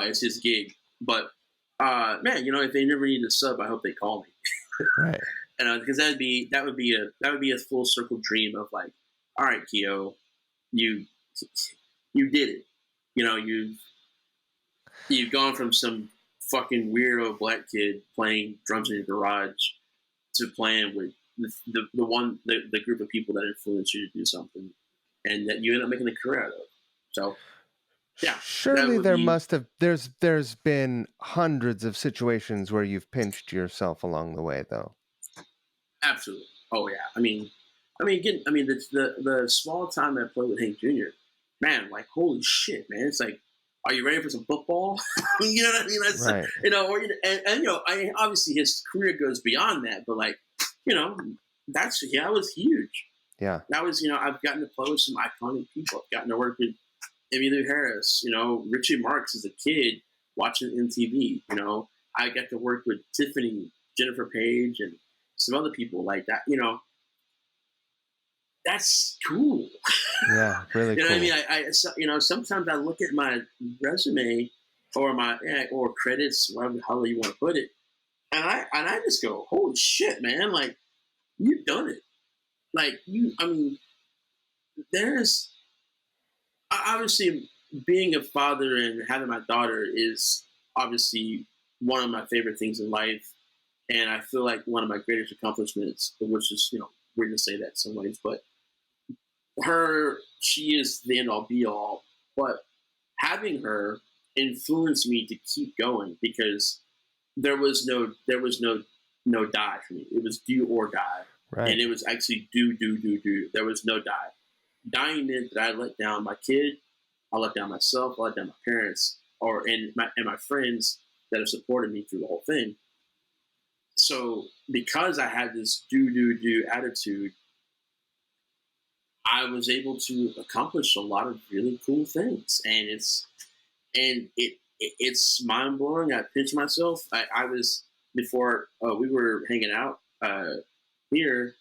It's his gig. But man, if they never need a sub, I hope they call me. Right. And because that would be a full circle dream of like, all right, Keio, you did it. You've gone from some fucking weirdo black kid playing drums in your garage to playing with the group of people that influence you to do something, and that you end up making a career out of. So, yeah, Surely there's been hundreds of situations where you've pinched yourself along the way, though. Absolutely. Oh yeah. The small time I played with Hank Jr. Man, like holy shit, man! It's like, are you ready for some football? You know what I mean? That's right. Obviously his career goes beyond that, but like, that was huge. Yeah. That was, I've gotten to play with some iconic people. I've gotten to work with Emmylou Harris, Richie Marx as a kid watching MTV. I got to work with Tiffany, Jennifer Page, and some other people like that. That's cool. Yeah, really cool. What I mean? Sometimes I look at my resume or or credits, whatever the hell you want to put it, and I just go, holy shit, man! Like you've done it. Like there's obviously being a father and having my daughter is obviously one of my favorite things in life, and I feel like one of my greatest accomplishments, which is weird to say that in some ways, but she is the end all be all. But having her influenced me to keep going because there was no die for me. It was do or die, right. And it was actually do. There was no die. Dying meant that I let down my kid, I let down myself, I let down my parents, and my friends that have supported me through the whole thing. So because I had this do attitude, I was able to accomplish a lot of really cool things, and it's mind blowing. I pinch myself. I was before we were hanging out here.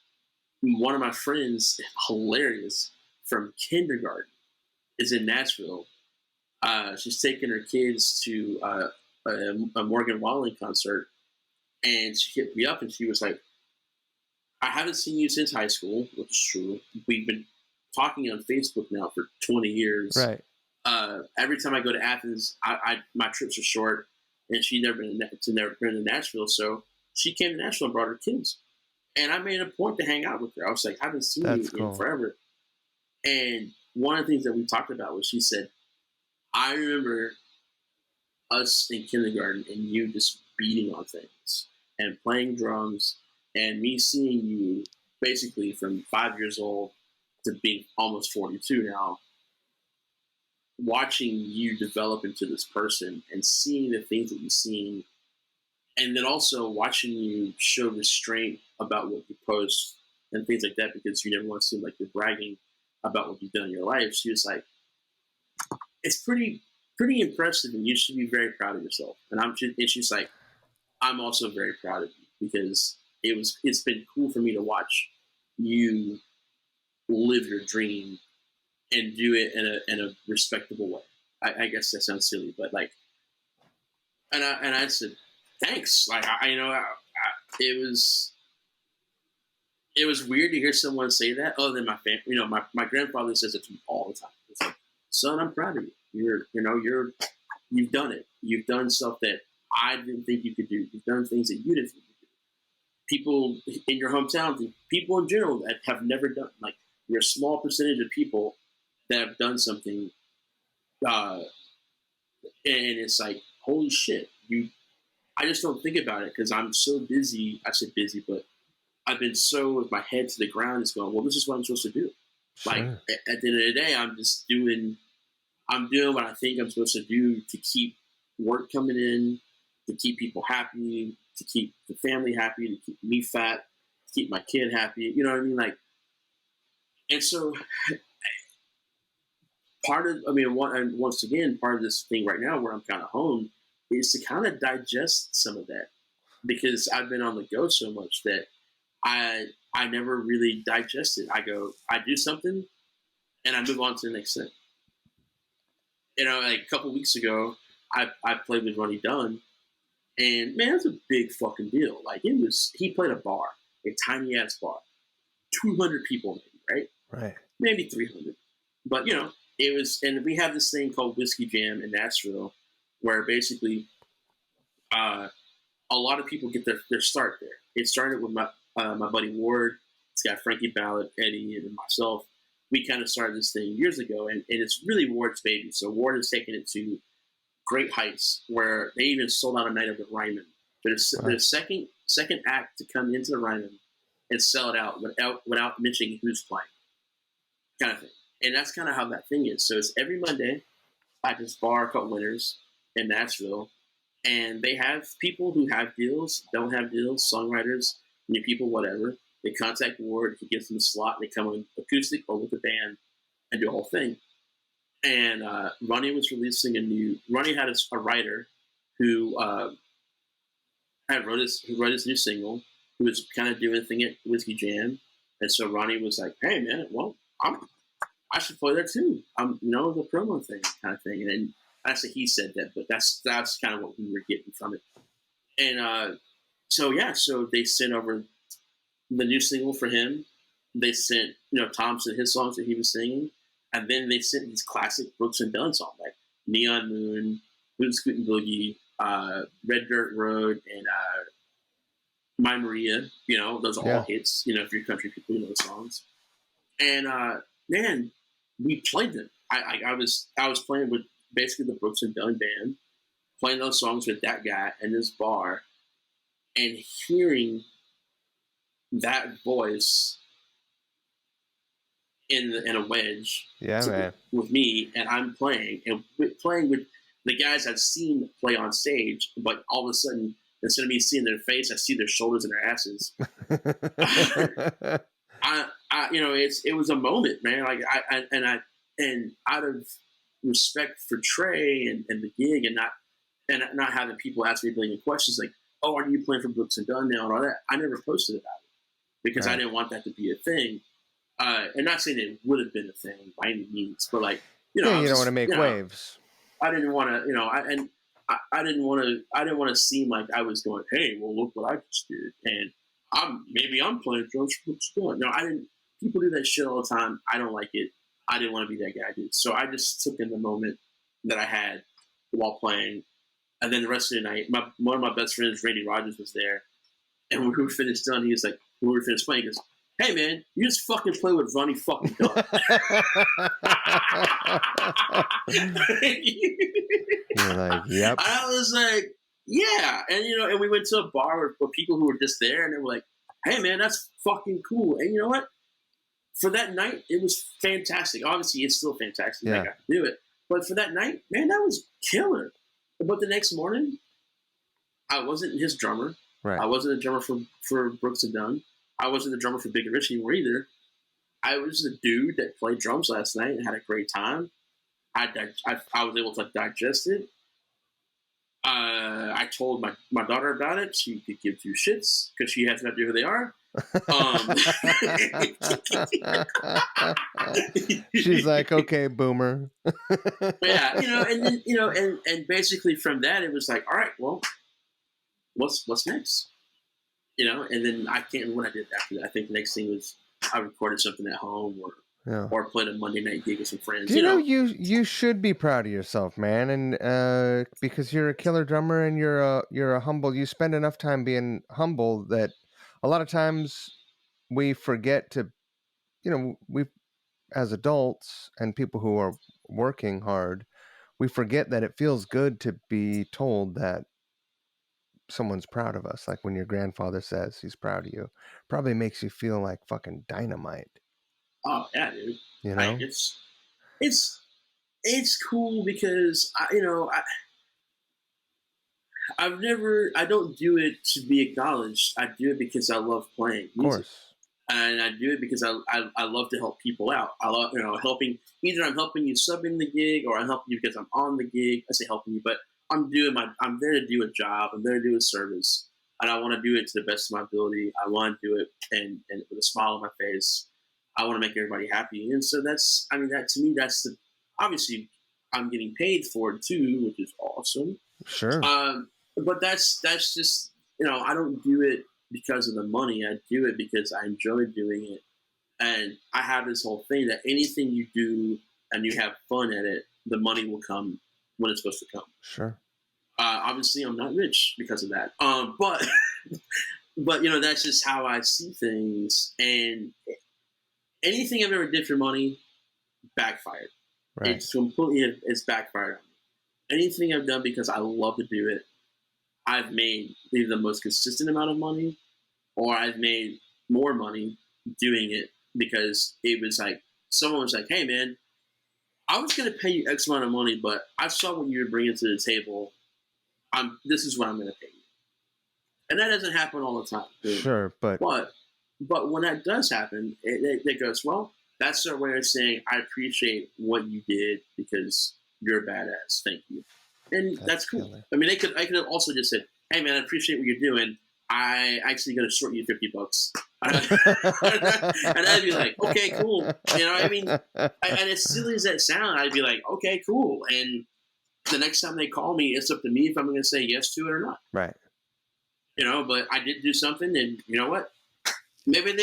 One of my friends, hilarious, from kindergarten, is in Nashville. She's taking her kids to a Morgan Wallen concert, and she hit me up and she was like, I haven't seen you since high school, which is true. We've been talking on Facebook now for 20 years. Right. Every time I go to Athens, my trips are short, and she'd never been to Nashville, so she came to Nashville and brought her kids. And I made a point to hang out with her. I was like, I haven't seen you in forever. And one of the things that we talked about was she said, I remember us in kindergarten and you just beating on things and playing drums and me seeing you basically from 5 years old to being almost 42 now, watching you develop into this person and seeing the things that you've seen, and then also watching you show restraint about what you post and things like that, because you never want to seem like you're bragging about what you've done in your life. She was like, it's pretty impressive, and you should be very proud of yourself. And she's like, I'm also very proud of you because it's been cool for me to watch you live your dream and do it in a respectable way. I guess that sounds silly, but like, and I said, thanks. Like it was weird to hear someone say that. Other than my family, my grandfather says it to me all the time. It's like, son, I'm proud of you. You've done it. You've done stuff that I didn't think you could do. You've done things that you didn't think you could do. People in your hometown, people in general that have never done, like, you're a small percentage of people that have done something, and it's like, holy shit, I just don't think about it because I'm so busy. I said busy, but I've been so with my head to the ground. It's going, well, this is what I'm supposed to do. Sure. Like at the end of the day, I'm doing what I think I'm supposed to do to keep work coming in, to keep people happy, to keep the family happy, to keep me fat, to keep my kid happy. You know what I mean? Like, and so once again, part of this thing right now where I'm kind of home is to kind of digest some of that because I've been on the go so much that I never really digest it. I do something and I move on to the next thing. Like a couple weeks ago, I played with Ronnie Dunn, and man, it's a big fucking deal. Like he played a bar, a tiny ass bar, 200 people maybe, right? Right. Maybe 300, but it was, and we have this thing called Whiskey Jam in Nashville, where basically, a lot of people get their start there. It started with my buddy Ward. It's got Frankie Ballard, Eddie, and myself. We kind of started this thing years ago, and it's really Ward's baby. So Ward has taken it to great heights, where they even sold out a night of the Ryman. There's the second act to come into the Ryman and sell it out without mentioning who's playing, kind of thing. And that's kind of how that thing is. So it's every Monday at this bar called Winners in Nashville, and they have people who have deals, don't have deals, songwriters, new people, whatever. They contact Ward, he gives them a slot, they come on acoustic or with a band and do a whole thing. And Ronnie was releasing Ronnie had a writer who wrote his new single, who was kind of doing a thing at Whiskey Jam. And so Ronnie was like, hey man, well, I should play there too. The promo thing kind of thing. And then actually he said that, but that's kind of what we were getting from it. And so they sent over the new single for him. They sent, Tom sent his songs that he was singing. And then they sent these classic Brooks and Dunn songs like Neon Moon, Boot Scootin' Boogie, Red Dirt Road, and My Maria. Those are all hits. If you're country people, you know the songs. And man, we played them. I was playing with basically the Brooks and Dunn band, playing those songs with that guy in this bar, and hearing that voice in a wedge, man, with me, and I'm playing with the guys I've seen play on stage, but all of a sudden, instead of me seeing their face, I see their shoulders and their asses. It was a moment, man. Like and out of respect for Trey and the gig, and not having people ask me a billion questions like, oh, are you playing for Brooks and Dunn now and all that, I never posted about it because I didn't want that to be a thing. And not saying it would have been a thing by any means, but like, you don't want to make waves. I didn't want to, I didn't want to seem like I was going, hey, well, look what I just did, and I'm playing drums for Brooks and Dunn. No, I didn't. People do that shit all the time. I don't like it. I didn't want to be that guy, dude. So I just took in the moment that I had while playing, and then the rest of the night, one of my best friends, Randy Rogers, was there, and when we were finished done, he was like, when we were finished playing, he goes, hey man, you just fucking play with Ronnie fucking Dunn. You're like, yep. I was like, yeah, and and we went to a bar with people who were just there, and they were like, hey man, that's fucking cool. And you know what? For that night, it was fantastic. Obviously, it's still fantastic. I got to do it, but for that night, man, that was killer. But the next morning, I wasn't his drummer. Right. I wasn't a drummer for Brooks and Dunn. I wasn't the drummer for Big and Rich anymore either. I was the dude that played drums last night and had a great time. I was able to digest it. I told my daughter about it. She could give two shits because she has no idea who they are. She's like, okay, boomer. Yeah, and then and basically from that it was like, all right, well, what's next? And then I can't remember what I did after that. I think the next thing was I recorded something at home, or Yeah. or played a Monday night gig with some friends. Do you know you should be proud of yourself, man, and because you're a killer drummer and you're a humble. You spend enough time being humble that a lot of times we forget to, we as adults and people who are working hard, we forget that it feels good to be told that someone's proud of us. Like when your grandfather says he's proud of you, probably makes you feel like fucking dynamite, Oh yeah, dude. you Like know? it's it's cool because I don't do it to be acknowledged. I do it because I love playing Of music, course. and I do it because I love to help people out. I love helping. Either I'm helping you subbing the gig, or I'm helping you because I'm on the gig. I say helping you, but I'm there to do a job. I'm there to do a service, and I want to do it to the best of my ability. I want to do it and with a smile on my face. I want to make everybody happy, and so that to me that's the obviously I'm getting paid for it too, which is awesome. Sure. But that's just I don't do it because of the money. I do it because I enjoy doing it, and I have this whole thing that anything you do and you have fun at it, the money will come when it's supposed to come. Sure. Obviously, I'm not rich because of that, but but that's just how I see things. And anything I've ever did for money backfired. Right. It's backfired on me. Anything I've done because I love to do it, I've made either the most consistent amount of money, or I've made more money doing it because it was like someone was like, "Hey, man, I was going to pay you X amount of money, but I saw what you were bringing to the table. This is what I'm going to pay you." And that doesn't happen all the time, dude. Sure, but But but when that does happen, it goes, well. That's their way of saying I appreciate what you did because you're a badass. Thank you, and that's that's cool. killer. I mean, I could have also just said, "Hey, man, I appreciate what you're doing. I actually going to short you $50," and I'd be like, "Okay, cool." I mean, and as silly as that sounds, I'd be like, "Okay, cool." And the next time they call me, it's up to me if I'm going to say yes to it or not. Right. But I did do something, and you know what? Maybe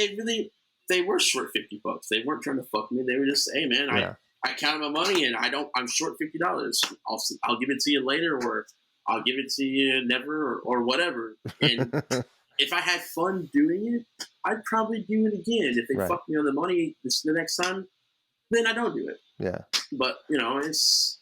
they were short $50. They weren't trying to fuck me. They were just, hey man, Yeah. I counted my money and I'm short $50. I'll give it to you later, or I'll give it to you never, or whatever. And if I had fun doing it, I'd probably do it again. If they Right. fuck me on the money the next time, then I don't do it. Yeah. But it's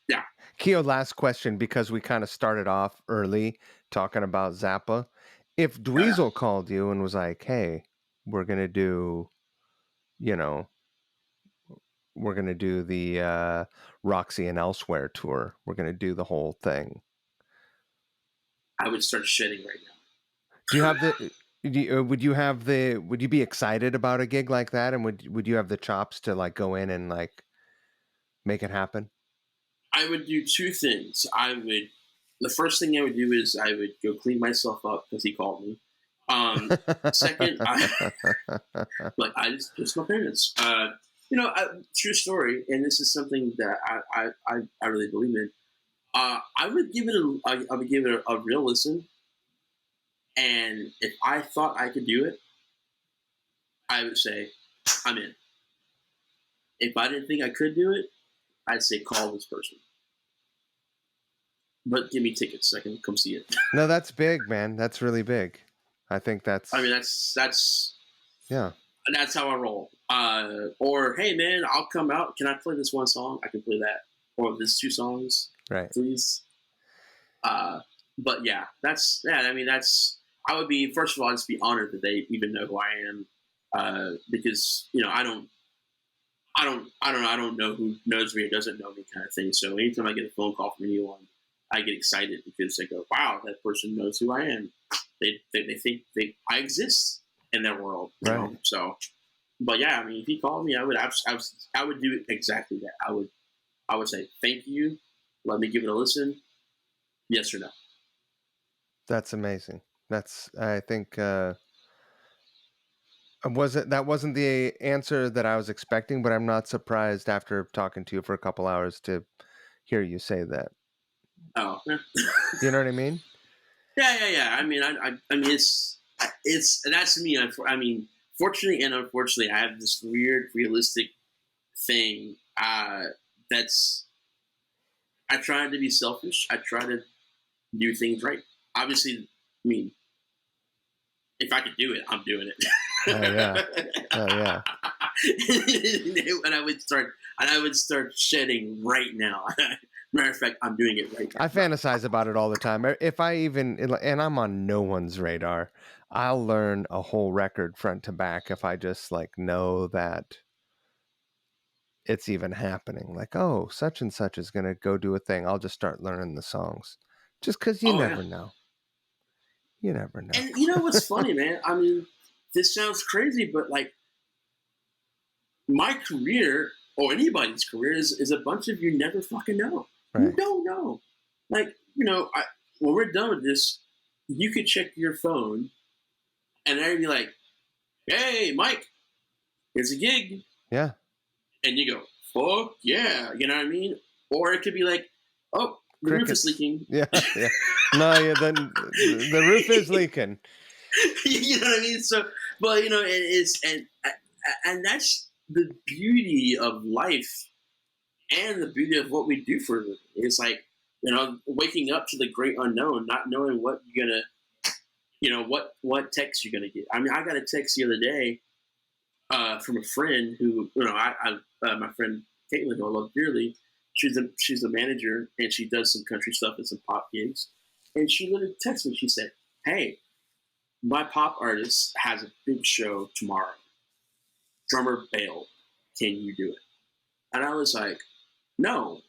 yeah. Keio, last question, because we kind of started off early talking about Zappa. If Yeah. Dweezil called you and was like, "Hey, we're gonna do, you know, we're gonna do the Roxy and Elsewhere tour. We're gonna do the whole thing." I would start shedding right now. Do you have the? Would you be excited about a gig like that? And would you have the chops to like go in and like make it happen? I would do two things. The first thing I would do is I would go clean myself up because he called me. Second, I just pissed my parents. True story, and this is something that I really believe in. I would give it a real listen, and if I thought I could do it, I would say I'm in. If I didn't think I could do it, I'd say call this person, but give me tickets so I can come see it. No, that's big, man. That's really big. I think I mean, that's yeah. that's how I roll. Or hey, man, I'll come out. Can I play this one song? I can play that, or this two songs, Right. please. But yeah, I mean, I would be first of all, I'd just be honored that they even know who I am, because I don't know who knows me or doesn't know me kind of thing. So anytime I get a phone call from anyone, I get excited because they go, "Wow, that person knows who I am." They think I exist in their world, Right. So, but yeah, I mean, if he called me, I would do exactly that. I would say thank you. Let me give it a listen. Yes or no. That's amazing. That's I think that wasn't the answer that I was expecting, but I'm not surprised after talking to you for a couple hours to hear you say that. Oh, You know what I mean? Yeah. I mean, it's that's me. I mean, fortunately and unfortunately, I have this weird realistic thing. That's I try to be selfish. I try to do things right. Obviously, I mean, if I could do it, I'm doing Oh yeah. it. Oh yeah. And I would start shedding right now. Matter of fact, I'm doing it right I now. fantasize about it all the time. If I even, and I'm on no one's radar, I'll learn a whole record front to back if I just like know that it's even happening. Like, oh, such and such is going to go do a thing. I'll just start learning the songs just because you Oh yeah. never know. You never know. And you know what's funny, man? I mean, this sounds crazy, but like my career or anybody's career is a bunch of you never fucking know. You Right. don't know. Like, when we're done with this, you could check your phone and they'd be like, hey, Mike, here's a gig. Yeah. And you go, fuck yeah. You know what I mean? Or it could be like, oh, the roof is Crickets. leaking. Yeah. Yeah. No, yeah, the roof is leaking. You know what I mean? So, but it is, and that's the beauty of life and the beauty of what we do for a living. It's like, waking up to the great unknown, not knowing what you're gonna, what text you're gonna get. I mean, I got a text the other day from a friend who, my friend Caitlin, who I love dearly. She's a manager and she does some country stuff and some pop gigs. And she literally texted me. She said, "Hey, my pop artist has a big show tomorrow. Drummer bailed. Can you do it?" And I was like, "No."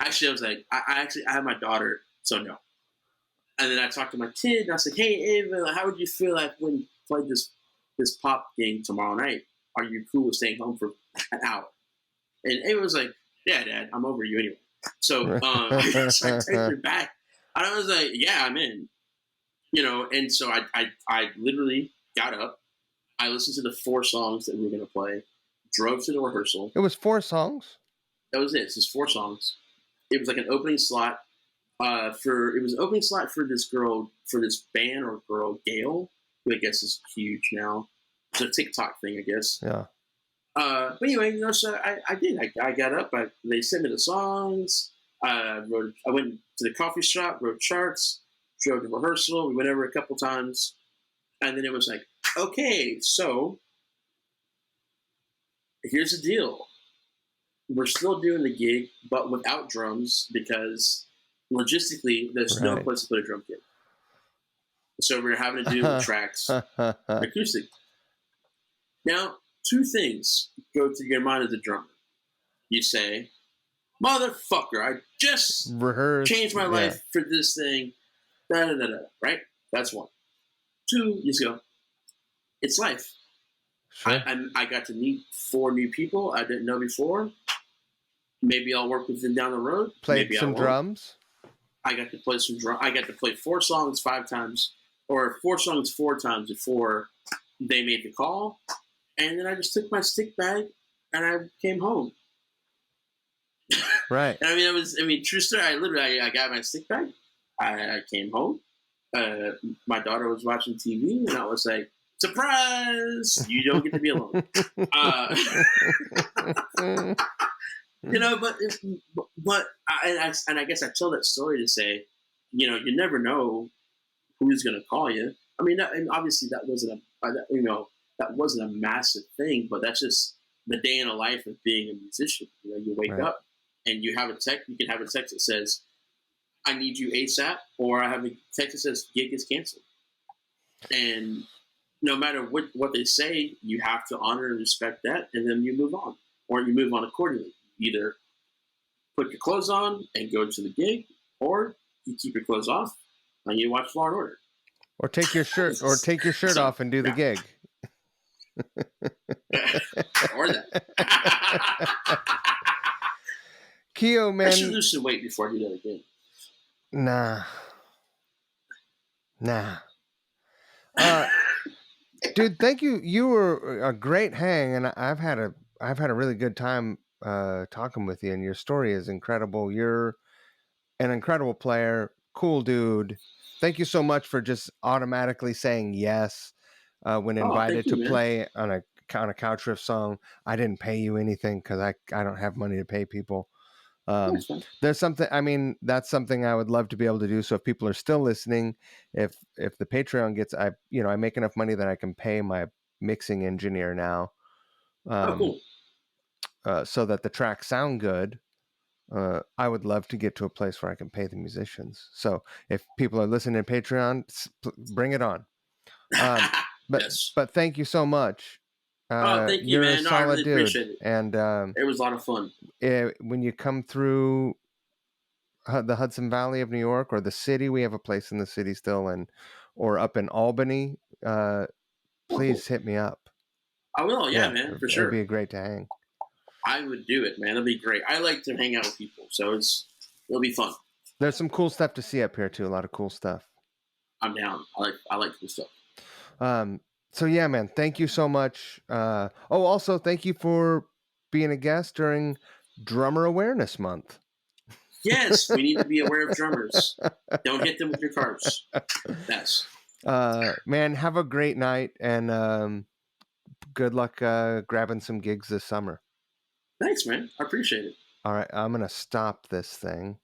Actually, I was like, I have my daughter, so no. And then I talked to my kid, and I said, "Hey, Ava, how would you feel like when you played this pop game tomorrow night? Are you cool with staying home for an hour?" And Ava was like, "Yeah, Dad, I'm over you anyway." So, so I texted her back, and I was like, "Yeah, I'm in." And so I literally got up. I listened to the 4 songs that we were going to play, drove to the rehearsal. It was 4 songs. That was it. It's just 4 songs. It was like an opening slot it was an opening slot for this girl, for this band or girl, Gail, who I guess is huge now. It's a TikTok thing, I guess. Yeah. But anyway, so I did. I got up. They sent me the songs. I went to the coffee shop, wrote charts, drove to rehearsal. We went over a couple times, and then it was like, okay, so here's the deal. We're still doing the gig, but without drums because logistically, there's no Right. place to put a drum kit. So we're having to do the tracks acoustic. Now, 2 things go through your mind as a drummer. You say, "Motherfucker, I just Rehearse. changed my Yeah. life for this thing." Da, da, da, da, right? That's one. 2, you just go, it's life. Sure. I got to meet 4 new people I didn't know before. Maybe I'll work with them down the road. Played Maybe I some won't. drums. I got to play some drum. I got to play 4 songs 5 times, or 4 songs 4 times before they made the call. And then I just took my stick bag and I came home. Right. And true story. I got my stick bag. I came home. My daughter was watching TV, and I was like, "Surprise! You don't get to be alone." And I guess I tell that story to say, you never know who's going to call you. I mean, and obviously that wasn't a massive thing, but that's just the day in the life of being a musician. You wake Right. up and you have a text. You can have a text that says, "I need you ASAP," or I have a text that says, "Gig is canceled." And no matter what they say, you have to honor and respect that, and then you move on, or you move on accordingly. Either put your clothes on and go to the gig, or you keep your clothes off and you watch Law and Order. Or take your shirt So, off and do the yeah. gig. Or that. Keio, I should man. lose some weight before I do that again. Nah. Dude, thank you. You were a great hang, and I've had a really good time talking with you. And your story is incredible. You're an incredible player, cool dude. Thank you so much for just automatically saying yes when Oh, thank invited to you, man. play on a couch riff song. I didn't pay you anything because I don't have money to pay people. Um, That's fine. there's something. I mean, that's something I would love to be able to do. So if people are still listening, if the Patreon gets, I make enough money that I can pay my mixing engineer now, Oh, um, cool. so that the tracks sound good. I would love to get to a place where I can pay the musicians. So if people are listening to Patreon, bring it on. Um, but Yes. but thank you so much. Oh, thank you, You're a man. No, I solid really dude, appreciate it. and It was a lot of fun. when you come through the Hudson Valley of New York or the city, we have a place in the city still, and or up in Albany, Oh, cool. please hit me up. I will. Yeah, Yeah, man, for it'd sure. be great to hang. I would do it, man. That'd be great. I like to hang out with people, so it'll be fun. There's some cool stuff to see up here too. A lot of cool stuff. I'm down. I like cool stuff. Um, so yeah, man, thank you so much. Also thank you for being a guest during Drummer Awareness Month. Yes, we need to be aware of drummers. Don't hit them with your cars. Yes. Man, have a great night and good luck grabbing some gigs this summer. Thanks, man. I appreciate it. All right, I'm gonna stop this thing.